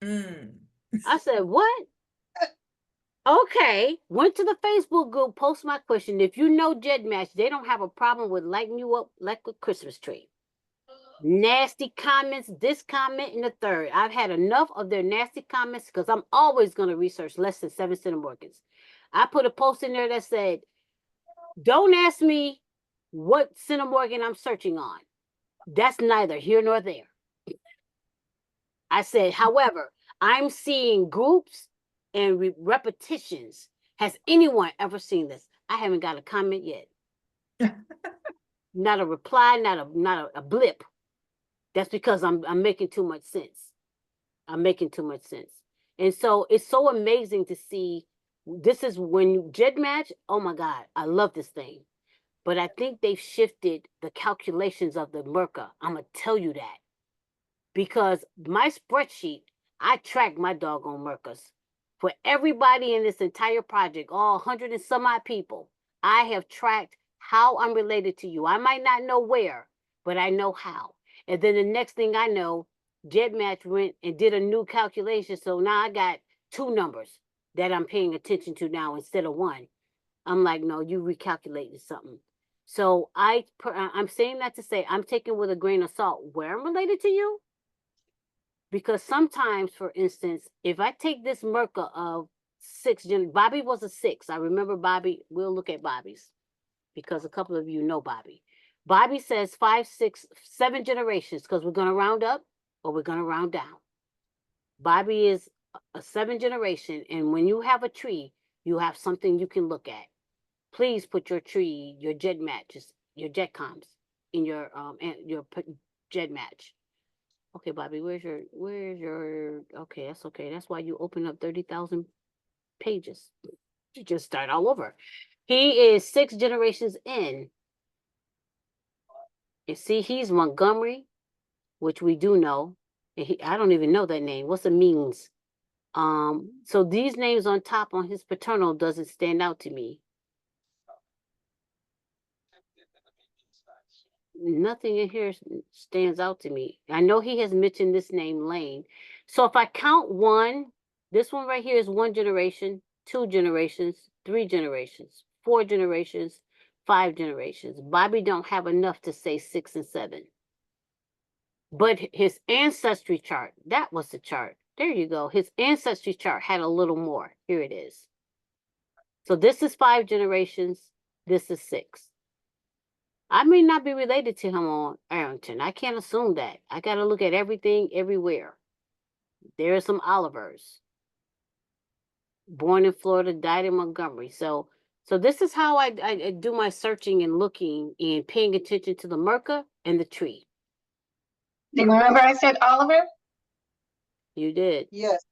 Speaker 1: I said, what? Okay, went to the Facebook group, post my question. If you know GEDmatch, they don't have a problem with lighting you up like a Christmas tree. Nasty comments, this comment and the third. I've had enough of their nasty comments because I'm always going to research less than 7 centimorgans. I put a post in there that said, don't ask me what centimorgan I'm searching on. That's neither here nor there. I said, however, I'm seeing groups and repetitions. Has anyone ever seen this? I haven't got a comment yet. Not a reply, not a blip. That's because I'm making too much sense. I'm making too much sense. And so it's so amazing to see. This is when GEDmatch, oh my God, I love this thing. But I think they've shifted the calculations of the MCRA. I'm going to tell you that. Because my spreadsheet, I track my doggone MCRAs. For everybody in this entire project, all 100 and some odd people, I have tracked how I'm related to you. I might not know where, but I know how. And then the next thing I know, GEDmatch went and did a new calculation. So now I got 2 numbers that I'm paying attention to now instead of 1. I'm like, no, you recalculated something. So I'm saying that to say I'm taking with a grain of salt where I'm related to you. Because sometimes, for instance, if I take this Merca of 6, Bobby was a 6. I remember Bobby. We'll look at Bobby's because a couple of you know Bobby. Bobby says 5, 6, 7 generations because we're going to round up or we're going to round down. Bobby is a 7 generation. And when you have a tree, you have something you can look at. Please put your tree, your GEDmatches, your Gedcoms in your GEDmatch. Okay, Bobby, where's your, okay, that's okay. That's why you open up 30,000 pages. You just start all over. He is 6 generations in. You see, he's Montgomery, which we do know. And I don't even know that name. What's it means? So these names on top on his paternal doesn't stand out to me. Nothing in here stands out to me. I know he has mentioned this name, Lane. So if I count 1, this one right here is 1 generation, 2 generations, 3 generations, 4 generations, 5 generations. Bobby don't have enough to say 6 and 7. But his ancestry chart, that was the chart. There you go. His ancestry chart had a little more. Here it is. So this is 5 generations. This is 6. I may not be related to him on Arrington. I can't assume that. I got to look at everything everywhere. There are some Olivers. Born in Florida, died in Montgomery. So this is how I do my searching and looking and paying attention to the Merca and the tree.
Speaker 8: Do you remember I said Oliver?
Speaker 1: You did.
Speaker 4: Yes.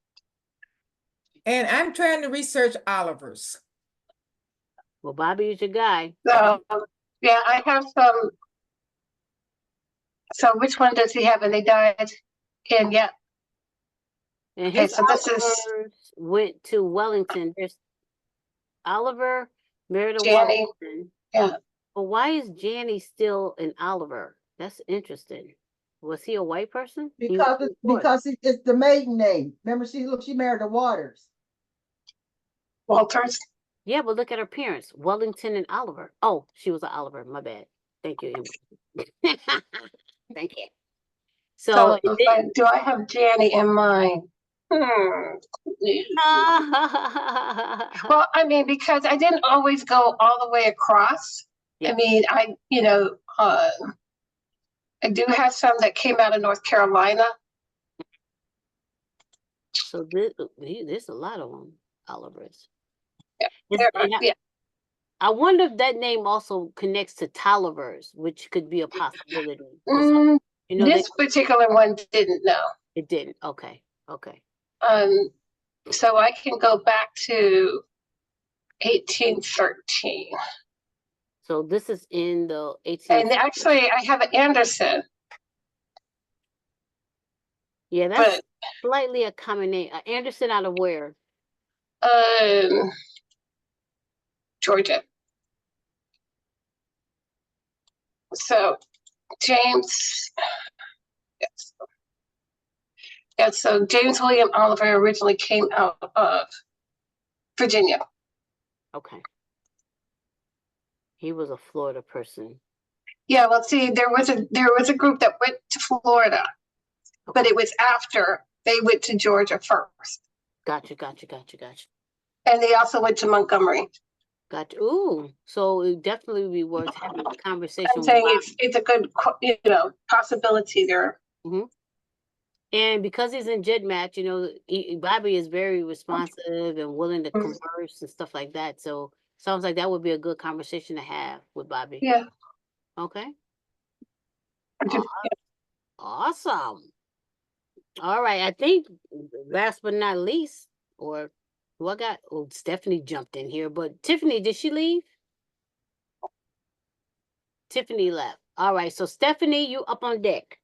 Speaker 3: And I'm trying to research Oliver's.
Speaker 1: Well, Bobby is your guy.
Speaker 8: So, yeah, I have some. So which one does he have? And they died in, yeah.
Speaker 1: And
Speaker 8: Okay,
Speaker 1: his
Speaker 8: so this is
Speaker 1: Olivers went to Wellington. There's Oliver married a
Speaker 8: Janny.
Speaker 1: Wellington.
Speaker 8: Yeah.
Speaker 1: But why is Janny still an Oliver? That's interesting. Was he a white person?
Speaker 4: Because it's the maiden name. Remember, she married the Waters.
Speaker 8: Walters.
Speaker 1: Yeah, but look at her parents, Wellington and Oliver. Oh, she was an Oliver. My bad. Thank you, Emily. Thank you. So,
Speaker 8: Do I have Janny in mind? Well, I mean, because I didn't always go all the way across.
Speaker 1: Yeah.
Speaker 8: I mean, I do have some that came out of North Carolina.
Speaker 1: So there's a lot of them, Olivers.
Speaker 8: Yeah.
Speaker 1: I wonder if that name also connects to Tollivers, which could be a possibility.
Speaker 8: This particular one didn't know.
Speaker 1: It didn't. Okay.
Speaker 8: So I can go back to 1813.
Speaker 1: So this is in the 18th.
Speaker 8: And actually, I have an Anderson.
Speaker 1: Yeah, that's slightly a common name. Anderson out of where?
Speaker 8: Georgia. So James. Yes. Yeah, so James William Oliver originally came out of Virginia.
Speaker 1: Okay. He was a Florida person.
Speaker 8: Yeah, well, see, there was a group that went to Florida, but it was after they went to Georgia first.
Speaker 1: Gotcha.
Speaker 8: And they also went to Montgomery.
Speaker 1: Gotcha. Ooh, so it definitely would be worth having a conversation.
Speaker 8: I'm saying it's a good possibility there.
Speaker 1: Mm-hmm. And because he's in GEDmatch, Bobby is very responsive and willing to converse and stuff like that. So sounds like that would be a good conversation to have with Bobby.
Speaker 8: Yeah.
Speaker 1: Okay. Awesome. All right. I think last but not least, or who I got? Oh, Stephanie jumped in here, but Tiffany, did she leave? Tiffany left. All right. So Stephanie, you up on deck.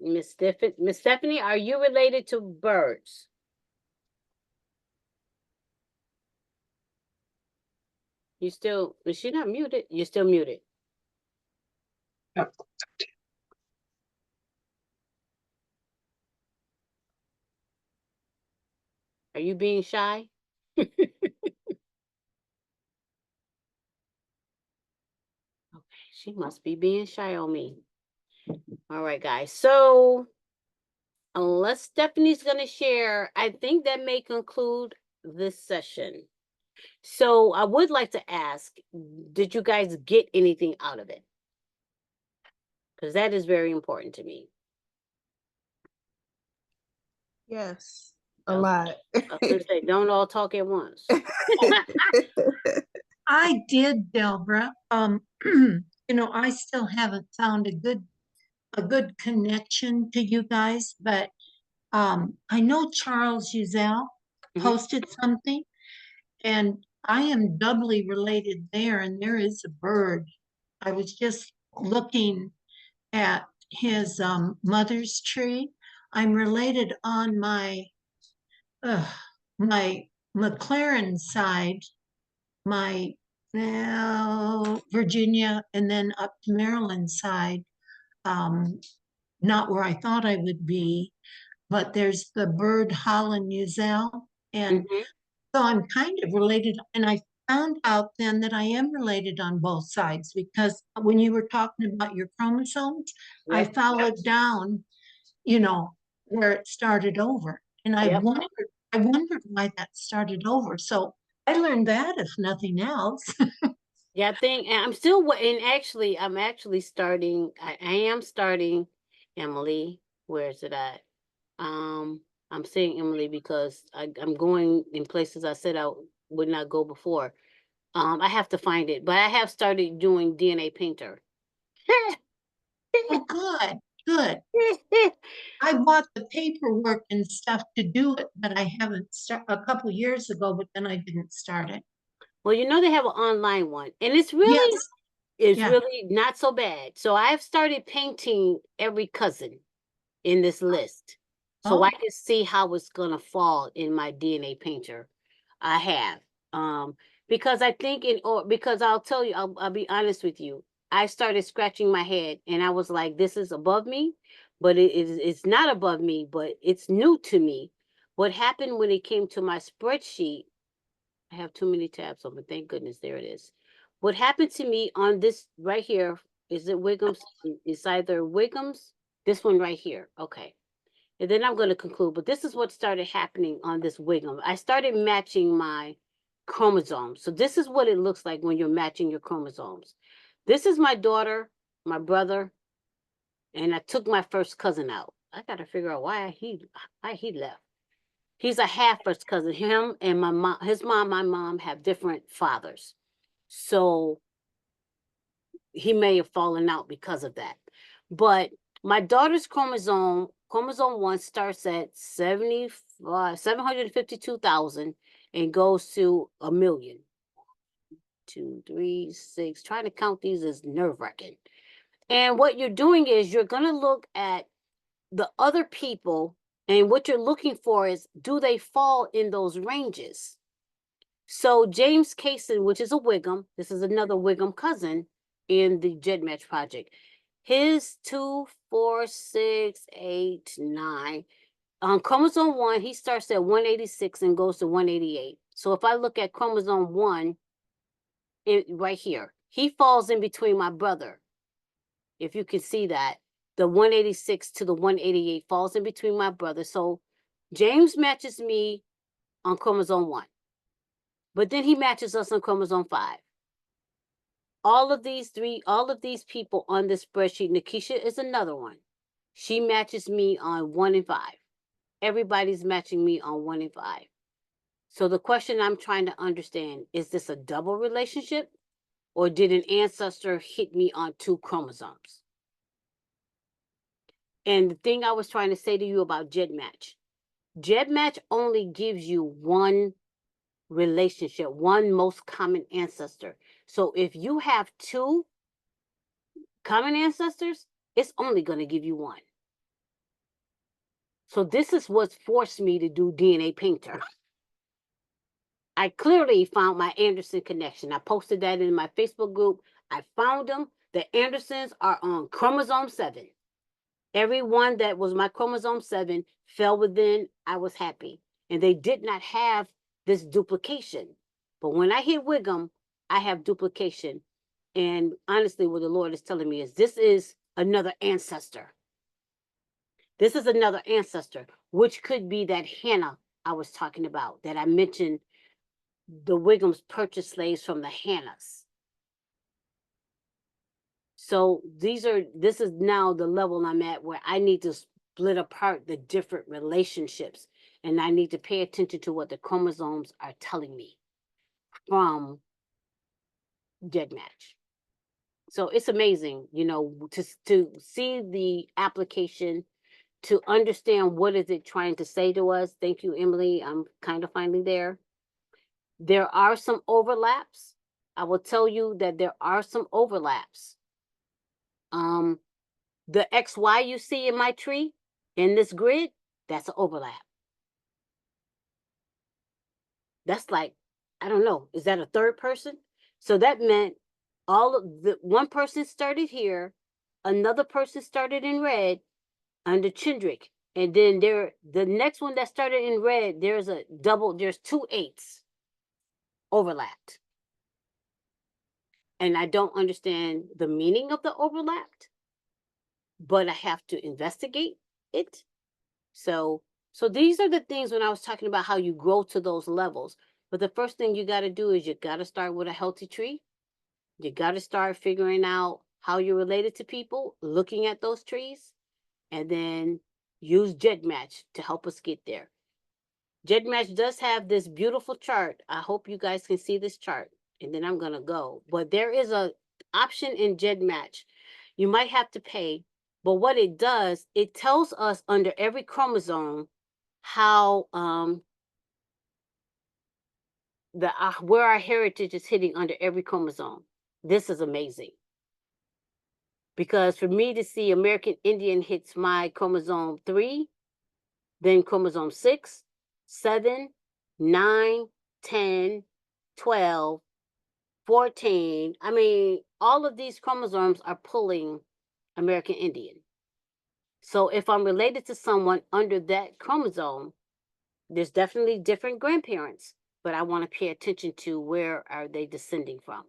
Speaker 1: Miss Stephanie, are you related to Byrds? You still, is she not muted? You're still muted.
Speaker 8: Oh,
Speaker 1: Are you being shy? Okay, she must be being shy on me. All right, guys. So unless Stephanie's going to share, I think that may conclude this session. So I would like to ask, did you guys get anything out of it? Because that is very important to me.
Speaker 9: Yes, a lot.
Speaker 1: I was going to say, don't all talk at once.
Speaker 7: I did, Delbra. You know, I still haven't found a good connection to you guys, but I know Charles Uzel posted something, and I am doubly related there, and there is a Byrd. I was just looking at his mother's tree. I'm related on my my McLaren side, my Virginia, and then up to Maryland side. Not where I thought I would be, but there's the Byrd Holland Uzel, and so I'm kind of related. And I found out then that I am related on both sides, because when you were talking about your chromosomes, I
Speaker 1: Yep.
Speaker 7: followed down, you know, where it started over, and I
Speaker 1: Yep.
Speaker 7: wondered why that started over. So I learned that, if nothing else.
Speaker 1: Yeah, I think and I'm still and actually I'm actually starting. I am starting, Emily. Where is it at? I'm saying Emily because I'm going in places I said I would not go before. I have to find it, but I have started doing DNA Painter.
Speaker 7: Oh, good, good. I bought the paperwork and stuff to do it, but I haven't a couple years ago, but then I didn't start it.
Speaker 1: Well, you know they have an online one, and it's
Speaker 7: Yes.
Speaker 1: really not so bad. So I've started painting every cousin in this list, so I can see how it's gonna fall in my DNA Painter. I have, because I think because I'll tell you, I'll be honest with you. I started scratching my head, and I was like, "This is above me," but it's not above me, but it's new to me. What happened when it came to my spreadsheet? I have too many tabs open. Thank goodness, there it is. What happened to me on this right here, is it Wiggums? It's either Wiggums, this one right here. Okay. And then I'm going to conclude, but this is what started happening on this Wiggum. I started matching my chromosomes. So this is what it looks like when you're matching your chromosomes. This is my daughter, my brother, and I took my first cousin out. I got to figure out why he left. He's a half first cousin. Him and my mom, his mom, my mom have different fathers. So he may have fallen out because of that. But my daughter's chromosome 1 starts at 752,000 and goes to 1,000,000. 2, 3, 6. Trying to count these is nerve-wracking. And what you're doing is you're going to look at the other people, and what you're looking for is, do they fall in those ranges? So James Cason, which is a Wiggum, this is another Wiggum cousin in the GEDmatch project. His 2, 4, 6, 8, 9. On chromosome 1, he starts at 186 and goes to 188. So if I look at chromosome 1, right here, he falls in between my brother. If you can see that, the 186 to the 188 falls in between my brother. So James matches me on chromosome 1. But then he matches us on chromosome 5. All of these people on this spreadsheet, Nikisha is another one. She matches me on 1 and 5. Everybody's matching me on 1 and 5. So the question I'm trying to understand, is this a double relationship, or did an ancestor hit me on 2 chromosomes? And the thing I was trying to say to you about GEDmatch only gives you one relationship, one most common ancestor. So if you have 2 common ancestors, it's only going to give you 1. So this is what's forced me to do DNA Painter. I clearly found my Anderson connection. I posted that in my Facebook group. I found them. The Andersons are on chromosome 7. Everyone that was my chromosome 7 fell within, I was happy. And they did not have this duplication. But when I hit Wiggum, I have duplication. And honestly, what the Lord is telling me is this is another ancestor. This is another ancestor, which could be that Hannah I was talking about, that I mentioned the Wiggums purchased slaves from the Hannahs. So this is now the level I'm at where I need to split apart the different relationships, and I need to pay attention to what the chromosomes are telling me from GEDmatch. So it's amazing, you know, to see the application, to understand what is it trying to say to us. Thank you, Emily. I'm kind of finally there. There are some overlaps. I will tell you that there are some overlaps. The XY you see in my tree, in this grid, that's an overlap. That's like, I don't know, is that a third person? So that meant all of the one person started here, another person started in red under Chindrick, and then the next one that started in red, there's 2 8s overlapped. And I don't understand the meaning of the overlapped, but I have to investigate it. So these are the things when I was talking about how you grow to those levels. But the first thing you got to do is you got to start with a healthy tree. You got to start figuring out how you're related to people, looking at those trees, and then use GEDmatch to help us get there. GEDmatch does have this beautiful chart. I hope you guys can see this chart, and then I'm going to go. But there is a option in GEDmatch. You might have to pay, but what it does, it tells us under every chromosome how where our heritage is hitting under every chromosome. This is amazing. Because for me to see American Indian hits my chromosome 3, then chromosome 6, 7, 9, 10, 12, 14. I mean, all of these chromosomes are pulling American Indian. So if I'm related to someone under that chromosome, there's definitely different grandparents, but I want to pay attention to where are they descending from.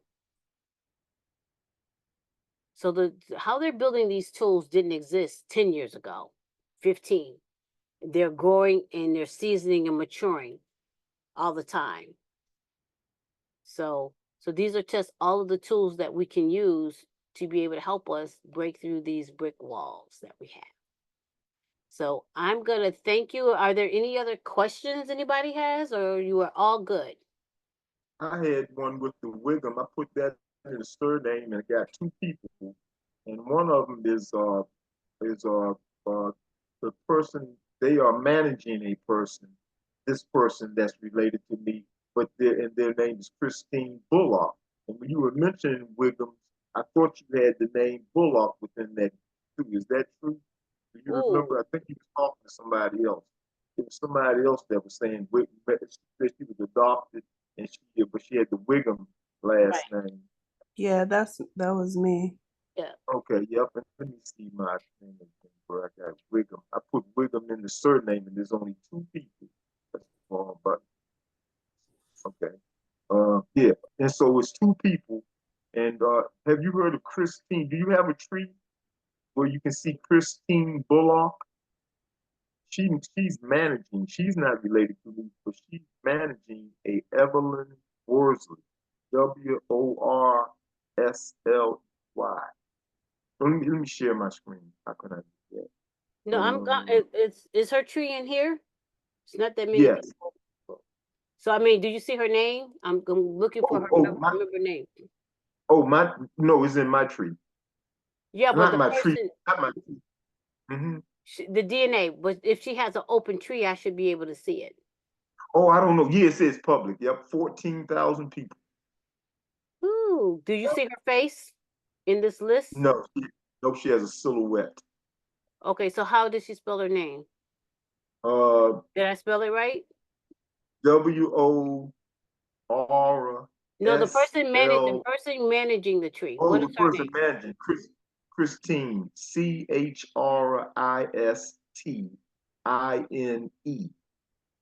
Speaker 1: So how they're building these tools didn't exist 10 years ago, 15. They're growing and they're seasoning and maturing all the time. So these are just all of the tools that we can use to be able to help us break through these brick walls that we have. So I'm going to thank you. Are there any other questions anybody has, or you are all good?
Speaker 2: I had one with the Wiggum. I put that in the surname and got 2 people, and one of them is the person, they are managing a person, this person that's related to me, but their name is Christine Bullock. And when you were mentioning Wiggums, I thought you had the name Bullock within that too. Is that true? Do you remember? I think you was talking to somebody else. It was somebody else that was saying that she was adopted, and but she had the Wiggum last name.
Speaker 9: Yeah, that was me.
Speaker 1: Yeah.
Speaker 2: Okay, yep. And let me see my thing again where I got Wiggum. I put Wiggum in the surname, and there's only 2 people. That's the wrong button. Okay. Yeah. And so it's 2 people. And have you heard of Christine? Do you have a tree where you can see Christine Bullock? She's managing. She's not related to me, but she's managing a Evelyn Worsley, Worsly. Let me share my screen. How can I do that?
Speaker 1: No, is her tree in here? It's not that many
Speaker 2: Yes.
Speaker 1: people. So I mean, do you see her name? I'm looking for her. Remember her name.
Speaker 2: No, it's in my tree.
Speaker 1: Yeah, but
Speaker 2: Not my tree. Not my tree. Mm-hmm.
Speaker 1: The DNA, but if she has an open tree, I should be able to see it.
Speaker 2: Oh, I don't know. Yeah, it says public. Yep, 14,000 people.
Speaker 1: Ooh, do you see her face in this list?
Speaker 2: No, she has a silhouette.
Speaker 1: Okay, so how did she spell her name? Did I spell it right?
Speaker 2: WORSLY. Aura.
Speaker 1: No, the
Speaker 2: S
Speaker 1: person
Speaker 2: L.
Speaker 1: managing the tree.
Speaker 2: Oh,
Speaker 1: What
Speaker 2: the
Speaker 1: is her
Speaker 2: person
Speaker 1: name?
Speaker 2: managing Christine. CHRISTINE.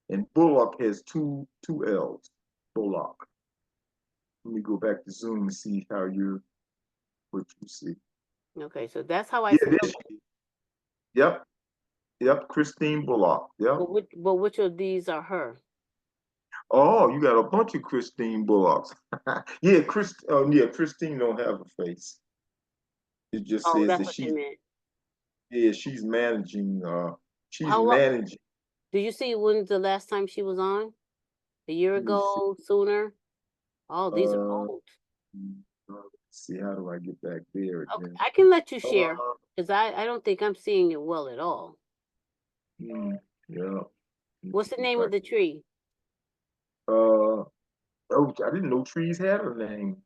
Speaker 2: And Bullock has two L's. Bullock. Let me go back to Zoom and see what you see.
Speaker 1: Okay, so that's how I
Speaker 2: Yeah,
Speaker 1: spell
Speaker 2: there
Speaker 1: it.
Speaker 2: she is. Yep, Christine Bullock. Yep.
Speaker 1: But which of these are her?
Speaker 2: Oh, you got a bunch of Christine Bullocks. Yeah, Christine don't have a face. It just
Speaker 1: Oh,
Speaker 2: says
Speaker 1: that's
Speaker 2: that
Speaker 1: what you meant.
Speaker 2: she's managing,
Speaker 1: How long? Did you see when's the last time she was on? A year
Speaker 2: let me see.
Speaker 1: ago, sooner? Oh, these are
Speaker 2: Uh,
Speaker 1: old.
Speaker 2: let's see, how do I get back there
Speaker 1: Okay,
Speaker 2: again?
Speaker 1: I can let you share
Speaker 2: Uh,
Speaker 1: because I don't think I'm seeing it well at all.
Speaker 2: yeah.
Speaker 1: What's the name of the tree?
Speaker 2: Oh, I didn't know trees had a name.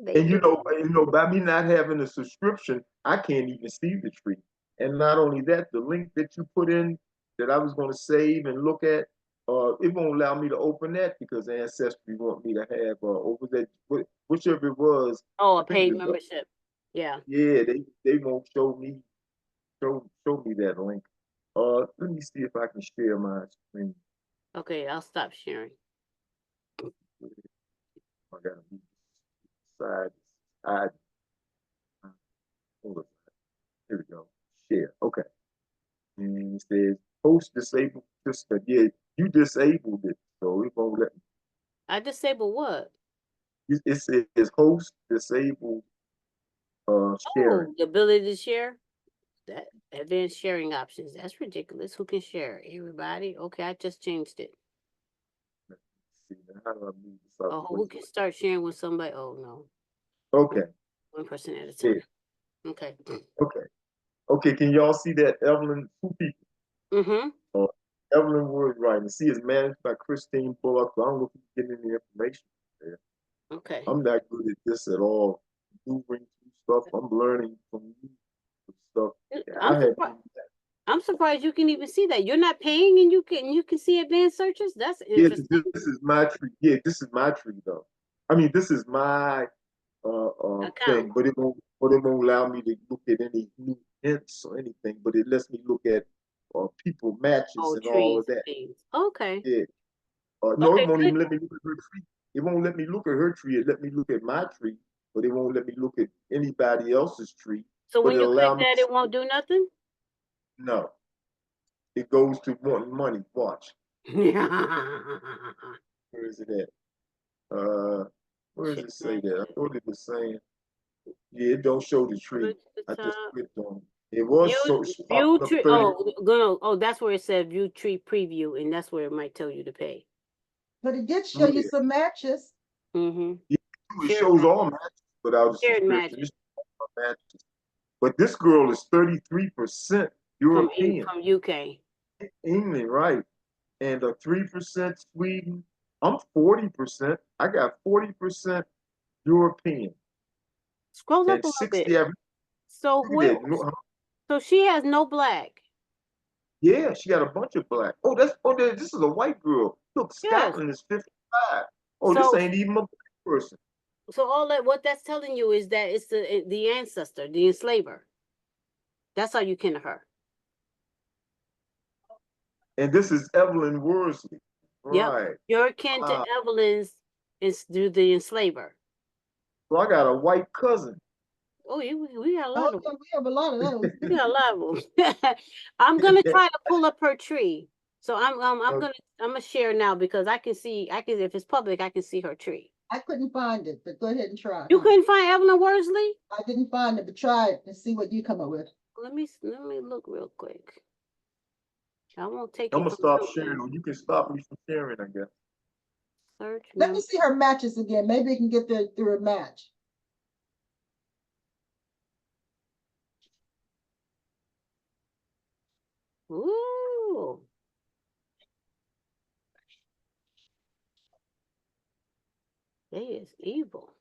Speaker 1: They
Speaker 2: And
Speaker 1: do.
Speaker 2: by me not having a subscription, I can't even see the tree. And not only that, the link that you put in that I was going to save and look at, it won't allow me to open that because Ancestry want me to have over that whichever it was.
Speaker 1: Oh,
Speaker 2: I
Speaker 1: a
Speaker 2: think
Speaker 1: paid
Speaker 2: it was,
Speaker 1: membership. Yeah.
Speaker 2: yeah, they won't show me that link. Let me see if I can share my screen.
Speaker 1: Okay, I'll stop sharing.
Speaker 2: I gotta move side. Hold on. Here we go. Share. Okay. And it says host disabled system. Yeah, you disabled it, so it won't let me.
Speaker 1: I disabled what?
Speaker 2: It says host disabled sharing.
Speaker 1: Oh, the ability to share? That advanced sharing options. That's ridiculous. Who can share? Everybody? Okay, I just changed it.
Speaker 2: Let's see, now how do I move this up?
Speaker 1: Oh, who can start sharing with somebody? Oh no.
Speaker 2: Okay.
Speaker 1: One person at a
Speaker 2: Yeah.
Speaker 1: time. Okay.
Speaker 2: Okay. Can y'all see that Evelyn? Two people.
Speaker 1: Mm-hmm.
Speaker 2: Evelyn Word writing. See, it's managed by Christine Bullock. So I don't know if you get any information there.
Speaker 1: Okay.
Speaker 2: I'm not good at this at all. Moving through stuff. I'm learning from you stuff.
Speaker 1: I'm surprised you can even see that. You're not paying and you can see advanced searches. That's
Speaker 2: Yeah,
Speaker 1: interesting.
Speaker 2: this is my tree. Yeah, this is my tree though. I mean, this is my thing,
Speaker 1: Account.
Speaker 2: but it won't allow me to look at any new hints or anything. But it lets me look at people matches
Speaker 1: Oh,
Speaker 2: and all
Speaker 1: trees,
Speaker 2: of that.
Speaker 1: things. Okay.
Speaker 2: Yeah. No,
Speaker 1: Okay,
Speaker 2: it won't
Speaker 1: good.
Speaker 2: even let me look at her tree. It won't let me look at her tree. It let me look at my tree, but it won't let me look at anybody else's tree.
Speaker 1: So
Speaker 2: But
Speaker 1: when you
Speaker 2: it'll
Speaker 1: click
Speaker 2: allow me.
Speaker 1: that, it won't do nothing?
Speaker 2: No, it goes to wanting money. Watch. Where is it at? Where does it say that? I thought it was saying. Yeah, it don't show the tree. I just clicked on it. It was
Speaker 1: View
Speaker 2: popping up
Speaker 1: tree.
Speaker 2: 30.
Speaker 1: Oh, that's where it said view tree preview, and that's where it might tell you to pay.
Speaker 4: But it did show you some matches.
Speaker 1: Mm-hmm.
Speaker 2: It shows all matches without a
Speaker 1: Shared
Speaker 2: subscription.
Speaker 1: matches.
Speaker 2: Matches. But this girl is 33% European.
Speaker 1: From UK.
Speaker 2: England, right. And 3% Sweden. I'm 40%. I got 40% European.
Speaker 1: Scroll up
Speaker 2: And
Speaker 1: a little
Speaker 2: 60.
Speaker 1: bit. So so she has no black.
Speaker 2: Yeah, she got a bunch of black. This is a white girl. Look,
Speaker 1: Yes.
Speaker 2: Scotland is 55. Oh,
Speaker 1: So
Speaker 2: this ain't even a black person.
Speaker 1: so all that what that's telling you is that it's the ancestor, the enslaver. That's how you kin to her.
Speaker 2: And this is Evelyn Worsley.
Speaker 1: Yep.
Speaker 2: Right.
Speaker 1: You're kin to Evelyn's is through the enslaver.
Speaker 2: So I got a white cousin.
Speaker 1: Oh, we got a lot of them.
Speaker 4: We have a lot of those.
Speaker 1: We got a lot of them. I'm gonna try to pull up her tree. So I'm gonna share now because I can if it's public I can see her tree.
Speaker 4: I couldn't find it, but go ahead and try.
Speaker 1: You couldn't find Evelyn Worsley?
Speaker 4: I didn't find it, but try it and see what you come up with.
Speaker 1: Let me look real quick. I won't take
Speaker 2: I'm
Speaker 1: it
Speaker 2: gonna
Speaker 1: from
Speaker 2: stop sharing, or you can stop me from sharing, I guess.
Speaker 1: search.
Speaker 4: Let me see her matches again. Maybe you can get there through a match.
Speaker 1: Ooh. They is evil.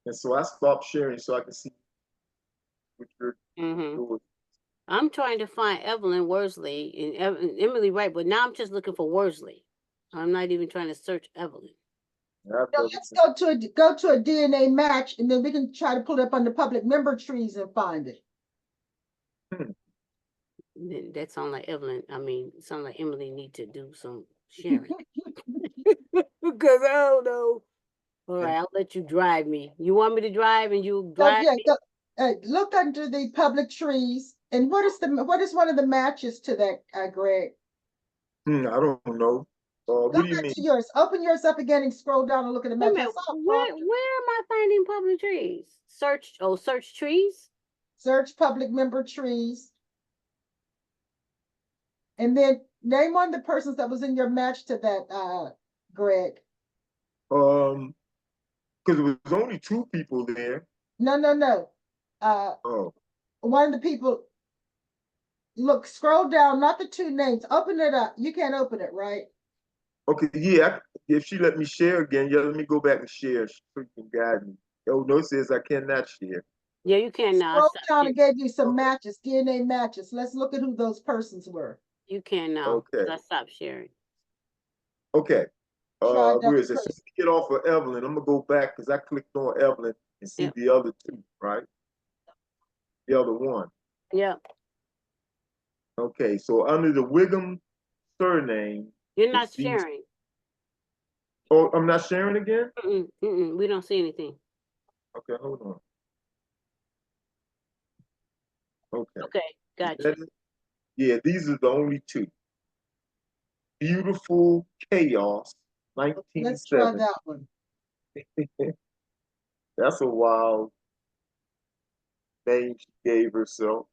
Speaker 2: And so I stopped sharing so I can see what you're
Speaker 1: Mm-hmm.
Speaker 2: doing.
Speaker 1: I'm trying to find Evelyn Worsley and Emily Wright, but now I'm just looking for Worsley. I'm not even trying to search Evelyn.
Speaker 2: I've
Speaker 4: Now,
Speaker 2: never
Speaker 4: let's
Speaker 2: been-
Speaker 4: go to a DNA match, and then we can try to pull it up on the public member trees and find it.
Speaker 1: That sounds like Evelyn. I mean, it sounds like Emily need to do some sharing. Because I don't know. All right, I'll let you drive me. You want me to drive and you
Speaker 4: So
Speaker 1: drive
Speaker 4: yeah,
Speaker 1: me?
Speaker 4: look under the public trees, and what is one of the matches to that, Greg?
Speaker 2: I don't know.
Speaker 4: Go
Speaker 2: What do you
Speaker 4: back
Speaker 2: mean?
Speaker 4: to yours. Open yours up again and scroll down and look at the
Speaker 1: Wait a
Speaker 4: match. I
Speaker 1: minute.
Speaker 4: saw
Speaker 1: Where am I finding public trees? Search. Oh, search trees.
Speaker 4: search public member trees, and then name one of the persons that was in your match to that, Greg.
Speaker 2: Because there was only 2 people there.
Speaker 4: No.
Speaker 2: Oh,
Speaker 4: One of the people. Look, scroll down, not the 2 names. Open it up. You can't open it, right?
Speaker 2: okay. Yeah, if she let me share again, yeah, let me go back and share so you can guide me. Oh, no, it says I cannot share.
Speaker 1: Yeah, you can now.
Speaker 4: Scroll down and gave you some
Speaker 2: Okay.
Speaker 4: matches, DNA matches. Let's look at who those persons were.
Speaker 1: You can now.
Speaker 2: Okay.
Speaker 1: I stopped sharing.
Speaker 2: Okay.
Speaker 4: Try
Speaker 2: Where
Speaker 4: that
Speaker 2: is it?
Speaker 4: first.
Speaker 2: Get off of Evelyn. I'm gonna go back because I clicked on Evelyn and see
Speaker 1: Yep.
Speaker 2: the other 2, right? The other one.
Speaker 1: Yep.
Speaker 2: Okay, so under the Wiggum surname,
Speaker 1: You're not
Speaker 2: it's these.
Speaker 1: sharing.
Speaker 2: Oh, I'm not sharing again?
Speaker 1: We don't see anything.
Speaker 2: Okay, hold on. Okay.
Speaker 1: Okay, gotcha.
Speaker 2: Yeah, these are the only 2. Beautiful Chaos,
Speaker 4: Let's try
Speaker 2: 1970.
Speaker 4: that one.
Speaker 2: That's a wild name she gave herself.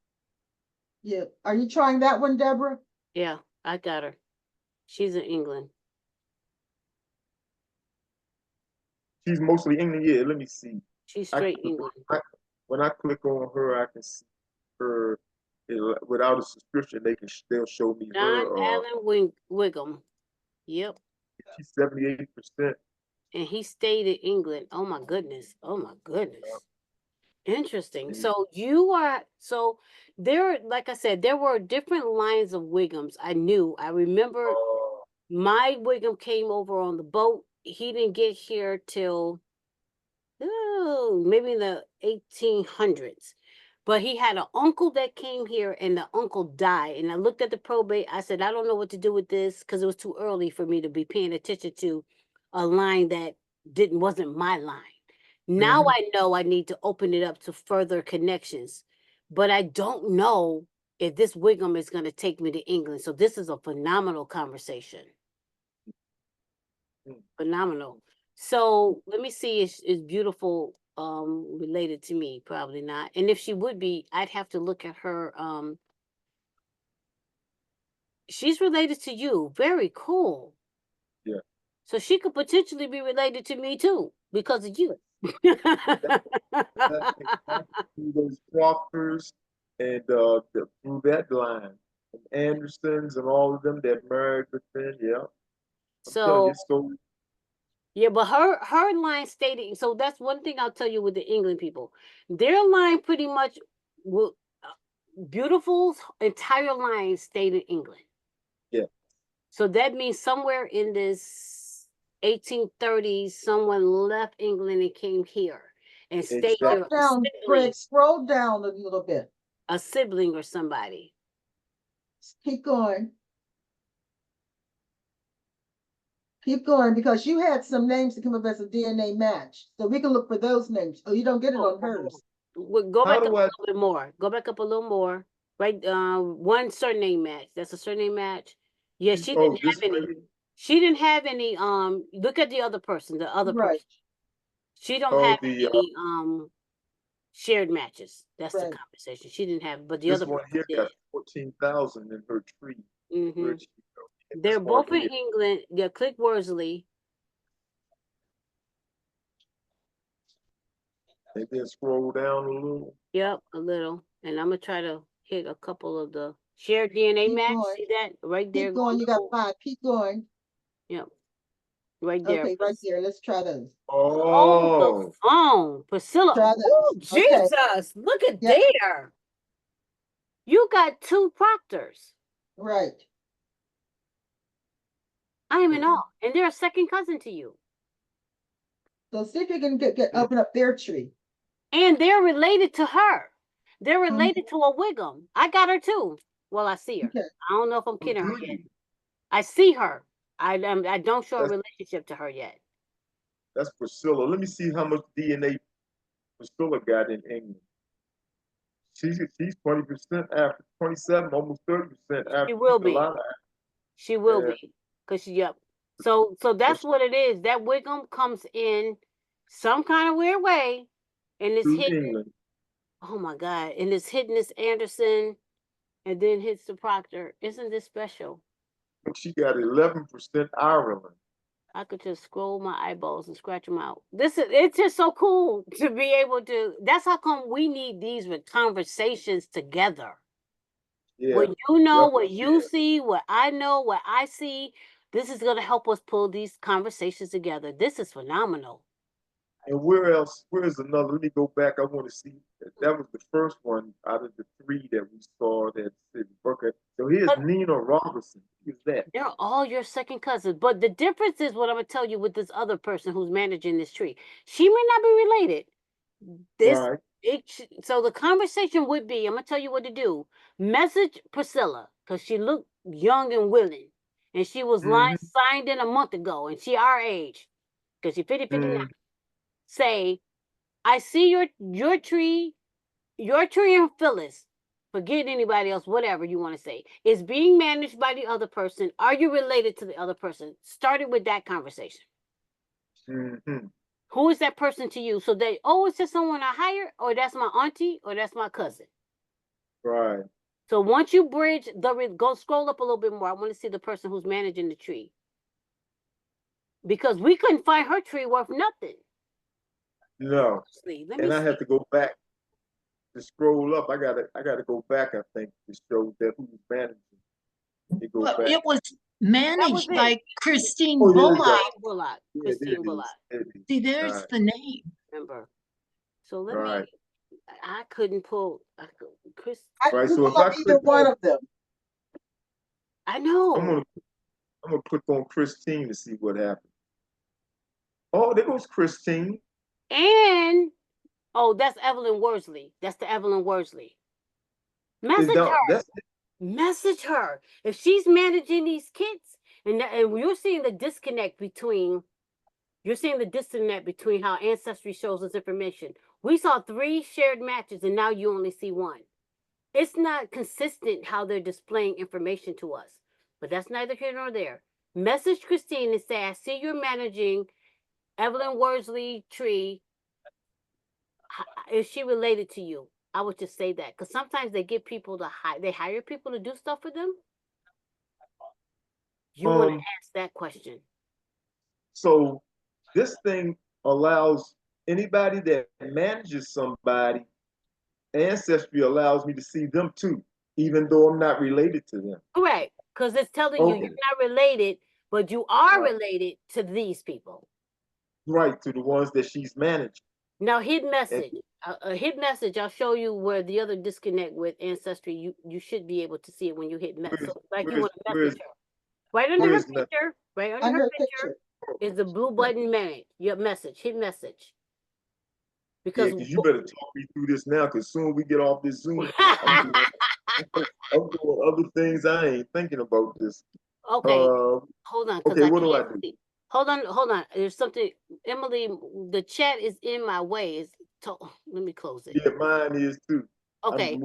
Speaker 4: Yeah. Are you trying that one, Deborah?
Speaker 1: Yeah, I got her. She's in England.
Speaker 2: She's mostly English. Yeah, let me see.
Speaker 1: She's straight England.
Speaker 2: When I click on her, I can see her without a subscription. They'll show me
Speaker 1: John
Speaker 2: her.
Speaker 1: Allen Wiggum. Yep.
Speaker 2: She's 78%.
Speaker 1: And he stayed in England. Oh my goodness. Oh my goodness. Interesting. So there, like I said, there were different lines of Wiggums. I remember my Wiggum came over on the boat. He didn't get here till maybe in the 1800s. But he had an uncle that came here and the uncle died. And I looked at the probate. I said, I don't know what to do with this because it was too early for me to be paying attention to a line that wasn't my line. Now I know I need to open it up to further connections. But I don't know if this Wiggum is going to take me to England. So this is a phenomenal conversation. Phenomenal. So let me see, is beautiful related to me? Probably not. And if she would be, I'd have to look at her. She's related to you. Very cool.
Speaker 2: Yeah.
Speaker 1: So she could potentially be related to me too because of you.
Speaker 2: Those Crawfors and through that line, and Andersons and all of them that married within. Yeah.
Speaker 1: So yeah, but her line stated, so that's one thing I'll tell you with the England people. Their line pretty much Beautiful's entire line stayed in England.
Speaker 2: Yeah.
Speaker 1: So that means somewhere in this 1830s, someone left England and came here and stayed here.
Speaker 4: Down, Greg, scroll down a little bit.
Speaker 1: A sibling or somebody.
Speaker 4: Keep going. Keep going, because you had some names that come up as a DNA match. So we can look for those names. Oh, you don't get it on hers.
Speaker 1: Go back up a little bit more. Go back up a little more. Right, one surname match. That's a surname match. Yeah, she didn't have any. She didn't have any. Look at the other person. The other person. She don't have any shared matches. That's the conversation. She didn't have, but the other
Speaker 2: one
Speaker 1: person
Speaker 2: here got 14,000 in her tree.
Speaker 1: They're both in England. Yeah, click Worsley.
Speaker 2: And then scroll down a little.
Speaker 1: Yep, a little. And I'm gonna try to hit a couple of the shared DNA match. See that right there?
Speaker 4: Keep going. You got 5. Keep going.
Speaker 1: Yep. Right there.
Speaker 4: Okay, right there. Let's try those.
Speaker 1: Hold the phone. Priscilla.
Speaker 4: Try
Speaker 1: Oh,
Speaker 4: this. Okay.
Speaker 1: Jesus. Look at
Speaker 4: Yep.
Speaker 1: there. You got 2 proctors.
Speaker 4: Right.
Speaker 1: I am in awe. And they're a second cousin to you.
Speaker 4: So see if you can get open up their tree.
Speaker 1: And they're related to her. They're related to a Wiggum. I got her too. Well, I see her.
Speaker 4: Okay.
Speaker 1: I don't know if I'm kidding her yet. I see her. I don't show a
Speaker 2: That's-
Speaker 1: relationship to her yet.
Speaker 2: That's Priscilla. Let me see how much DNA Priscilla got in England. She's 20% African, 27, almost 30% African.
Speaker 1: She will be. She will
Speaker 2: Yeah.
Speaker 1: be. Because yep. So that's what it is. That Wiggum comes in some kind of weird way. And it's
Speaker 2: To
Speaker 1: hidden.
Speaker 2: England.
Speaker 1: Oh my God. And it's hidden this Anderson and then hits the Proctor. Isn't this special?
Speaker 2: She got 11% Ireland.
Speaker 1: I could just scroll my eyeballs and scratch them out. It's just so cool to be able to. That's how come we need these conversations together.
Speaker 2: Yeah.
Speaker 1: What you know,
Speaker 2: Yep.
Speaker 1: what you see, what I know, what I see. This is going to help us pull these conversations together. This is phenomenal.
Speaker 2: And where else? Where is another? Let me go back. I want to see. That was the first one out of the 3 that we saw that said, okay. So here's Nina Robinson. Who's that?
Speaker 1: They're all your second cousins. But the difference is what I'm going to tell you with this other person who's managing this tree. She may not be related. So the conversation would be, I'm going to tell you what to do. Message Priscilla, because she looked young and willing. And she was signed in a month ago. And she our age. Because she's 59. Say, I see your tree and Phyllis, forget anybody else, whatever you want to say, is being managed by the other person. Are you related to the other person? Started with that conversation. Who is that person to you? So they, it's just someone I hired, or that's my auntie, or that's my cousin.
Speaker 2: Right.
Speaker 1: So once you bridge go scroll up a little bit more. I want to see the person who's managing the tree. Because we couldn't find her tree worth nothing.
Speaker 2: No. And I have to go back to scroll up. I gotta go back, I think, to show that who's managing.
Speaker 7: It was managed by Christine
Speaker 2: Oh,
Speaker 7: Bullock.
Speaker 1: Christine Bullock.
Speaker 7: See, there's the name.
Speaker 1: Remember. So let me. I couldn't pull. Chris.
Speaker 4: Right. So if I either one of them.
Speaker 1: I know.
Speaker 2: I'm gonna click on Christine to see what happens. Oh, there goes Christine.
Speaker 1: And that's Evelyn Worsley. That's the Evelyn Worsley. Message her. Message her. If she's managing these kids, and you're seeing the disconnect between how Ancestry shows us information. We saw 3 shared matches, and now you only see 1. It's not consistent how they're displaying information to us, but that's neither here nor there. Message Christine and say, I see you're managing Evelyn Worsley tree. Is she related to you? I would just say that, because sometimes they get people to hire people to do stuff for them. You want to ask that question.
Speaker 2: So this thing allows anybody that manages somebody, Ancestry allows me to see them too, even though I'm not related to them.
Speaker 1: Correct, because it's telling you you're not related, but you are related to these people.
Speaker 2: Right, to the ones that she's managed.
Speaker 1: Now, hidden message. A hidden message, I'll show you where the other disconnect with Ancestry, you should be able to see it when you hit message. So, like you want to message her. Right under her picture, her picture is the blue button your message, hit message. Because
Speaker 2: you better talk me through this now, because soon we get off this Zoom. I'm doing other things. I ain't thinking about this.
Speaker 1: Okay, hold on.
Speaker 2: Okay, what do I do?
Speaker 1: Hold on. There's something, Emily, the chat is in my way. Let me close it.
Speaker 2: Yeah, mine is too.
Speaker 1: Okay.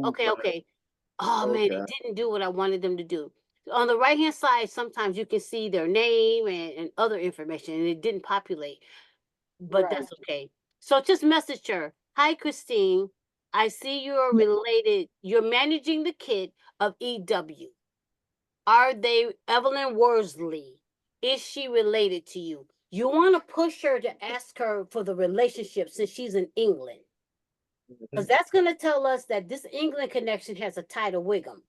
Speaker 1: Oh man, it didn't do what I wanted them to do. On the right-hand side, sometimes you can see their name and other information, and it didn't populate. But that's okay. So just message her. Hi, Christine. I see you're related. You're managing the kid of EW. Are they Evelyn Worsley? Is she related to you? You want to push her to ask her for the relationship since she's in England. Because that's going to tell us that this England connection has a tie to Wiggum.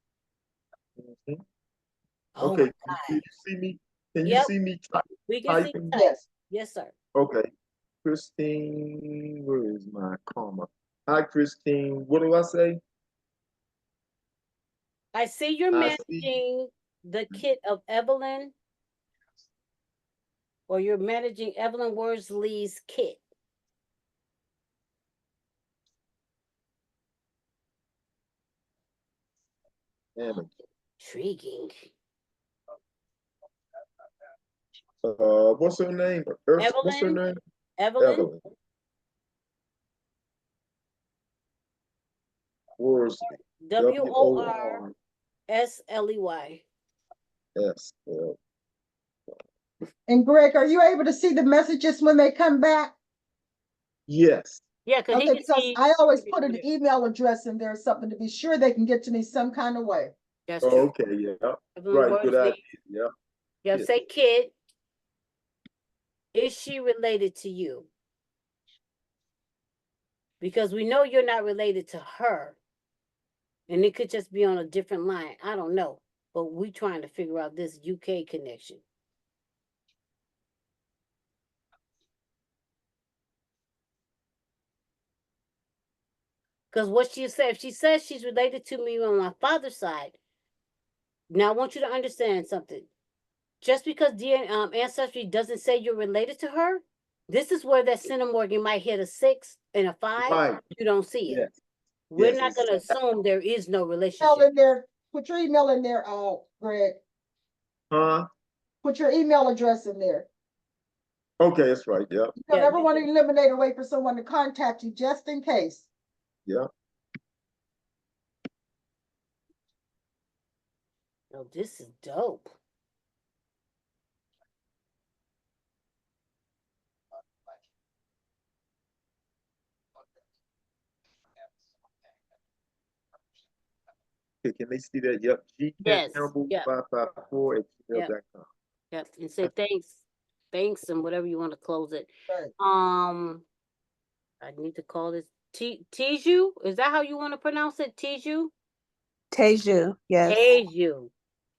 Speaker 2: Okay, can you see me? Can you
Speaker 1: Yep.
Speaker 2: see me
Speaker 1: We can see.
Speaker 2: typing?
Speaker 4: Yes.
Speaker 1: Yes, sir.
Speaker 2: Okay. Christine, where is my comma? Hi, Christine. What do I say?
Speaker 1: I see you're
Speaker 2: I see.
Speaker 1: managing the kit of Evelyn, or you're managing Evelyn Worsley's kit. Intriguing.
Speaker 2: What's her name? What's her
Speaker 1: Evelyn.
Speaker 2: name?
Speaker 1: Evelyn.
Speaker 2: Worsley.
Speaker 1: Worsley.
Speaker 2: S-L.
Speaker 4: And Greg, are you able to see the messages when they come back?
Speaker 2: Yes.
Speaker 1: Yeah, because
Speaker 4: Okay, because I always put an email address in there or something to be sure they can get to me some kind of way.
Speaker 1: That's true.
Speaker 2: Okay, yeah.
Speaker 1: Evelyn
Speaker 2: Right, good
Speaker 1: Worsley.
Speaker 2: idea. Yeah.
Speaker 1: Yeah, say kid. Is she related to you? Because we know you're not related to her. And it could just be on a different line. I don't know. But we trying to figure out this UK connection. Because what she said, if she says she's related to me on my father's side, now I want you to understand something. Just because Ancestry doesn't say you're related to her, this is where that centimorgan might hit a 6 and a 5.
Speaker 2: Right.
Speaker 1: You don't see it.
Speaker 2: Yes.
Speaker 1: We're
Speaker 2: Yes,
Speaker 1: not going to assume there is no
Speaker 4: Email
Speaker 1: relationship.
Speaker 4: in there. Put your email in there, Greg.
Speaker 2: Huh?
Speaker 4: Put your email address in there.
Speaker 2: Okay, that's right. Yeah.
Speaker 4: You don't ever want to eliminate a way for someone to contact you just in case.
Speaker 2: Yeah.
Speaker 1: Oh, this is dope.
Speaker 2: Okay, can they see that? Yep.
Speaker 1: Yes.
Speaker 2: Campbell
Speaker 1: Yep.
Speaker 2: 554@gmail.com.
Speaker 1: Yep. And say thanks, and whatever you want to close it.
Speaker 4: Right.
Speaker 1: I need to call this Tiju. Is that how you want to pronounce it? Tiju?
Speaker 9: Teju, yes.
Speaker 1: Teju.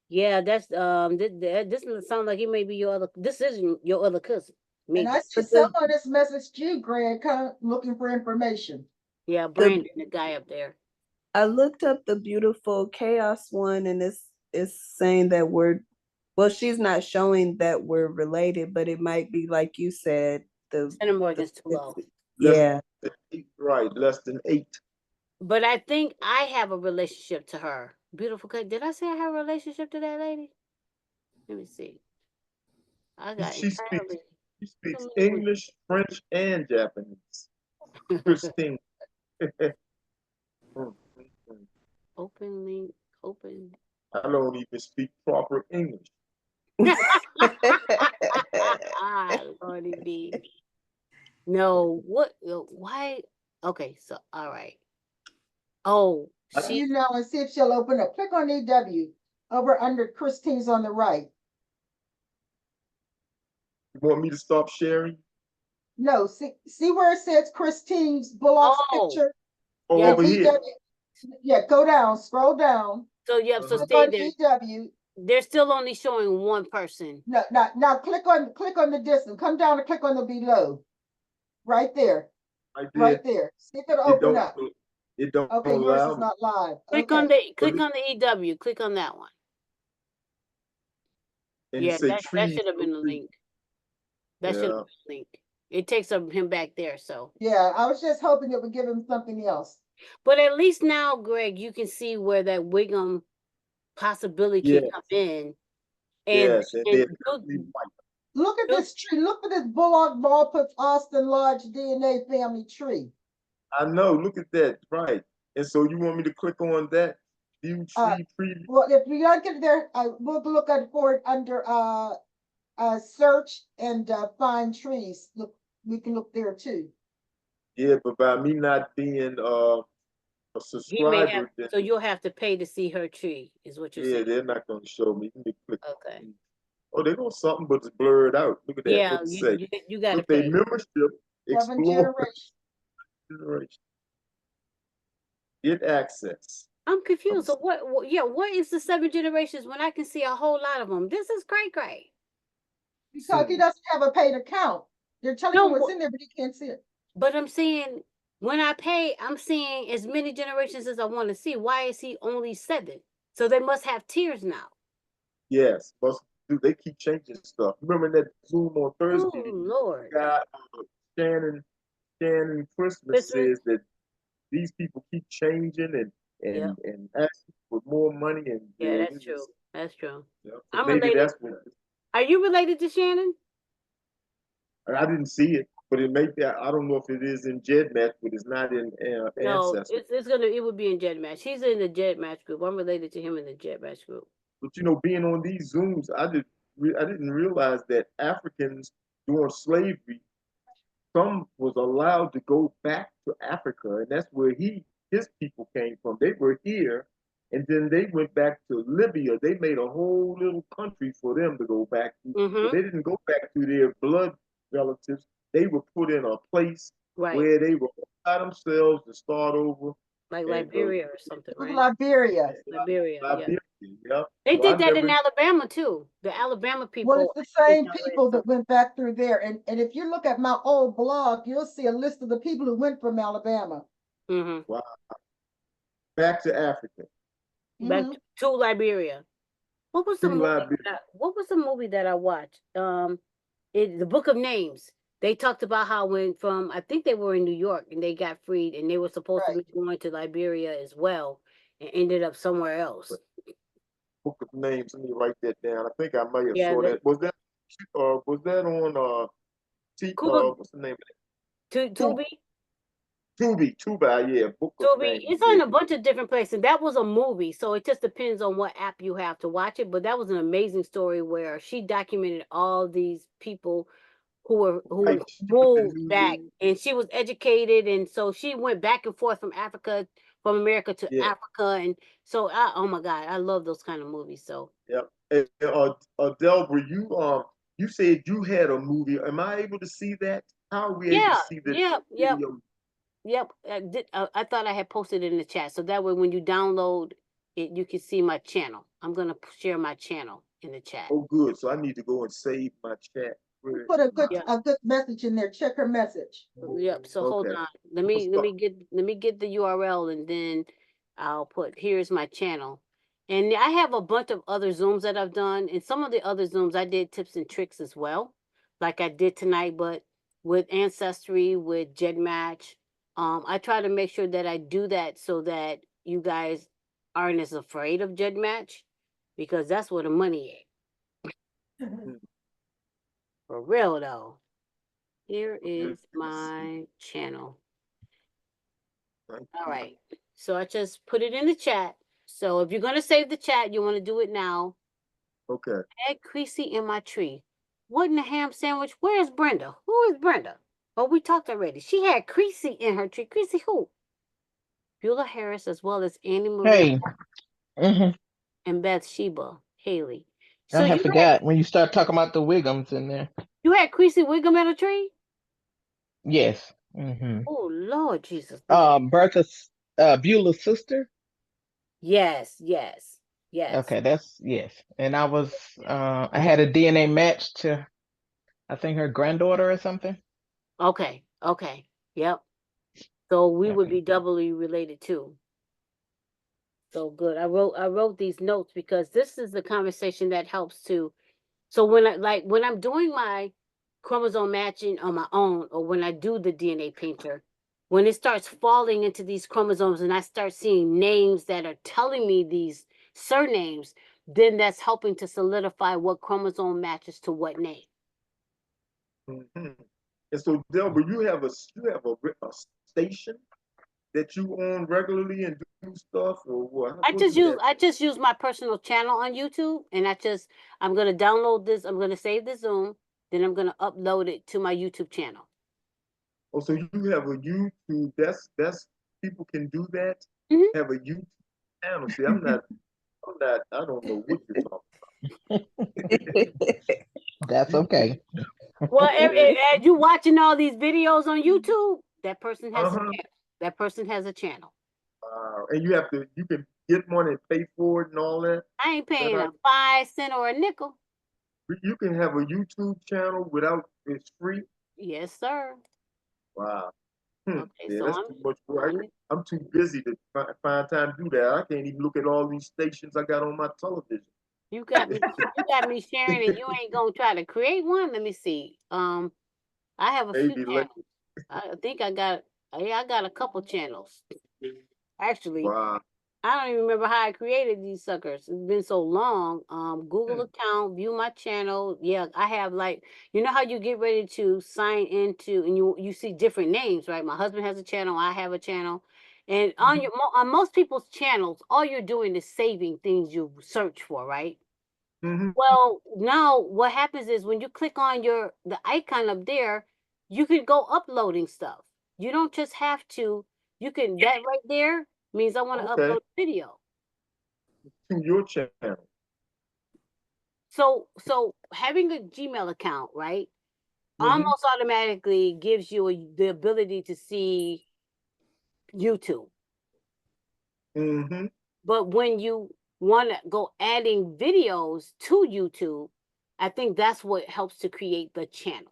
Speaker 1: Yeah, that's this sounds like he may be your other. This isn't your other cousin.
Speaker 4: And I see someone has messaged you, Greg, looking for information.
Speaker 1: Yeah, Brandon, the guy up there.
Speaker 9: I looked up the beautiful chaos one, and it's saying that well, she's not showing that we're related, but it might be like you said,
Speaker 1: Centimorgan's too low.
Speaker 9: Yeah.
Speaker 2: Right, less than 8.
Speaker 1: But I think I have a relationship to her. Beautiful. Did I say I have a relationship to that lady? Let me see. I got
Speaker 2: She speaks English, French, and Japanese. Christine.
Speaker 1: Open link. Open.
Speaker 2: I don't even speak proper English.
Speaker 1: Lordy B. No, what? Why? Okay, so all right. Oh,
Speaker 4: you know, and see if she'll open up. Click on EW over under Christine's on the right.
Speaker 2: You want me to stop sharing?
Speaker 4: No, see where it says Christine's Bullock's picture?
Speaker 2: Oh, over here.
Speaker 4: Yeah, go down, scroll down.
Speaker 1: So yep, so
Speaker 4: click
Speaker 1: stay
Speaker 4: on
Speaker 1: there.
Speaker 4: EW.
Speaker 1: They're still only showing one person.
Speaker 4: No, now click on the distance. Come down and click on the below. Right there. Right there. See if it'll open up.
Speaker 2: It don't
Speaker 4: okay, yours is not live.
Speaker 1: Click on the EW. Click on that one.
Speaker 2: And
Speaker 1: yeah, that should have been a link. That should have been a link. It takes him back there, so.
Speaker 4: Yeah, I was just hoping it would give him something else.
Speaker 1: But at least now, Greg, you can see where that Wiggum possibility can come in. And,
Speaker 4: look at this tree. Look at this Bullock Ball puts Austin Lodge DNA family tree.
Speaker 2: I know. Look at that. Right. And so you want me to click on that? View tree preview?
Speaker 4: Well, if you don't get there, we'll look at for it under search and find trees. Look, we can look there too.
Speaker 2: Yeah, but by me not being a subscriber,
Speaker 1: so you'll have to pay to see her tree, is what you're saying.
Speaker 2: Yeah, they're not going to show me.
Speaker 1: Okay.
Speaker 2: Oh, they got something, but it's blurred out. Look at that.
Speaker 1: Yeah, you got to pay.
Speaker 2: Their membership,
Speaker 4: 7
Speaker 2: generation. Get access.
Speaker 1: I'm confused. So what is the 7 generations when I can see a whole lot of them? This is great.
Speaker 4: Because he
Speaker 2: see.
Speaker 4: doesn't have a paid account. They're telling
Speaker 1: No,
Speaker 4: him what's in there, but he can't see it.
Speaker 1: but I'm saying when I pay, I'm seeing as many generations as I want to see. Why is he only 7? So they must have tiers now.
Speaker 2: Yes, must do. They keep changing stuff. Remember that Zoom on
Speaker 1: Oh
Speaker 2: Thursday?
Speaker 1: Lord.
Speaker 2: Guy, Shannon Christmas
Speaker 1: Christmas.
Speaker 2: says that these people keep changing
Speaker 1: Yeah.
Speaker 2: and asking for more money and
Speaker 1: Yeah, that's true. That's true.
Speaker 2: Yeah, so
Speaker 1: I'm
Speaker 2: maybe
Speaker 1: related.
Speaker 2: that's what
Speaker 1: Are you related to Shannon?
Speaker 2: I didn't see it, but it may be. I don't know if it is in GEDmatch, but it's not in
Speaker 1: No,
Speaker 2: Ancestry.
Speaker 1: it would be in Gedmatch. He's in the Gedmatch group. I'm related to him in the Gedmatch group.
Speaker 2: But you know, being on these Zooms, I didn't realize that Africans during slavery, some was allowed to go back to Africa, and that's where his people came from. They were here, and then they went back to Libya. They made a whole little country for them to go back to, but they didn't go back to their blood relatives. They were put in a place
Speaker 1: Right.
Speaker 2: where they were by themselves to start over.
Speaker 1: Like
Speaker 2: And,
Speaker 1: Liberia or something, right?
Speaker 4: Liberia.
Speaker 1: Liberia, yeah.
Speaker 2: Liberia, yeah.
Speaker 1: They
Speaker 2: So
Speaker 1: did
Speaker 2: I
Speaker 1: that in
Speaker 2: never,
Speaker 1: Alabama too. The Alabama
Speaker 4: Well,
Speaker 1: people.
Speaker 4: it's the same people that went back through there. And if you look at my old blog, you'll see a list of the people who went from Alabama.
Speaker 2: wow. Back to Africa.
Speaker 1: Back to Liberia. What was the
Speaker 2: To
Speaker 1: movie?
Speaker 2: Liberia.
Speaker 1: What was the movie that I watched? The Book of Names. They talked about how when from I think they were in New York and they got freed and they were supposed to be going to Liberia as well and ended up somewhere else.
Speaker 2: Book of Names. Let me write that down. I think I might have
Speaker 1: Yeah,
Speaker 2: saw that. Was that on what's the name of it?
Speaker 1: Tubi.
Speaker 2: Tubi, yeah. Book of
Speaker 1: Tubi.
Speaker 2: Names.
Speaker 1: It's on a bunch of different places. That was a movie, so it just depends on what app you have to watch it. But that was an amazing story where she documented all these people who moved back, and she was educated, and so she went back and forth from America to Africa, and so oh my God, I love those kind of movies. So
Speaker 2: yep. And, Delbra, you said you had a movie. Am I able to see that? How are we able to see the video?
Speaker 1: Yep. I thought I had posted it in the chat, so that way when you download it, you can see my channel. I'm gonna share my channel in the chat.
Speaker 2: Oh, good. So I need to go and save my chat.
Speaker 4: Put a good message in there. Check her message.
Speaker 1: Yep. So hold on. Let me get the URL, and then I'll put here's my channel. And I have a bunch of other Zooms that I've done, and some of the other Zooms I did tips and tricks as well, like I did tonight, but with Ancestry, with Gedmatch. I try to make sure that I do that so that you guys aren't as afraid of Gedmatch, because that's where the money is. For real though. Here is my channel. All right. So I just put it in the chat. So if you're going to save the chat, you want to do it now.
Speaker 2: Okay.
Speaker 1: Add Creasy in my tree. What in the ham sandwich? Where's Brenda? Who is Brenda? Oh, we talked already. She had Creasy in her tree. Creasy who? Beulah Harris, as well as Annie Marie and Bathsheba Haley. So
Speaker 6: I forgot when you start talking about the Wiggums in there.
Speaker 1: You had Creasy Wiggum in a tree?
Speaker 6: Yes.
Speaker 1: Oh Lord Jesus.
Speaker 6: Bertha's Beulah's sister.
Speaker 1: Yes.
Speaker 6: Okay, that's yes. And I had a DNA match to, I think, her granddaughter or something.
Speaker 1: Okay. Yep. So we would be doubly related too. So good. I wrote these notes because this is the conversation that helps to. So when I'm doing my chromosome matching on my own, or when I do the DNA painter, when it starts falling into these chromosomes and I start seeing names that are telling me these surnames, then that's helping to solidify what chromosome matches to what name.
Speaker 2: And so, Delbra, you have a station that you on regularly and do stuff, or what?
Speaker 1: I just use my personal channel on YouTube, and I'm gonna download this. I'm gonna save the Zoom, then I'm gonna upload it to my YouTube channel.
Speaker 2: Oh, so you have a YouTube? That's people can do that. Have a YouTube channel. See, I'm not. I don't know what you're talking about.
Speaker 6: That's okay.
Speaker 1: Well, as you watching all these videos on YouTube, that person has a channel.
Speaker 2: And you can get one and pay for it and all that.
Speaker 1: I ain't paying a 5 cent or a nickel.
Speaker 2: You can have a YouTube channel without it's free.
Speaker 1: Yes, sir.
Speaker 2: Wow.
Speaker 1: Okay,
Speaker 2: Yeah,
Speaker 1: so
Speaker 2: that's
Speaker 1: I'm,
Speaker 2: too much work.
Speaker 1: let me-
Speaker 2: I'm too busy to find time to do that. I can't even look at all these stations I got on my television.
Speaker 1: you got me sharing, and you ain't gonna try to create one. Let me see. I have a few
Speaker 2: Maybe like,
Speaker 1: channels. I think I got, yeah, I got a couple channels. Actually,
Speaker 2: wow.
Speaker 1: I don't even remember how I created these suckers. It's been so long. Google account, view my channel. Yeah, I have, like, you know how you get ready to sign into, and you see different names, right? My husband has a channel, I have a channel. And on on most people's channels, all you're doing is saving things you search for, right?
Speaker 2: Mm-hmm.
Speaker 1: Well, now what happens is when you click on the icon up there, you can go uploading stuff. You don't just have to, you can, that right there means I want to
Speaker 2: Okay.
Speaker 1: upload video.
Speaker 2: To your channel.
Speaker 1: So having a Gmail account, right,
Speaker 2: Mm-hmm.
Speaker 1: almost automatically gives you the ability to see YouTube.
Speaker 2: Mm-hmm.
Speaker 1: But when you want to go adding videos to YouTube, I think that's what helps to create the channel.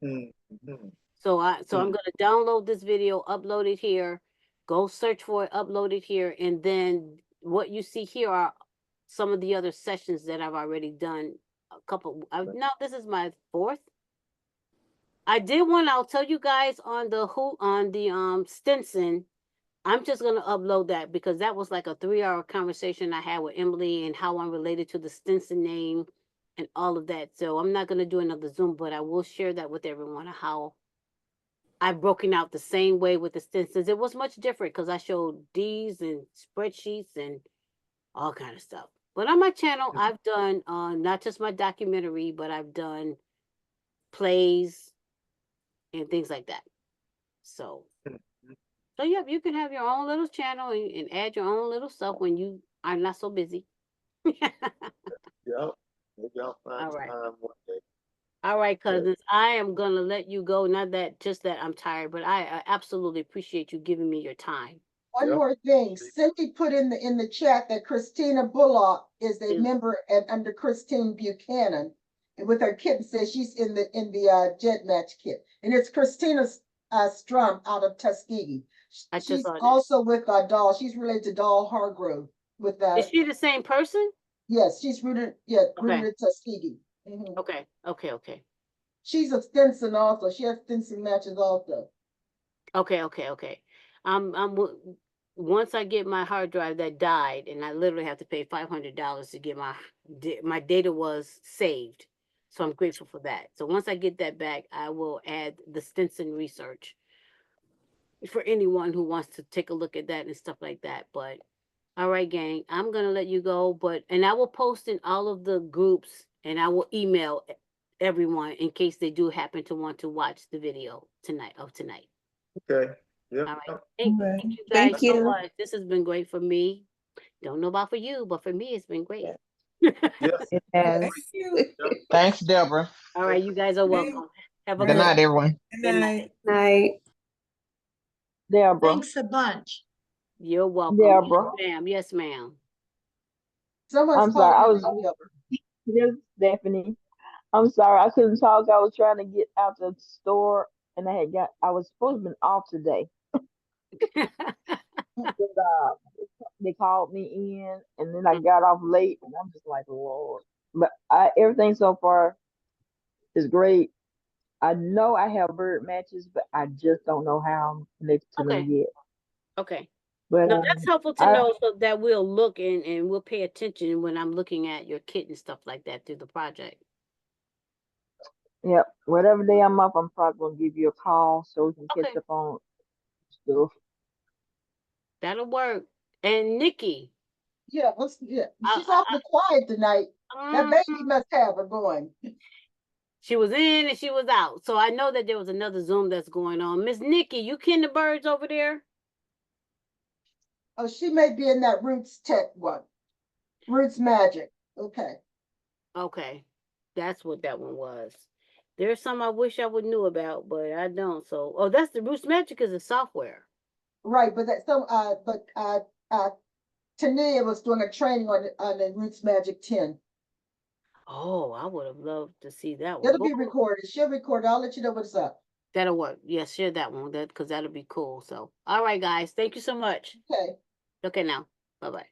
Speaker 2: Mm-hmm.
Speaker 1: So I'm gonna download this video, upload it here, go search for it, upload it here, and then what you see here are some of the other sessions that I've already done. A couple. No, this is my fourth. I did one. I'll tell you guys on the Stinson. I'm just gonna upload that because that was like a 3-hour conversation I had with Emily and how I'm related to the Stinson name and all of that. So I'm not gonna do another Zoom, but I will share that with everyone how I've broken out the same way with the Stinsons. It was much different because I showed D's and spreadsheets and all kind of stuff. But on my channel, I've done not just my documentary, but I've done plays and things like that. So, yeah, you can have your own little channel and add your own little stuff when you are not so busy.
Speaker 2: Yeah. Maybe I'll find
Speaker 1: All right.
Speaker 2: time one day.
Speaker 1: All right, cousins. I am gonna let you go. Not that just that I'm tired, but I absolutely appreciate you giving me your time.
Speaker 4: One
Speaker 2: Yeah.
Speaker 4: more thing, Cindy put in the chat that Christina Bullock is a
Speaker 1: Is-
Speaker 4: member under Christine Buchanan, and with her kit says she's in the Jet Match kit, and it's Christina Strum out of Tuskegee.
Speaker 1: I just
Speaker 4: She's
Speaker 1: saw that.
Speaker 4: also with Doll. She's related to Doll Hargrove. With
Speaker 1: Is she the same person?
Speaker 4: yes, she's rooted rooted
Speaker 1: Okay.
Speaker 4: in Tuskegee. Mhm.
Speaker 1: Okay.
Speaker 4: She's a Stinson also. She has Stinson matches also.
Speaker 1: Okay. Once I get my hard drive that died, and I literally have to pay $500 to get my data was saved. So I'm grateful for that. So once I get that back, I will add the Stinson research for anyone who wants to take a look at that and stuff like that. But all right, gang, I'm gonna let you go, and I will post in all of the groups, and I will email everyone in case they do happen to want to watch the video tonight.
Speaker 2: Okay. Yeah.
Speaker 1: All right.
Speaker 5: All right.
Speaker 1: Thank you
Speaker 9: Thank
Speaker 1: guys so
Speaker 9: you.
Speaker 1: much. This has been great for me. Don't know about for you, but for me, it's been great.
Speaker 2: Yes.
Speaker 5: It has.
Speaker 3: Thank you.
Speaker 6: Thanks, Delbra.
Speaker 1: All right, you guys are
Speaker 3: Thank-
Speaker 1: welcome. Have a
Speaker 6: Good
Speaker 1: good
Speaker 6: night, everyone.
Speaker 3: Good
Speaker 1: Good night.
Speaker 3: night.
Speaker 9: Night.
Speaker 10: Delbra.
Speaker 7: Thanks a bunch.
Speaker 1: You're welcome.
Speaker 10: Delbra.
Speaker 1: Yes, ma'am. Yes, ma'am.
Speaker 4: Someone's
Speaker 10: I'm sorry. I
Speaker 4: calling
Speaker 10: was
Speaker 4: me.
Speaker 10: this is Stephanie. I'm sorry. I couldn't talk. I was trying to get out the store, and I was supposed to be off today. But, they called me in, and then I got off late, and I'm just like, Lord. But everything so far is great. I know I have bird matches, but I just don't know how I'm connected to them
Speaker 1: Okay.
Speaker 10: yet.
Speaker 1: Okay.
Speaker 10: But
Speaker 1: No, that's helpful to
Speaker 10: I
Speaker 1: know so that we'll look and we'll pay attention when I'm looking at your kit and stuff like that through the project.
Speaker 10: yeah, whatever day I'm up, I'm probably gonna give you a call so we can catch
Speaker 1: Okay.
Speaker 10: up on stuff.
Speaker 1: That'll work. And Nikki.
Speaker 4: Yeah, she's awfully quiet tonight. That baby must have her going.
Speaker 1: She was in and she was out. So I know that there was another Zoom that's going on. Miss Nikki, you kin the Byrds over there?
Speaker 4: Oh, she may be in that Roots Tech one. Roots Magic. Okay.
Speaker 1: Okay. That's what that one was. There's some I wish I would knew about, but I don't. So, that's the Roots Magic is a software.
Speaker 4: Right, but Tania was doing a training on the Roots Magic 10.
Speaker 1: Oh, I would have loved to see that one.
Speaker 4: It'll be recorded. She'll record. I'll let you know what's up.
Speaker 1: That'll work. Yes, share that one, because that'll be cool. So, all right, guys. Thank you so much.
Speaker 4: Okay.
Speaker 1: Okay, now. Bye-bye.